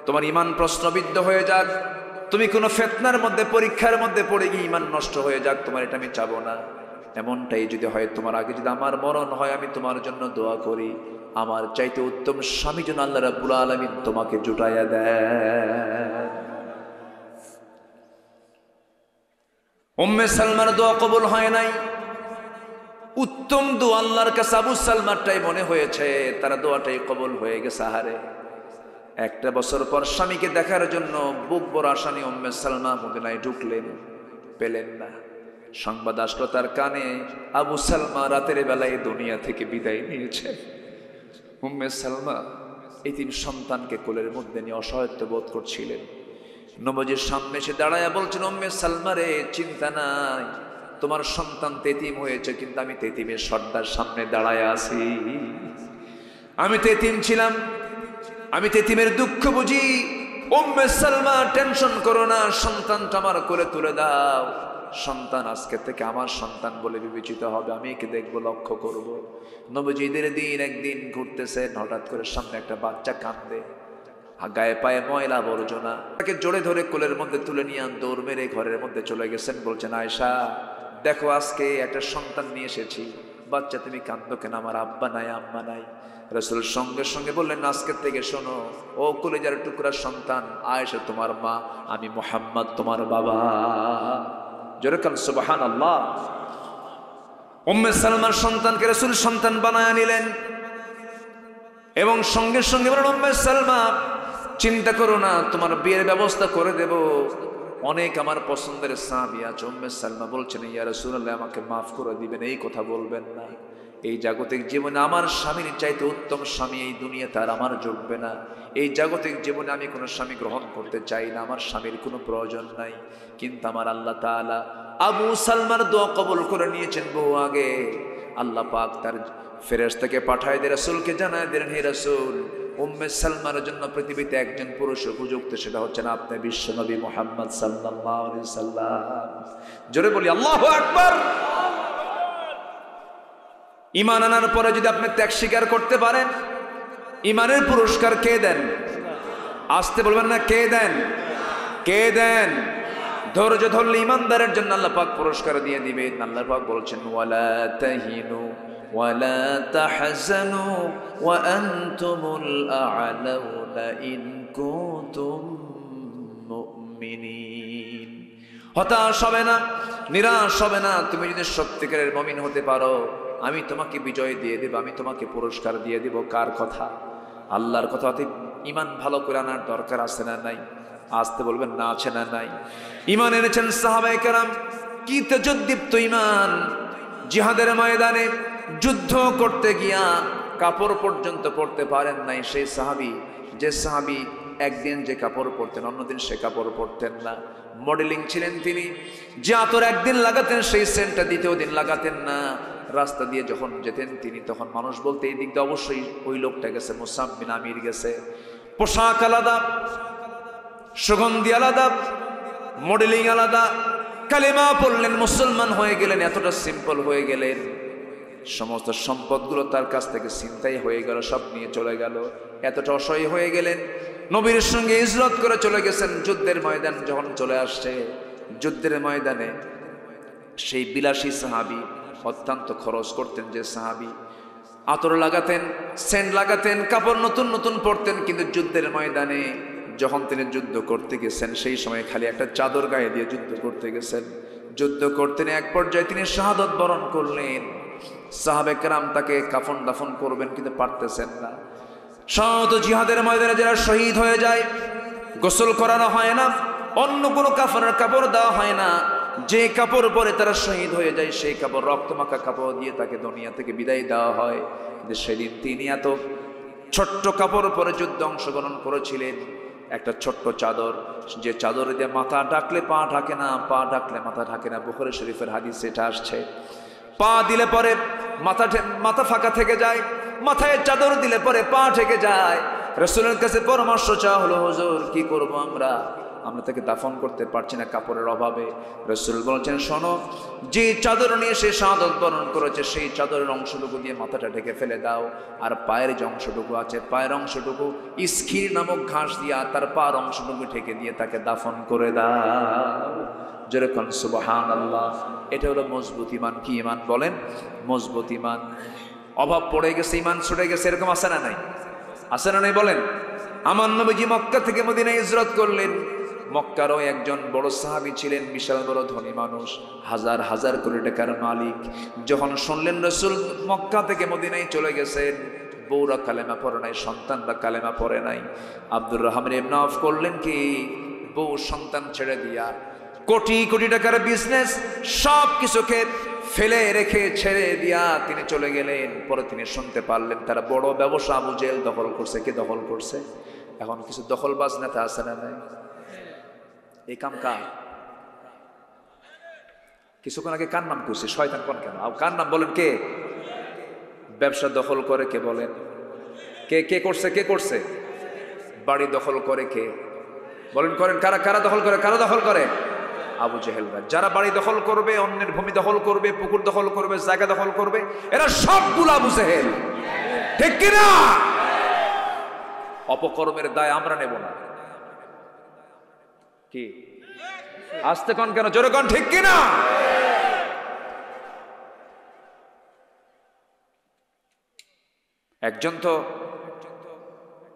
তোমার ঈমান প্রশ্নবিদ্ধ হয়ে যাক, তুমি কোনো ফিতনার মধ্যে, পরীক্ষার মধ্যে পড়ে গিয়ে ঈমান নষ্ট হয়ে যাক, তোমার এটা আমি চাবো না। এমনটাই যদি হয়, তোমার আগে যদি আমার মরণ হয়, আমি তোমার জন্য দোয়া করি, আমার চাইতে উত্তম স্বামী যেন আল্লাহ রাব্বুল আলামিন তোমাকে জুটাইয়া দেয়। উম্মে সালমার দোয়া কবুল হয় নাই। উত্তম দোয়া আল্লাহর কাছে আবু সালমারটাই মনে হয়েছে, তার দোয়াটাই কবুল হয়ে গেছে। হারে, একটা বছর পর স্বামীকে দেখার জন্য বুক বড় আশা নিয়ে উম্মে সালমা মদিনায় ঢুকলেন, পেলেন না। সংবাদ আসলো তার কানে, আবু সালমা রাতের বেলায় দুনিয়া থেকে বিদায় নিয়েছে। উম্মে সালমা এই তিন সন্তানকে কোলের মধ্যে নিয়ে অসহায়ত্ব বোধ করছিলেন। নবীজির সামনে এসে দাঁড়ায়া বলছেন, উম্মে সালমা রে, চিন্তা নাই, তোমার সন্তান তেতিম হয়েছে, কিন্তু আমি তেতিমের সর্দার সামনে দাঁড়ায়া আছি। আমি তেতিম ছিলাম, আমি তেতিমের দুঃখ বুঝি। উম্মে সালমা টেনশন করো না, সন্তানটা আমার কোলে তুলে দাও। সন্তান আজকে থেকে আমার সন্তান বলে বিবেচিত হবে, আমি একে দেখবো, লক্ষ্য করব। নবীজি ঈদের দিন একদিন ঘুরতেছেন, হঠাৎ করে সামনে একটা বাচ্চা কান্দে, গায়ে পায়ে ময়লা আবর্জনা, তাকে জোরে ধরে কোলের মধ্যে তুলে নিয়ে দৌড় মেরে ঘরের মধ্যে চলে গেছেন। বলছেন, আয়েশা দেখো, আজকে একটা সন্তান নিয়ে এসেছি, বাচ্চা তুমি কান্দো কেন? আমার আব্বা নাই, আম্মা নাই। রাসূল সঙ্গে সঙ্গে বললেন, আজকের থেকে শোনো, ও কলিজার টুকরা সন্তান, আয়েশা তোমার মা, আমি মুহাম্মদ তোমার বাবা। জোরে কান সুবহানাল্লাহ। উম্মে সালমার সন্তানকে রাসূল সন্তান বানায় নিলেন এবং সঙ্গে সঙ্গে বললেন, উম্মে সালমা চিন্তা করো না, তোমার বিয়ের ব্যবস্থা করে দেব, অনেক আমার পছন্দের সাহাবী আছে। উম্মে সালমা বলছেন, ইয়া রাসূলুল্লাহ, আমাকে মাফ করে দিবেন, এই কথা বলবেন না। এই জাগতিক জীবনে আমার স্বামীর চাইতে উত্তম স্বামী এই দুনিয়াতে আর আমার জুটবে না। এই জাগতিক জীবনে আমি কোনো স্বামী গ্রহণ করতে চাই না, আমার স্বামীর কোনো প্রয়োজন নাই। কিন্তু আমার আল্লাহ তাআলা আবু সালমার দোয়া কবুল করে নিয়েছেন বহু আগে। আল্লাহ পাক তার ফেরেশতাকে পাঠায় দিয়ে রাসূলকে জানায় দিলেন, হে রাসূল, উম্মে সালমার জন্য পৃথিবীতে একজন পুরুষ উপযুক্ত, সেটা হচ্ছেন আপনি, বিশ্বনবী মুহাম্মদ সাল্লাল্লাহু আলাইহি সাল্লাম। জোরে বলি আল্লাহু আকবার। ঈমান আনার পরে যদি আপনি ত্যাগ স্বীকার করতে পারেন, ঈমানের পুরস্কার কে দেন? আসতে বলবেন না, কে দেন? কে দেন? ধৈর্য ধরলে ঈমানদারের জন্য আল্লাহ পাক পুরস্কার দিয়ে দিবেন। আল্লাহ পাক বলছেন, ওয়ালা তাহিনু ওয়ালা তাহজানু ওয়া আনতুমুল আ'লাউনা ইন কুনতুম মুমিনিন। হতাশ হবে না, নিরাশ হবে না। তুমি যদি সত্যিকারের মুমিন হতে পারো, আমি তোমাকে বিজয় দিয়ে দেব, আমি তোমাকে পুরস্কার দিয়ে দেব। কার কথা? আল্লাহর কথাতে ঈমান ভালো করে আনার দরকার আছে না নাই? আসতে বলবেন না, আছে না নাই? ঈমান এনেছেন সাহাবায়ে কেরাম, কি তেজোদ্দীপ্ত ঈমান! জিহাদের ময়দানে যুদ্ধ করতে গিয়া কাপড় পর্যন্ত পরতে পারেন নাই সেই সাহাবী, যে সাহাবী একদিন যে কাপড় পরতেন অন্যদিন সে কাপড় পরতেন না। মডেলিং ছিলেন তিনি, যে আতর একদিন লাগাতেন সেই সেন্টটা দ্বিতীয় দিন লাগাতেন না। রাস্তা দিয়ে যখন যেতেন তিনি, তখন মানুষ বলতে এই দিক দিয়ে অবশ্যই ওই লোকটা গেছে, মুসআব বিন আমির গেছে। পোশাক আলাদা, সুগন্ধি আলাদা, মডেলিং আলাদা। কালেমা পড়লেন, মুসলমান হয়ে গেলেন, এতটা সিম্পল হয়ে গেলেন। সমস্ত সম্পদগুলো তার কাছ থেকে ছিনতাই হয়ে গেল, সব নিয়ে চলে গেল। এতটা অসহায় হয়ে গেলেন, নবীর সঙ্গে হিজরত করে চলে গেছেন। যুদ্ধের ময়দান যখন চলে আসছে, যুদ্ধের ময়দানে সেই বিলাসী সাহাবী, অত্যন্ত খরচ করতেন যে সাহাবী, আতর লাগাতেন, সেন্ট লাগাতেন, কাপড় নতুন নতুন পরতেন, কিন্তু যুদ্ধের ময়দানে যখন তিনি যুদ্ধ করতে গেছেন সেই সময় খালি একটা চাদর গায়ে দিয়ে যুদ্ধ করতে গেছেন। যুদ্ধ করতেন, এক পর্যায়ে তিনি শাহাদত বরণ করলেন। সাহাবে কেরাম তাকে কাফন দাফন করবেন, কিন্তু পারতেছেন না। শত জিহাদের ময়দানে যারা শহীদ হয়ে যায়, গোসল করানো হয় না, অন্য কোনো কাফনের কাপড় দেওয়া হয় না। যে কাপড় পরে তারা শহীদ হয়ে যায় সেই কাপড়, রক্তমাখা কাপড় দিয়ে তাকে দুনিয়া থেকে বিদায় দেওয়া হয়। কিন্তু সেদিন তিনি এত ছোট্ট কাপড় পরে যুদ্ধে অংশগ্রহণ করেছিলেন। একটা ছোট্ট চাদর, যে চাদর দিয়ে মাথা ঢাকলে পা ঢাকে না, পা ঢাকলে মাথা ঢাকে না। বুখারী শরীফের হাদিস এটা আসছে। পা দিলে পরে মাথা ফাঁকা থেকে যায়, মাথায় চাদর দিলে পরে পা ঢেকে যায়। রাসূলের কাছে পরামর্শ চাওয়া হলো, হুজুর কি করব আমরা তাকে দাফন করতে পারছি না কাপড়ের অভাবে। রাসূল বলেছেন, শোনো, যে চাদর নিয়ে সে শাহাদত বরণ করেছে সেই চাদরের অংশটুকু দিয়ে মাথাটা ঢেকে ফেলে দাও, আর পায়ের যে অংশটুকু আছে পায়ের অংশটুকু ইসখির নামক ঘাস দিয়ে তার পায়ের অংশটুকু ঢেকে দিয়ে তাকে দাফন করে দাও। যেরকম সুবহানাল্লাহ। এটা হলো মজবুত ঈমান। কি ঈমান বলেন? মজবুত ঈমান। অভাব পড়ে গেছে, ঈমান ছুটে গেছে, এরকম আছে না নাই? আছে না নাই বলেন? আমার নবীজি মক্কা থেকে মদিনায় হিজরত করলেন। মক্কারও একজন বড় সাহাবী ছিলেন, বিশাল বড় ধনী মানুষ, হাজার হাজার কোটি টাকার মালিক। যখন শুনলেন রাসূল মক্কা থেকে মদিনায় চলে গেছেন, বউরা কালেমা পড়ে নাই, সন্তানরা কালেমা পড়ে নাই, আব্দুর রহমান ইবনে আওফ করলেন কি, বউ সন্তান ছেড়ে দিয়া কোটি কোটি টাকার বিজনেস সব কিছুকে ফেলে রেখে ছেড়ে দিয়া তিনি চলে গেলেন। পরে তিনি শুনতে পারলেন তারা বড় ব্যবসা আবু জেহেল দখল করছে। কে দখল করছে? এখন কিছু দখলবাজ নেতা আছে না নাই? এই কাম কার? কিছুক্ষণ আগে কার নাম করছে? শয়তান কোন কেন? কার নাম বলেন? কে ব্যবসা দখল করে? কে বলেন? কে কে করছে? কে করছে? বাড়ি দখল করে কে বলেন? করেন কারা? কারা দখল করে? কারা দখল করে? আবু জেহেলরা। যারা বাড়ি দখল করবে, অন্যের ভূমি দখল করবে, পুকুর দখল করবে, জায়গা দখল করবে, এরা সবগুলো আবু জেহেল। ঠিক কিনা? অপকর্মের দায় আমরা নেব না। কি আসতে কোন কেন? জোরে কোন, ঠিক কিনা? একজন তো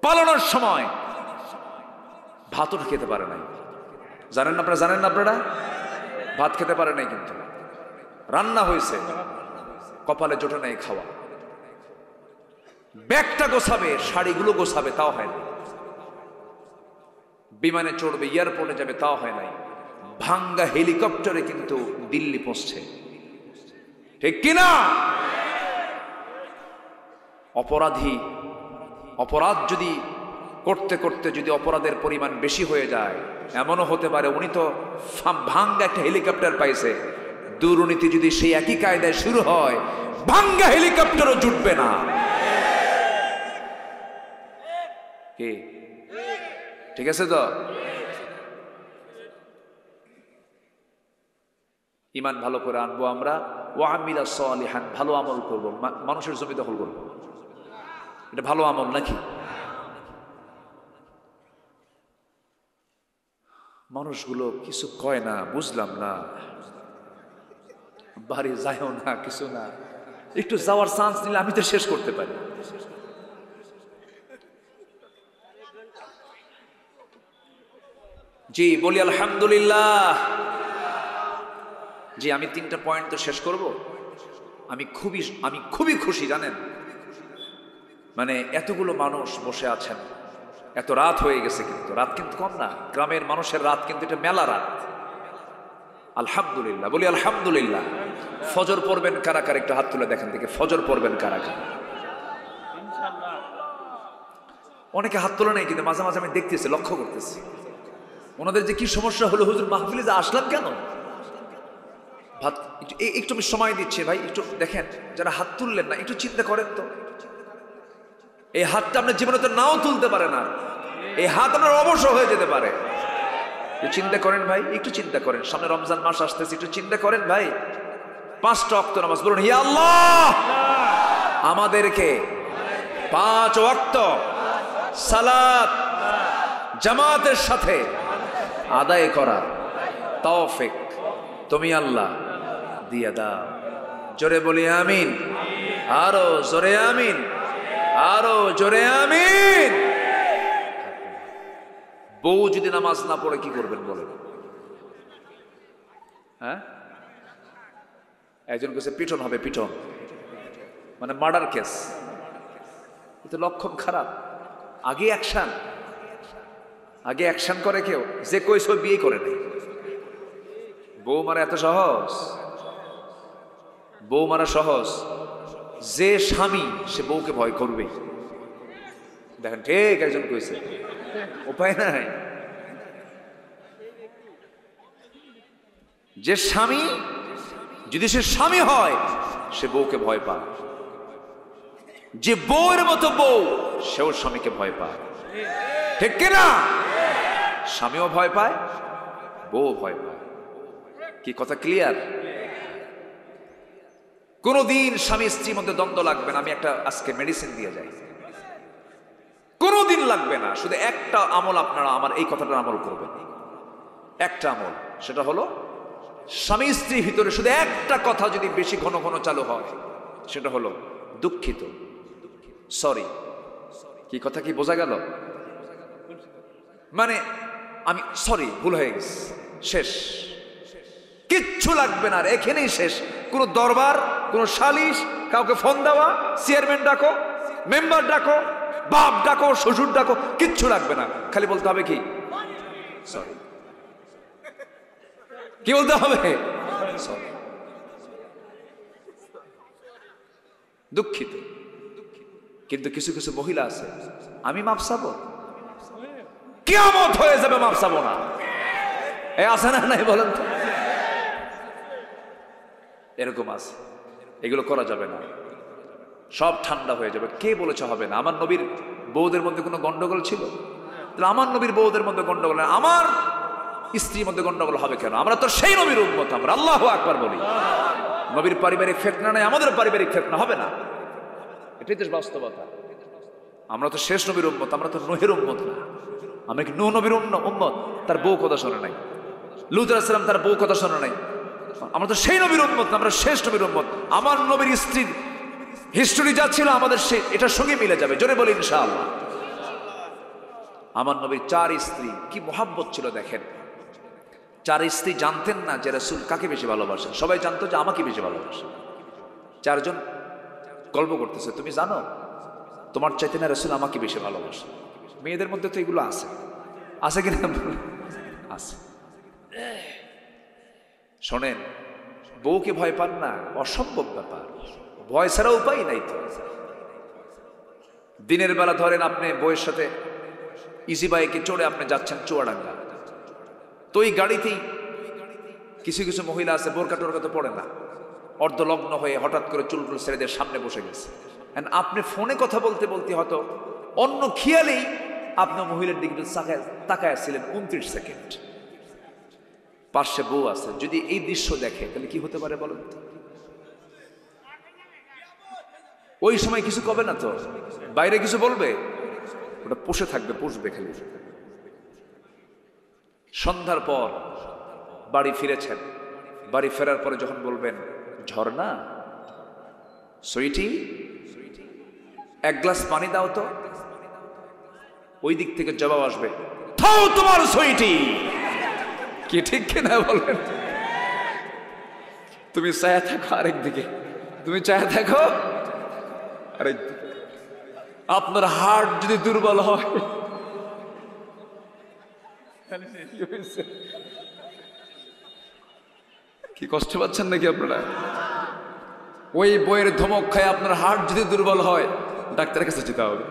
পালানোর সময় ভাতও খেতে পারে নাই। জানেন না আপনারা? জানেন না আপনারা? ভাত খেতে পারে নাই, কিন্তু রান্না হয়েছে, কপালে জোটে নাই খাওয়া। ব্যাগটা গোছাবে, শাড়িগুলো গোছাবে, তাও হয় না। বিমানে চড়বে, এয়ারপোর্টে যাবে, তাও হয় নাই। ভাঙ্গা হেলিকপ্টারে কিন্তু দিল্লি পৌঁছছে। ঠিক কিনা? অপরাধ যদি করতে করতে যদি অপরাধের পরিমাণ বেশি হয়ে যায়, এমনও হতে পারে উনি তো ভাঙ্গা একটা হেলিকপ্টার পাইছে। দুর্নীতি যদি সেই একই কায়দায় শুরু হয়, ভাঙ্গা হেলিকপ্টারও জুটবে না। কি ঠিক আছে তো? ঈমান ভালো করে আনবো আমরা। ওয়া আমিলা সালিহান, ভালো আমল করব। মানুষের জমি দখল করব, এটা ভালো আমল নাকি? মানুষগুলো কিছু কয় না, বুঝলাম না, বাড়ি যায়ও না, কিছু না, একটু যাওয়ার চান্স নিলে আমি তো শেষ করতে পারি। জি বলি আলহামদুলিল্লাহ। জি আমি 3টা পয়েন্ট তো শেষ করব। আমি খুবই খুশি জানেন, মানে এতগুলো মানুষ বসে আছেন, এত রাত হয়ে গেছে, কিন্তু রাত কিন্তু কম না, গ্রামের মানুষের রাত কিন্তু এটা মেলা রাত। আলহামদুলিল্লাহ বলি আলহামদুলিল্লাহ। ফজর পড়বেন কারা কারা একটু হাত তুলে দেখেন দেখে, ফজর পড়বেন কারা কারা? অনেকে হাত তোলে নাই, কিন্তু মাঝে মাঝে আমি দেখতেছি, লক্ষ্য করতেছি ওনাদের যে কি সমস্যা হলো, হুজুর মাহফিলে যে আসলাম কেন? ভাত একটু আমি সময় দিচ্ছি ভাই, একটু দেখেন যারা হাত তুললেন না একটু চিন্তা করেন তো, এই হাতটা আপনার জীবনে তো নাও তুলতে পারে না, এই হাত আপনার অবসর হয়ে যেতে পারে। একটু চিন্তা করেন ভাই, একটু চিন্তা করেন, সামনে রমজান মাস আসতেছে, একটু চিন্তা করেন ভাই। 5টা ওয়াক্ত নামাজ, বলুন হে আল্লাহ আমাদেরকে 5 ওয়াক্ত সালাত জামাতের সাথে আদায় করার তৌফিক তুমি আল্লাহ দিয়ে দাও। জোরে বলি আমিন, আরো জোরে আমিন, আরো জোরে আমিন। বউ যদি নামাজ না পড়ে কি করবেন বলেন? হ্যাঁ, একজন কাছে পিটন হবে, পিটন মানে মার্ডার কেস, এটা লক্ষণ খারাপ। আগে অ্যাকশন করে কেউ, যে কইস বিয়ে করে নেই। বউ মারা এত সহজ, বউ মারা সহজ। যে স্বামী সে বউকে ভয় করবে, দেখেন ঠিক একজন কইছে, উপায় নাই। যে স্বামী যদি সে স্বামী হয় সে বউকে ভয় পায়, যে বউয়ের মতো বউ সেও স্বামীকে ভয় পায়, ঠিক কিনা? স্বামীও ভয় পায়, বউ ভয় পায়। কি কথা ক্লিয়ার? কোনদিন স্বামী স্ত্রীর মধ্যে দ্বন্দ্ব লাগবে না। আমি একটা আজকে মেডিসিন দিয়ে যাই, কোনদিন লাগবে না। শুধু একটা আমল আপনারা আমার এই কথাটা আমল করবেন, একটা আমল, সেটা হলো স্বামী স্ত্রীর ভিতরে শুধু একটা কথা যদি বেশি ঘন ঘন চালু হয়, সেটা হলো দুঃখিত, সরি। কি কথা কি বোঝা গেল? মানে আমি সরি, ভুল হয়ে গেছে, শেষ, কিচ্ছু লাগবে না, আর এখানেই শেষ। কোনো দরবার, কোনো সালিশ, কাউকে ফোন দেওয়া, চেয়ারম্যান ডাকো, মেম্বার ডাকো, বাপ ডাকো, শ্বশুর ডাকো, কিচ্ছু লাগবে না। খালি বলতে হবে কি? সরি। কি বলতে হবে? সরি, দুঃখিত। কিন্তু কিছু কিছু মহিলা আছে, আমি মাপ চাবো, কিয়ামত হয়ে যাবে মাপ চাবো না। এ আছে না নাই বলেন তো? এরকম আছে, এগুলো করা যাবে না, সব ঠান্ডা হয়ে যাবে। কে বলেছে হবে না? আমার নবীর বউদের মধ্যে কোনো গন্ডগোল ছিল? তাহলে আমার নবীর বউদের মধ্যে গন্ডগোল না, আমার স্ত্রীর মধ্যে গন্ডগোল হবে কেন? আমরা তো সেই নবীর উম্মত, আমরা আল্লাহু আকবার বলি। নবীর পারিবারিক ফিতনা নাই, আমাদের পারিবারিক ফিতনা হবে না, এটাই তো বাস্তবতা। আমরা তো শেষ নবীর উম্মত, আমরা তো নূহের উম্মত না। আমরা কি নূহ নবীর উম্মত? তার বউ কথা শোনে নাই। লূত আলাইহিস সালাম তার বউ কথা শোনে নাই। আমরা তো সেই নবীর উম্মত না, আমরা শেষ নবীর উম্মত। আমার নবীর স্ত্রীর হিস্টোরি যা ছিল আমাদের এটার সঙ্গে মিলে যাবে, জোরে বলি ইনশাআল্লাহ। আমার নবীর 4 স্ত্রী, কি মোহাব্বত ছিল দেখেন। 4 স্ত্রী জানতেন না যে রাসূল কাকে বেশি ভালোবাসেন, সবাই জানতো যে আমাকে বেশি ভালোবাসেন। 4 জন গল্প করতেছে, তুমি জানো তোমার চাইতে না রাসূল আমাকে বেশি ভালোবাসেন। মেয়েদের মধ্যে তো এগুলো আছে, আছে কিনা? আছে। শোনেন, বউকে ভয় পান না, অসম্ভব ব্যাপার, ভয় ছাড়া উপায় নাই তো। দিনের বেলা ধরেন আপনি বউয়ের সাথে ইজি বাইকে চড়ে আপনি যাচ্ছেন চুয়াডাঙ্গা, তো এই গাড়িতেই কিছু কিছু মহিলা আছে বোরকা টোরকা তো পড়ে না, অর্ধলগ্ন হয়ে হঠাৎ করে চুলটুল ছেলেদের সামনে বসে গেছে। আপনি ফোনে কথা বলতে বলতে হয়তো অন্য খেয়ালেই আপনি মহিলার দিকে তাকায় ছিলেন 29 সেকেন্ড, পাশে বউ আছে। যদি এই দৃশ্য দেখে তাহলে কি হতে পারে বলেন তো? ওই সময় কিছু কবে না তো, বাইরে কিছু বলবে, ওটা পুষে থাকবে, পুষবে খালি। সন্ধ্যার পর বাড়ি ফিরেছেন, বাড়ি ফেরার পরে যখন বলবেন ঝর্ণা সুইটি, এক গ্লাস পানি দাও তো। ওই দিক থেকে জবাব আসবে, থাও তোমার সুইটি। কি ঠিক কিনা বলেন? তুমি চায়া থাকো আরেক দিকে, তুমি চায়া থাকো আরেক দিকে। আপনার হার্ট যদি দুর্বল হয়, কি কষ্ট পাচ্ছেন নাকি আপনারা? ওই বইয়ের ধমক খায় আপনার হার্ট যদি দুর্বল হয়, ডাক্তারের কাছে যেতে হবে।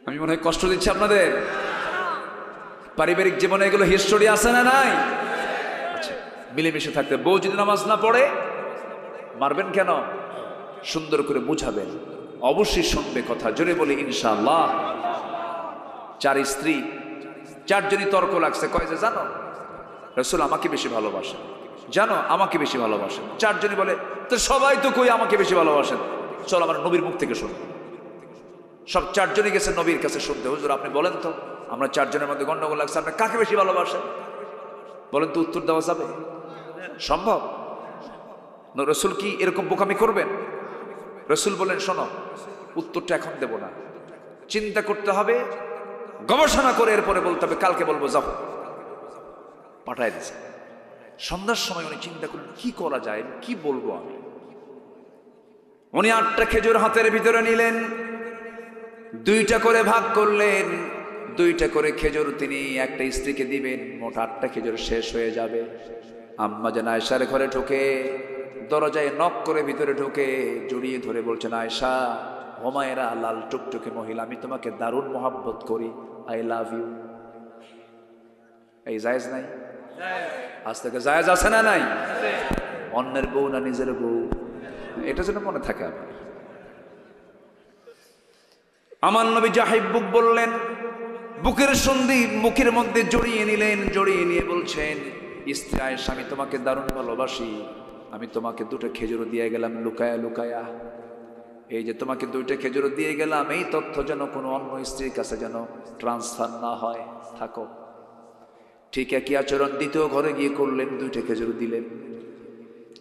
আমি মনে হয় কষ্ট দিচ্ছি আপনাদের। পারিবারিক জীবনে এগুলো হিস্টোরি আছে না নাই? আচ্ছা, মিলেমিশে থাকতে। বউ যদি নামাজ না পড়ে মারবেন কেন? সুন্দর করে বুঝাবেন, অবশ্যই শুনবে কথা। জোরে বলি ইনশাআল্লাহ। 4 স্ত্রী, 4 জনই তর্ক লাগছে। কয় যে জানো রাসূল আমাকে বেশি ভালোবাসেন, জানো আমাকে বেশি ভালোবাসেন। 4 জনই বলে তো সবাই তো কই আমাকে বেশি ভালোবাসেন, চল আমার নবীর মুখ থেকে শুনবো। সব 4 জনই গেছে নবীর কাছে শুনতে। হুজুর আপনি বলেন তো, আমরা 4 জনের মধ্যে গন্ডগোল লাগছে, আপনি কাকে বেশি ভালোবাসেন বলেন তো, উত্তর দেওয়া যাবে? সম্ভব? রাসূল কি এরকম বোকামি করবেন? রাসূল বলেন শোনো, উত্তরটা এখন দেব না, চিন্তা করতে হবে, গবেষণা করে এরপরে বলতে হবে, কালকে বলবো। যাও, পাঠায় দিছে। সন্ধ্যার সময় উনি চিন্তা করলেন কি করা যায়, কি বলবো আমি। উনি 8টা খেজুর হাতের ভিতরে নিলেন, 2টা করে ভাগ করলেন। 2টা করে খেজুর তিনি একটা স্ত্রীকে দিবেন, মোট 8টা খেজুর শেষ হয়ে যাবে। আম্মা জান আয়েশার ঘরে ঢুকে দরজায় নক করে ভিতরে ঢুকে জড়িয়ে ধরে বলছেন, আয়েশা, হুমায়রা লাল টুকটুকে মহিলা, আমি তোমাকে দারুণ মহব্বত করি, আই লাভ ইউ। এই জায়েজ নাই? আজ থেকে জায়েজ আছে না নাই? অন্যের বউ না নিজের বউ, এটা যেন মনে থাকে। আমার নবী জাহিব্বুক বললেন, বুকের সন্ধি মুখের মধ্যে জড়িয়ে নিলেন। জড়িয়ে নিয়ে বলছেন, স্ত্রী আয়েশা, আমি তোমাকে দারুণ ভালোবাসি, আমি তোমাকে 2টা খেজুর দিয়ে গেলাম লুকায়া লুকায়া। এই যে তোমাকে 2টা খেজুর দিয়ে গেলাম, এই তথ্য যেন কোনো অন্য স্ত্রীর কাছে যেন ট্রান্সফার না হয়, থাকো। ঠিক একই আচরণ দ্বিতীয় ঘরে গিয়ে করলেন, 2টা খেজুর দিলেন।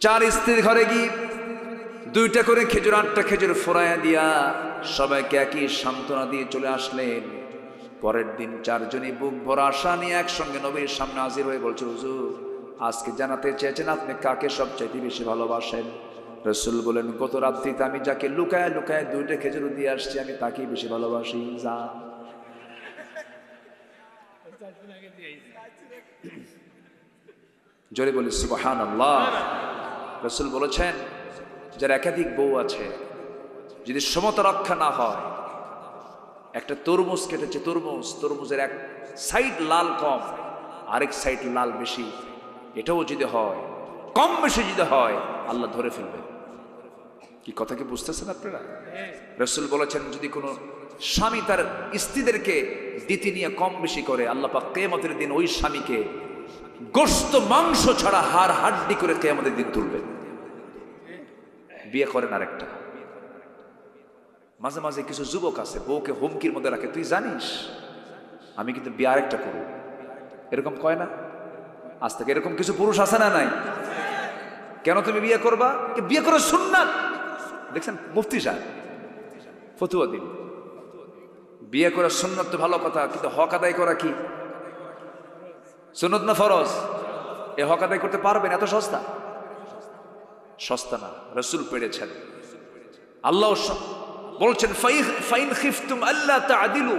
4 স্ত্রীর ঘরে গিয়ে 2টা করে খেজুর, 8টা খেজুর ফোরাইয়া দিয়া সবাইকে একই সান্ত্বনা দিয়ে চলে আসলেন। পরের দিন 4 জনই বুক ভরা আশা নিয়ে একসঙ্গে নবীর সামনে হাজির হয়ে বলছে, হুজুর আজকে জানাতে চেয়েছেন আপনি কাকে সবচাইতে বেশি ভালোবাসেন। রাসূল বলেন, গত রাত্রিতে আমি যাকে লুকায় লুকায় 2টা খেজুর দিয়ে আসছি, আমি তাকেই বেশি ভালোবাসি। যা। জোরে বলি সুবহানাল্লাহ। রাসূল বলেছেন, যার একাধিক বউ আছে, যদি সমতা রক্ষা না হয়, একটা তরমুজ কেটেছে, তরমুজের এক সাইড লাল কম, আরেক সাইড লাল বেশি, এটাও যদি হয়, কম বেশি যদি হয়, আল্লাহ ধরে ফেলবে। কি কথা কি বুঝতেছেন আপনারা? রাসূল বলেছেন, যদি কোনো স্বামী তার স্ত্রীদেরকে দিতে নিয়ে কম বেশি করে, আল্লাহ পাক কিয়ামতের দিন ওই স্বামীকে গোশত মাংস ছাড়া হাড় হাড্ডি করে কিয়ামতের দিন তুলবে। বিয়ে করেন আরেকটা। মাঝে মাঝে কিছু যুবক আছে বউকে হুমকির মধ্যে রাখে, তুই জানিস আমি কিন্তু বিয়ে আরেকটা করব, এরকম কয় না? আজ থেকে এরকম কিছু পুরুষ আছে না নাই? কেন তুমি বিয়ে করবা? বিয়ে করা সুন্নাত। দেখছেন মুফতি সাহেব ফতুয়া দিন, বিয়ে করা সুন্নাত তো ভালো কথা, কিন্তু হক আদায় করা কি সুন্নাত না ফরজ? এ হক আদায় করতে পারবেন? এত সস্তা? সস্তা না। রাসূল পেরেছেন। আল্লাহ বলছেন, ফাইন খিফতুম আল্লা তা'দিলু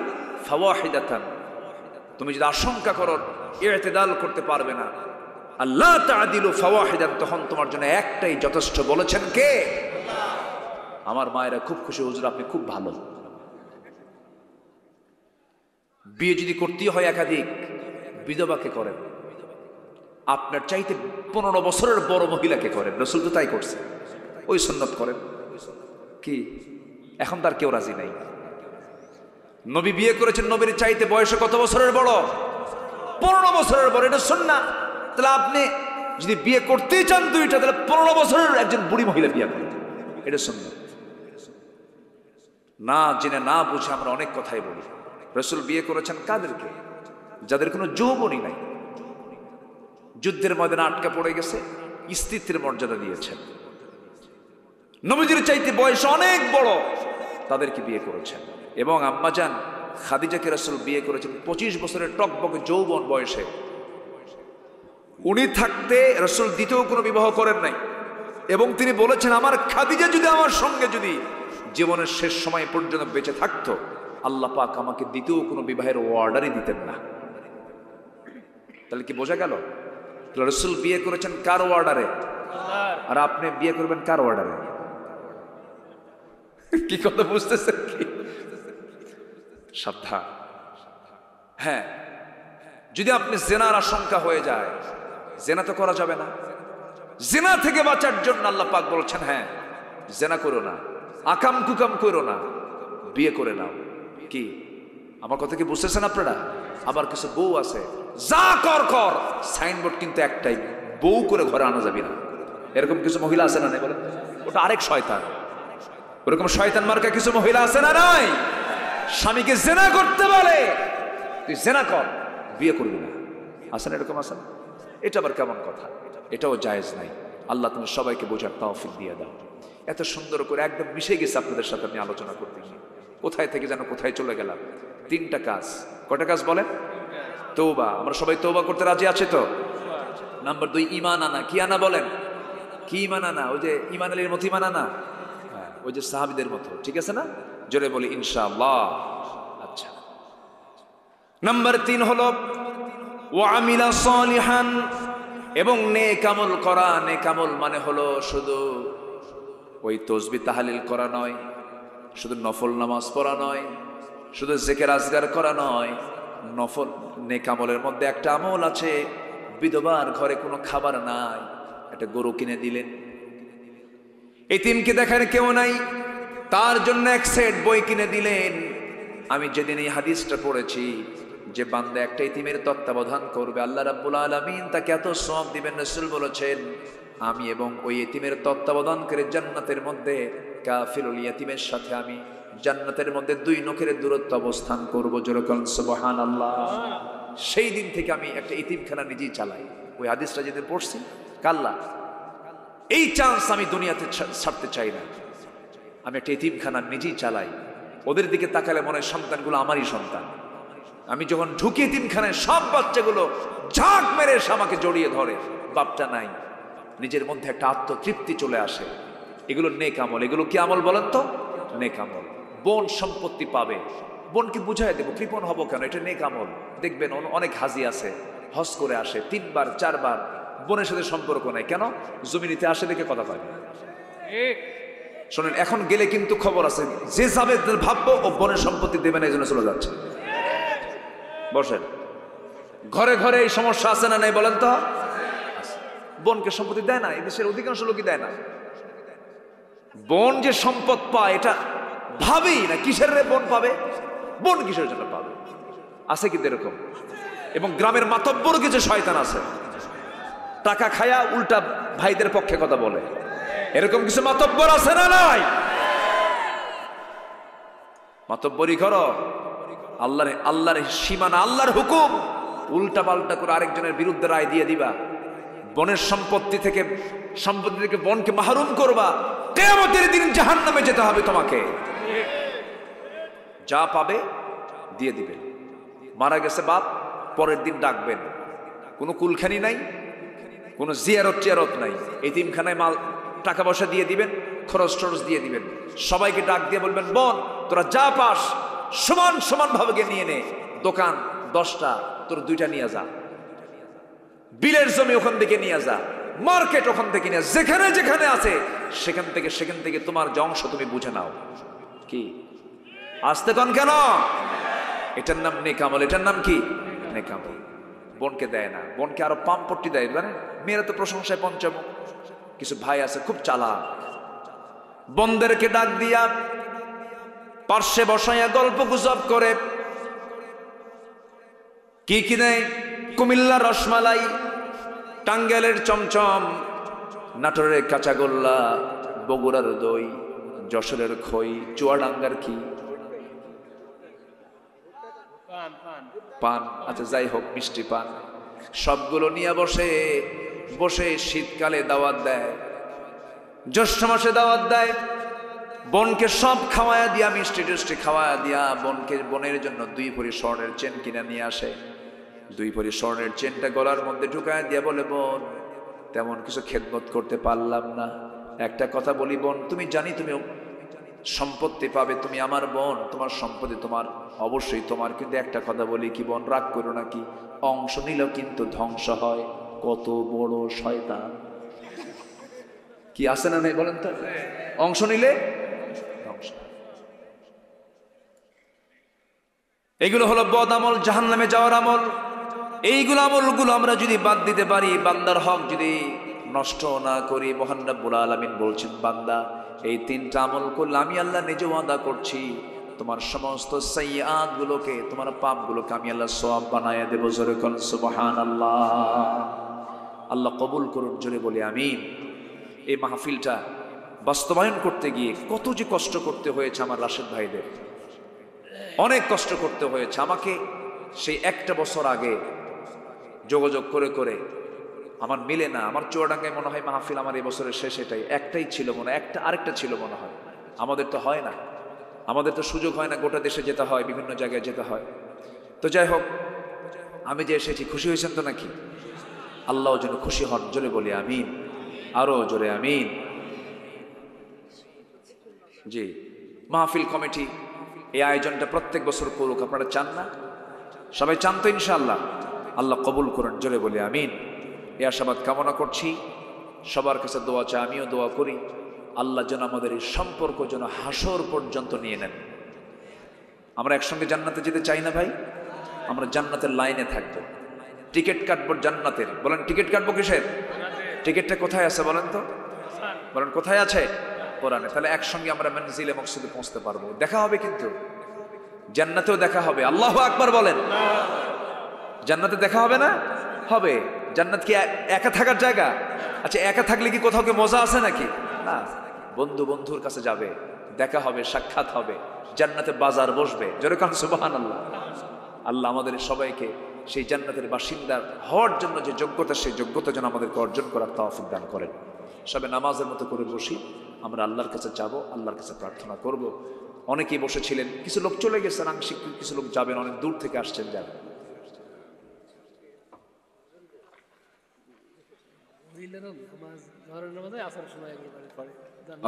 ফাওয়াহিদাতান, তুমি যদি আশঙ্কা করো ইতিদাল করতে পারবে না, আল্লাহ তা'দিলু ফাওয়াহিদান, তখন তোমার জন্য একটাই যথেষ্ট। বলেছেন কে? আমার মায়েরা খুব খুশি, হুজুর আপনি খুব ভালো। বিয়ে যদি করতেই হয় একাধিক, বিধবাকে করেন। আপনার চাইতে 15 বছরের বড় মহিলাকে করেন। রাসূল তো তাই করছে, ওই সুন্নাত করেন। কি এখন তার কেউ রাজি নাই? নবী বিয়ে করেছেন, নবীর চাইতে বয়সে কত বছরের বড়? 15 বছরের বড়। এটা সুন্নাত। তাহলে আপনি যদি বিয়ে করতেই চান 2টা, তাহলে 15 বছরের একজন বুড়ি মহিলা বিয়ে করেন, এটা সুন্নাত। না জেনে না বুঝে আমরা অনেক কথাই বলি। রাসূল বিয়ে করেছেন কাদেরকে? যাদের কোনো যৌবনই নাই, যুদ্ধের ময়দানে আটকা পড়ে গেছে, স্ত্রীত্বের মর্যাদা দিয়েছেন। নবীজির চাইতে বয়স অনেক বড়, তাদেরকে বিয়ে করেছেন। এবং আম্মাজান খাদিজাকে রাসূল বিয়ে করেছেন 25 বছরের টকবকে যৌবন বয়সে। উনি থাকতে রাসূল দ্বিতীয় কোনো বিবাহ করেন নাই, এবং তিনি বলেছেন আমার খাদিজা যদি আমার সঙ্গে যদি জীবনের শেষ সময় পর্যন্ত বেঁচে থাকতো, আল্লাহ পাক আমাকে দ্বিতীয় কোনো বিবাহের অর্ডারই দিতেন না। তাহলে কি বোঝা গেল? রাসূল বিয়ে করেছেন কার অর্ডারে, আর আপনি বিয়ে করবেন কার অর্ডারে? কি কথা বুঝতেছেন কি? সাবধান। হ্যাঁ, যদি আপনি জেনার আশঙ্কা হয়ে যায়, জেনা তো করা যাবে না। জেনা থেকে বাঁচার জন্য আল্লাহ পাক বলছেন হ্যাঁ জেনা করো না, আকাম কুকাম করো না, বিয়ে করে নাও। কি আমার কথা কি বুঝতেছেন আপনারা? আবার কিছু বউ আছে যা কর কর, সাইনবোর্ড কিন্তু একটাই, বউ করে ঘরে আনা যাবে না। এরকম কিছু মহিলা আছে না? নাই বলে, ওটা আরেক শয়তান। ওরকম শয়তান মার্কা কিছু মহিলা আছে না নাই? স্বামীকে জেনা করতে বলে, তুই জেনা কর, বিয়ে করবি না। আসেন এরকম আসেন? এটা আবার কেমন কথা? এটাও জায়েজ নাই। আল্লাহ তুমি সবাইকে বোঝার তৌফিক দিয়ে দাও। এত সুন্দর করে একদম মিশে গেছে আপনাদের সাথে আমি আলোচনা করতে গিয়ে, কোথায় থেকে যেন কোথায় চলে গেলাম। 3টা কাজ। কয়টা কাজ বলেন? তওবা। আমরা সবাই তওবা করতে রাজি আছে তো? নাম্বার 2 ঈমান আনা। কি আনা বলেন? কি ঈমান আনা? ওই যে ঈমান আলীর মতো ঈমান আনা, ওই যে সাহাবীদের মতো, ঠিক আছে না? জোরে বলি ইনশাআল্লাহ। আচ্ছা, নাম্বার 3 হলো ওয়া আমিলা সালিহান, এবং নেক আমল করা। নেক আমল মানে হলো শুধু ওই তাসবিহ তাহলিল করা নয়, শুধু নফল নামাজ পড়া নয়, শুধু জিকির আজগার করা নয়। নফল নেক আমলের মধ্যে একটা আমল আছে, বিধবার ঘরে কোনো খাবার নাই, একটা গরু কিনে দিলেন। এতিমকে দেখেন কেউ নাই, তার জন্য এক সেট বই কিনে দিলেন। আমি যেদিন এই হাদিসটা পড়েছি, যে বান্দা একটা ইতিমের তত্ত্বাবধান করবে, আল্লাহ রাব্বুল আলামিন তাকে এত সওয়াব দিবেন। রাসূল বলেছেন আমি এবং ওই ইতিমের তত্ত্বাবধান করে জান্নাতের মধ্যে কাফিরুল ইতিমের সাথে আমি জান্নাতের মধ্যে 2 নখের দূরত্ব অবস্থান করব। যেরকম সুবহানাল্লাহ। সেই দিন থেকে আমি একটা ইতিমখানা নিজেই চালাই। ওই হাদিসটা যেদিন পড়ছি, কাল্লা এই চান্স আমি দুনিয়াতে ছাড়তে চাই না। আমি একটা ইতিমখানা নিজেই চালাই। ওদের দিকে তাকালে মনে হয় সন্তানগুলো আমারই সন্তান। আমি যখন ঢুকি ইতিমখানায়, সব বাচ্চাগুলো ঝাঁক মেরে এসে আমাকে জড়িয়ে ধরে। বাপটা নাই, নিজের মধ্যে একটা আত্মতৃপ্তি চলে আসে। এগুলো নেক আমল। এগুলো কি আমল বলেন তো? নেক আমল। বোন সম্পত্তি পাবে, বোনকে বুঝাই দেবো, কৃপণ হবো কেন? এটা নেক আমল। দেখবেন অনেক হাজি আছে, হজ করে আসে 3 বার 4 বার, বোনের সাথে সম্পর্ক নাই। কেন? জমি নিতে আসে দেখে কথা কয়। শোনেন, এখন গেলে কিন্তু খবর আছে, যে যাবে ভাববো ও বোনের সম্পত্তি দেবে না, এই জন্য চলে যাচ্ছে। বসেন, ঘরে ঘরে এই সমস্যা আছে না নাই বলেন তো? বোনকে সম্পত্তি দেয় না, এই দেশের অধিকাংশ লোকই দেয় না। বোন যে সম্পদ পায় এটা ভাবেই না, কিসের বোন পাবে? বোন কিসের জন্য পাবে? আছে কিন্তু এরকম। এবং গ্রামের মাতব্বর কিছু শয়তান আছে, টাকা খায়া উল্টা ভাইদের পক্ষে কথা বলে। এরকম কিছু মাতব্বর আছে না নাই? মাতব্বরি করো, আল্লাহর সীমানা, আল্লাহর হুকুম উল্টা পাল্টা করে আরেকজনের বিরুদ্ধে রায় দিয়ে দিবা। বোনের সম্পত্তি থেকে বোনকে মাহরুম করবা। কিয়ামতের দিন জাহান্নামে যেতে হবে তোমাকে। যা পাবে দিয়ে দিবেন। মারা গেছে বাপ, পরের দিন ডাকবেন। কোনো কুলখানি নাই, কোনো জিয়ারত টিয়ারত নাই। এতিমখানায় মাল টাকা পয়সা দিয়ে দিবেন, খরচ টরচ দিয়ে দিবেন। সবাইকে ডাক দিয়ে বলবেন, বোন তোরা যা পাস সমান সমান ভাবে নিয়ে নে। দোকান 10টা, তোর 2টা নিয়ে যা। বিলের জমি ওখান থেকে নিয়ে যা। মার্কেট ওখান থেকে নিয়ে, যেখানে যেখানে আছে সেখান থেকে তোমার যে অংশ তুমি বুঝে নাও। কি আসতে কন কেন? এটার নাম নেক আমল। এটার নাম কি? নেক আমল। বোনকে দেয় না, বোনকে আরো পাম্পট্টি দেয়। মানে মেয়েরা তো প্রশংসায় পঞ্চমুখ। কিছু ভাই আছে খুব চালাক, বোনদেরকে ডাক দিয়া পার্শ্বে বসাইয়া গল্প গুজব করে। কি কি নেই? কুমিল্লার রসমালাই, টাঙ্গাইলের চমচম, নাটোরের কাঁচাগোল্লা, বগুড়ার দই, যশোরের খই, চুয়াডাঙ্গার কি পান। আচ্ছা যাই হোক, মিষ্টি পান। সবগুলো নিয়ে বসে বসে শীতকালে দাওয়াত দেয়, জ্যৈষ্ঠ মাসে দাওয়াত দেয়। বোনকে সব খাওয়ায়া দিয়া, মিষ্টি টিষ্টি খাওয়ায়া দিয়া বোনের জন্য 2 ভরি স্বর্ণের চেন কিনে নিয়ে আসে। 2 ভরি স্বর্ণের চেনটা গলার মধ্যে ঢুকায় দিয়া বলে, বোন তেমন কিছু খেদমত করতে পারলাম না, একটা কথা বলি বোন, তুমি জানি তুমি সম্পত্তি পাবে, তুমি আমার বোন, তোমার সম্পত্তি তোমার, অবশ্যই তোমার, কিন্তু একটা কথা বলি কি বোন, রাগ করো নাকি, অংশ নিলেও কিন্তু ধ্বংস হয়। কত বড় শয়তান! কি আছে না নেই বলেন তো? অংশ নিলে ধ্বংস। এইগুলো হলো বদ আমল, জাহান্নামে যাওয়ার আমল। এইগুলো আমলগুলো আমরা যদি বাদ দিতে পারি, বান্দার হক যদি নষ্ট না করি, মহান রব্বুল আলামিন বলছেন, বান্দা এই 3টা আমল করলে আমি আল্লাহ নিজে ওয়াদা করছি তোমার সমস্ত সাইয়্যাত গুলোকে, তোমার পাপ গুলোকে আমি আল্লাহ সওয়াব বানায়া দেব। জোরে কোন সুবহানাল্লাহ। আল্লাহ কবুল করুন, জোরে বলি আমিন। এই মাহফিলটা বাস্তবায়ন করতে গিয়ে কত যে কষ্ট করতে হয়েছে আমার রাশেদ ভাইদের, অনেক কষ্ট করতে হয়েছে। আমাকে সেই 1টা বছর আগে যোগাযোগ করে করে আমার মিলে না, আমার চুয়াডাঙ্গায় মনে হয় মাহফিল আমার এই বছরের শেষ, এটাই একটাই ছিল মনে হয়, আরেকটা ছিল মনে হয়। আমাদের তো হয় না, আমাদের তো সুযোগ হয় না, গোটা দেশে যেতে হয়, বিভিন্ন জায়গায় যেতে হয়। তো যাই হোক, আমি যে এসেছি, খুশি হয়েছেন তো নাকি? আল্লাহ যেন খুশি হন, জোরে বলি আমিন, আরো জোরে আমিন। জি, মাহফিল কমিটি এই আয়োজনটা প্রত্যেক বছর করুক, আপনারা চান না? সবাই চান তো ইনশাআল্লাহ? আল্লাহ কবুল করুন, জোরে বলি আমিন। এই আশাবাদ কামনা করছি, সবার কাছে দোয়া চাই, আমিও দোয়া করি, আল্লাহ যেন আমাদের এই সম্পর্ক যেন হাসর পর্যন্ত নিয়ে নেন। আমরা একসঙ্গে জান্নাতে যেতে চাই না ভাই? আমরা জান্নাতের লাইনে থাকবো, টিকিট কাটবো জান্নাতের। বলেন টিকিট কাটবো কিসের? টিকিটটা কোথায় আছে বলেন তো? বলেন কোথায় আছে? কোরআনে। তাহলে একসঙ্গে আমরা মনজিলে মকসুদে পৌঁছতে পারবো, দেখা হবে, কিন্তু জান্নাতেও দেখা হবে। আল্লাহু আকবার বলেন। জান্নাতে দেখা হবে না? হবে। জান্নাত কি একা থাকার জায়গা? আচ্ছা, একা থাকলে কি কোথাও কি মজা আছে নাকি? না, বন্ধু বন্ধুর কাছে যাবে, দেখা হবে, সাক্ষাৎ হবে, জান্নাতে বাজার বসবে। জোরে কান সুবহানাল্লাহ। আল্লাহ আমাদের সবাইকে সেই জান্নাতের বাসিন্দা হওয়ার জন্য যে যোগ্যতা, সেই যোগ্যতা যেন আমাদেরকে অর্জন করার তৌফিক দান করেন। সবে নামাজের মতো করে বসি, আমরা আল্লাহর কাছে যাব, আল্লাহর কাছে প্রার্থনা করব। অনেকেই বসেছিলেন, কিছু লোক চলে গেছেন আংশিক, কিছু লোক যাবেন, অনেক দূর থেকে আসছেন যারা।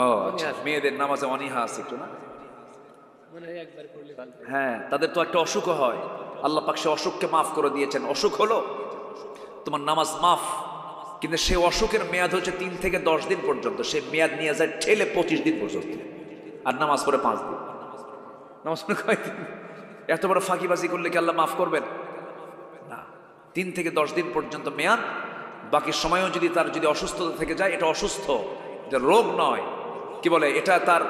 ও আচ্ছা, মেয়েদের নামাজে অনীহা আছে একটু না? হ্যাঁ, তাদের তো একটা অসুখ হয়, আল্লাহ পাক সে অসুখকে মাফ করে দিয়েছেন। অসুখ হলো তোমার নামাজ মাফ, কিন্তু সে অসুখের মেয়াদ হচ্ছে 3 থেকে 10 দিন পর্যন্ত, সে মেয়াদ নিয়ে যায় ঠেলে 25 দিন পর্যন্ত, আর নামাজ পড়ে 5 দিন। নামাজ পড়ে কয়েকদিন? এত বড় ফাঁকিবাজি করলে কি আল্লাহ মাফ করবেন? না, 3 থেকে 10 দিন পর্যন্ত মেয়াদ। বাকি সময়ও যদি তার যদি অসুস্থতা থেকে যায়, এটা অসুস্থ, এটা রোগ নয়, কি বলে এটা, তার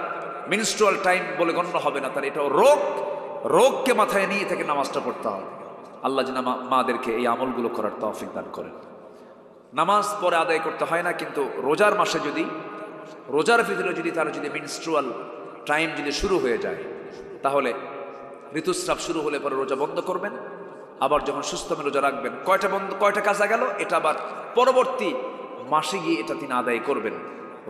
মিনস্ট্রুয়াল টাইম বলে গণ্য হবে না, তার এটা রোগ। রোগকে মাথায় নিয়ে থেকে নামাজটা পড়তে হবে। আল্লাহ যেন মাদেরকে এই আমলগুলো করার তৌফিক দান করেন। নামাজ পরে আদায় করতে হয় না, কিন্তু রোজার মাসে যদি, রোজার ভিতরে যদি তার যদি মিনস্ট্রুয়াল টাইম যদি শুরু হয়ে যায়, তাহলে ঋতুস্রাব শুরু হলে পরে রোজা বন্ধ করবেন, আবার যখন সুস্থ রোজা রাখবেন। কয়টা কাজা গেল, এটা আবার পরবর্তী মাসে গিয়ে এটা তিনি আদায় করবেন।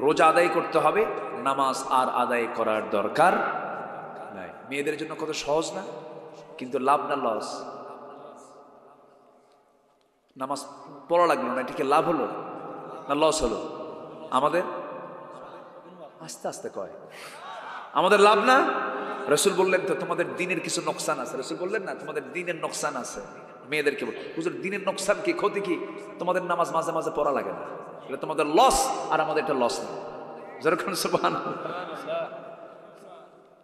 রোজা আদায় করতে হবে, নামাজ আর আদায় করার দরকার নাই। মেয়েদের জন্য কত সহজ না? কিন্তু লাভ না লস? নামাজ পড়া লাগলো না, এটিকে লাভ হলো না লস হলো? আমাদের আস্তে আস্তে কয় আমাদের লাভ না? রসুল বললেন তো তোমাদের দিনের কিছু নোকসান আছে। রসুল বললেন না তোমাদের দিনের নোকসান আছে? মেয়েদেরকে বল, হুজুর দিনের নোকসান কি, ক্ষতি কি? তোমাদের নামাজ মাঝে মাঝে পড়া লাগে না, এটা তোমাদের লস, আর আমাদের এটা লস না। যেরকম সুবহানাল্লাহ।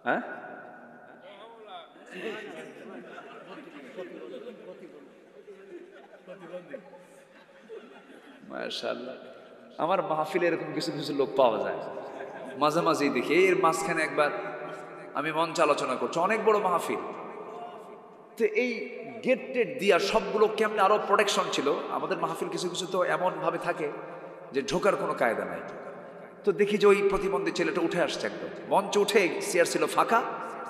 হ্যাঁ, মাশাআল্লাহ। আমার মাহফিলে এরকম কিছু কিছু লোক পাওয়া যায়, মাঝে মাঝেই দেখি। এর মাঝখানে একবার আমি মঞ্চে আলোচনা করছি, অনেক বড় মাহফিল, তো এই গেট টেট দিয়া সবগুলো কেমনে আরো প্রোটেকশন ছিল। আমাদের মাহফিল কিছু কিছু তো এমন ভাবে থাকে যে ঢোকার কোনো কায়দা নাই। তো দেখি যে ওই প্রতিবন্ধী ছেলেটা উঠে আসছে, একদম মঞ্চে উঠে, চেয়ার ছিল ফাঁকা,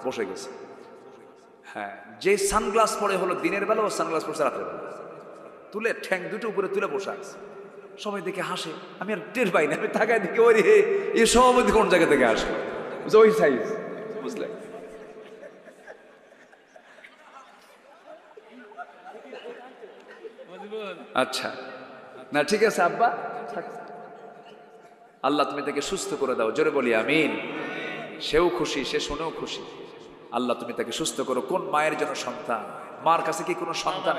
বসে গেছে। হ্যাঁ, যে সানগ্লাস পরে হলো দিনের বেলা, ও সানগ্লাস পড়ছে রাতের বেলা। তো তুলে ঠ্যাং দুটো উপরে তুলে বসে আছে, সবাই দেখে হাসে, আমি আর টের পাই না, আমি তাকায় দেখি ওই এ সভাপতি কোন জায়গা থেকে আসে, ওই সাইজ, বুঝলে? আচ্ছা না ঠিক আছে আব্বা, আল্লাহ তুমি তাকে সুস্থ করে দাও, জোরে বলি আমিন। সেও খুশি, সে শুনেও খুশি, আল্লাহ তুমি তাকে সুস্থ করো। কোন মায়ের জন্য সন্তান? মার কাছে কি কোনো সন্তান,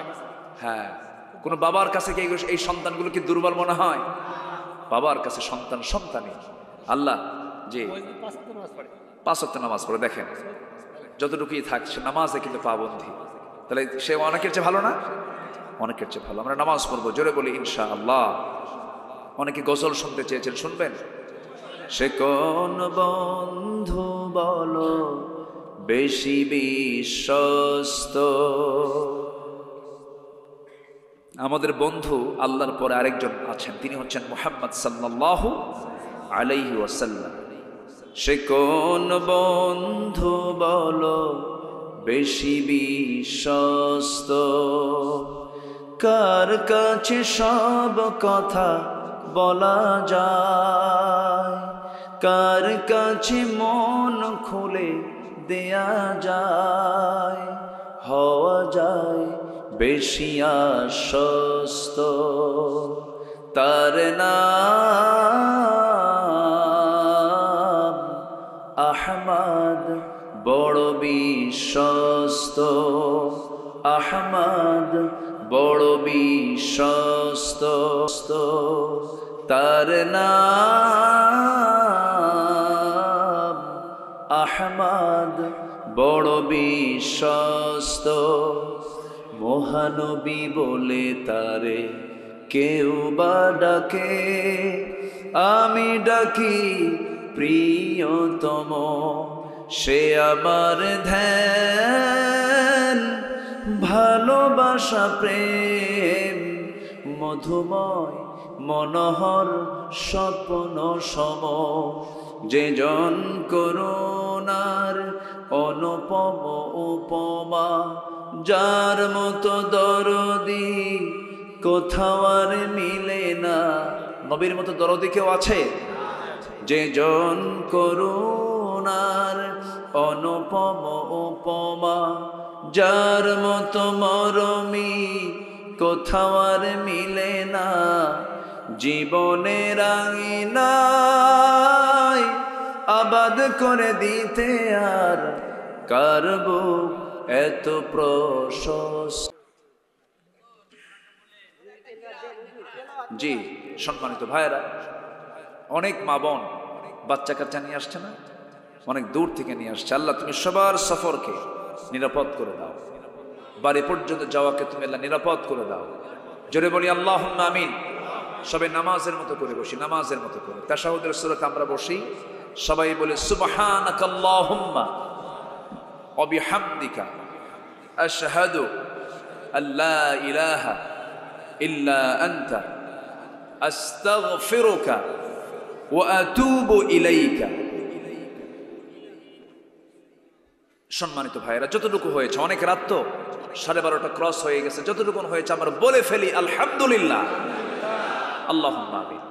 হ্যাঁ কোন বাবার কাছে কি এই সন্তানগুলো কি দুর্বল মনে হয়? বাবার কাছে সন্তান সন্তানই। আল্লাহ জি 5 ওয়াক্ত নামাজ পড়ে, দেখেন যতটুকুই থাক সে নামাজে কিন্তু পাবন্ধী, তাহলে সে অনেকের চেয়ে ভালো না? অনেকের চেয়ে ভালো। আমরা নামাজ পড়বো, জোরে বলি ইনশাআল্লাহ। অনেকে গজল শুনতে চেয়েছেন, শুনবেন? সে কোন বন্ধু বলো বেশি বিশ্বস্ত? আমাদের বন্ধু আল্লাহর পরে আরেকজন আছেন, তিনি হচ্ছেন মুহাম্মদ সাল্লাল্লাহু আলাইহি ওয়াসাল্লাম। সে কোন বন্ধু বলো বেশি বিশ্বস্ত? কার কাছে সব কথা বলা যায়, কার কাছে মন খুলে দেয়া যায়, হওয়া যায় বেশি আশ্বস্ত। তার নাম আহমদ, বড় বিশ্বস্ত। আহমদ বড় বিশ্বস্ত, তার নাম আহমদ, বড় বিশ্বস্ত। মহানবী বলে তারে কেউ বা ডাকে, আমি ডাকি প্রিয়তম। সে আমার ধ্যান, ভালোবাসা, প্রেম, মধুময় মনোহর স্বপ্ন সম। যে জন করুণার অনুপম উপমা, যার মতো দরদি কোথাও আর মিলে না। নবীর মতো দরদি কেউ আছে? যে জন করুণার অনুপম উপমা, যার মতো মরমি কোথাও আর মিলে না। জীবনের আঙিনায় আবাদ করে দিতে আর কারব এত প্রশস্ত। জি সম্মানিত ভাইয়েরা, অনেক মা বোন বাচ্চা কাচ্চা নিয়ে আসছে না, অনেক দূর থেকে নিয়ে আসছে। আল্লাহ তুমি সবার সফরকে নিরাপদ করে দাও, বাড়ি পর্যন্ত যাওয়াকে তুমি আল্লাহ নিরাপদ করে দাও। জোরে বলি আল্লাহুম্মা আমিন। সবাই নামাজের মতো করে বসি, নামাজের মতো করে তাশাহুদের সূরাতে আমরা বসি, সবাই বলে সুবহানাকাল্লাহুম্মা ওয়া বিহামদিকা আশহাদু আল্লা ইলাহা ইল্লা আনতা আস্তাগফিরুকা ওয়া আতুবু ইলাইকা। সম্মানিত ভাইয়েরা, যতটুকু হয়েছে, অনেক রাত তো 12:30 ক্রস হয়ে গেছে, যতটুকু হয়েছে আমরা বলে ফেলি আলহামদুলিল্লাহ। আল্লাহুম্মা আমিন।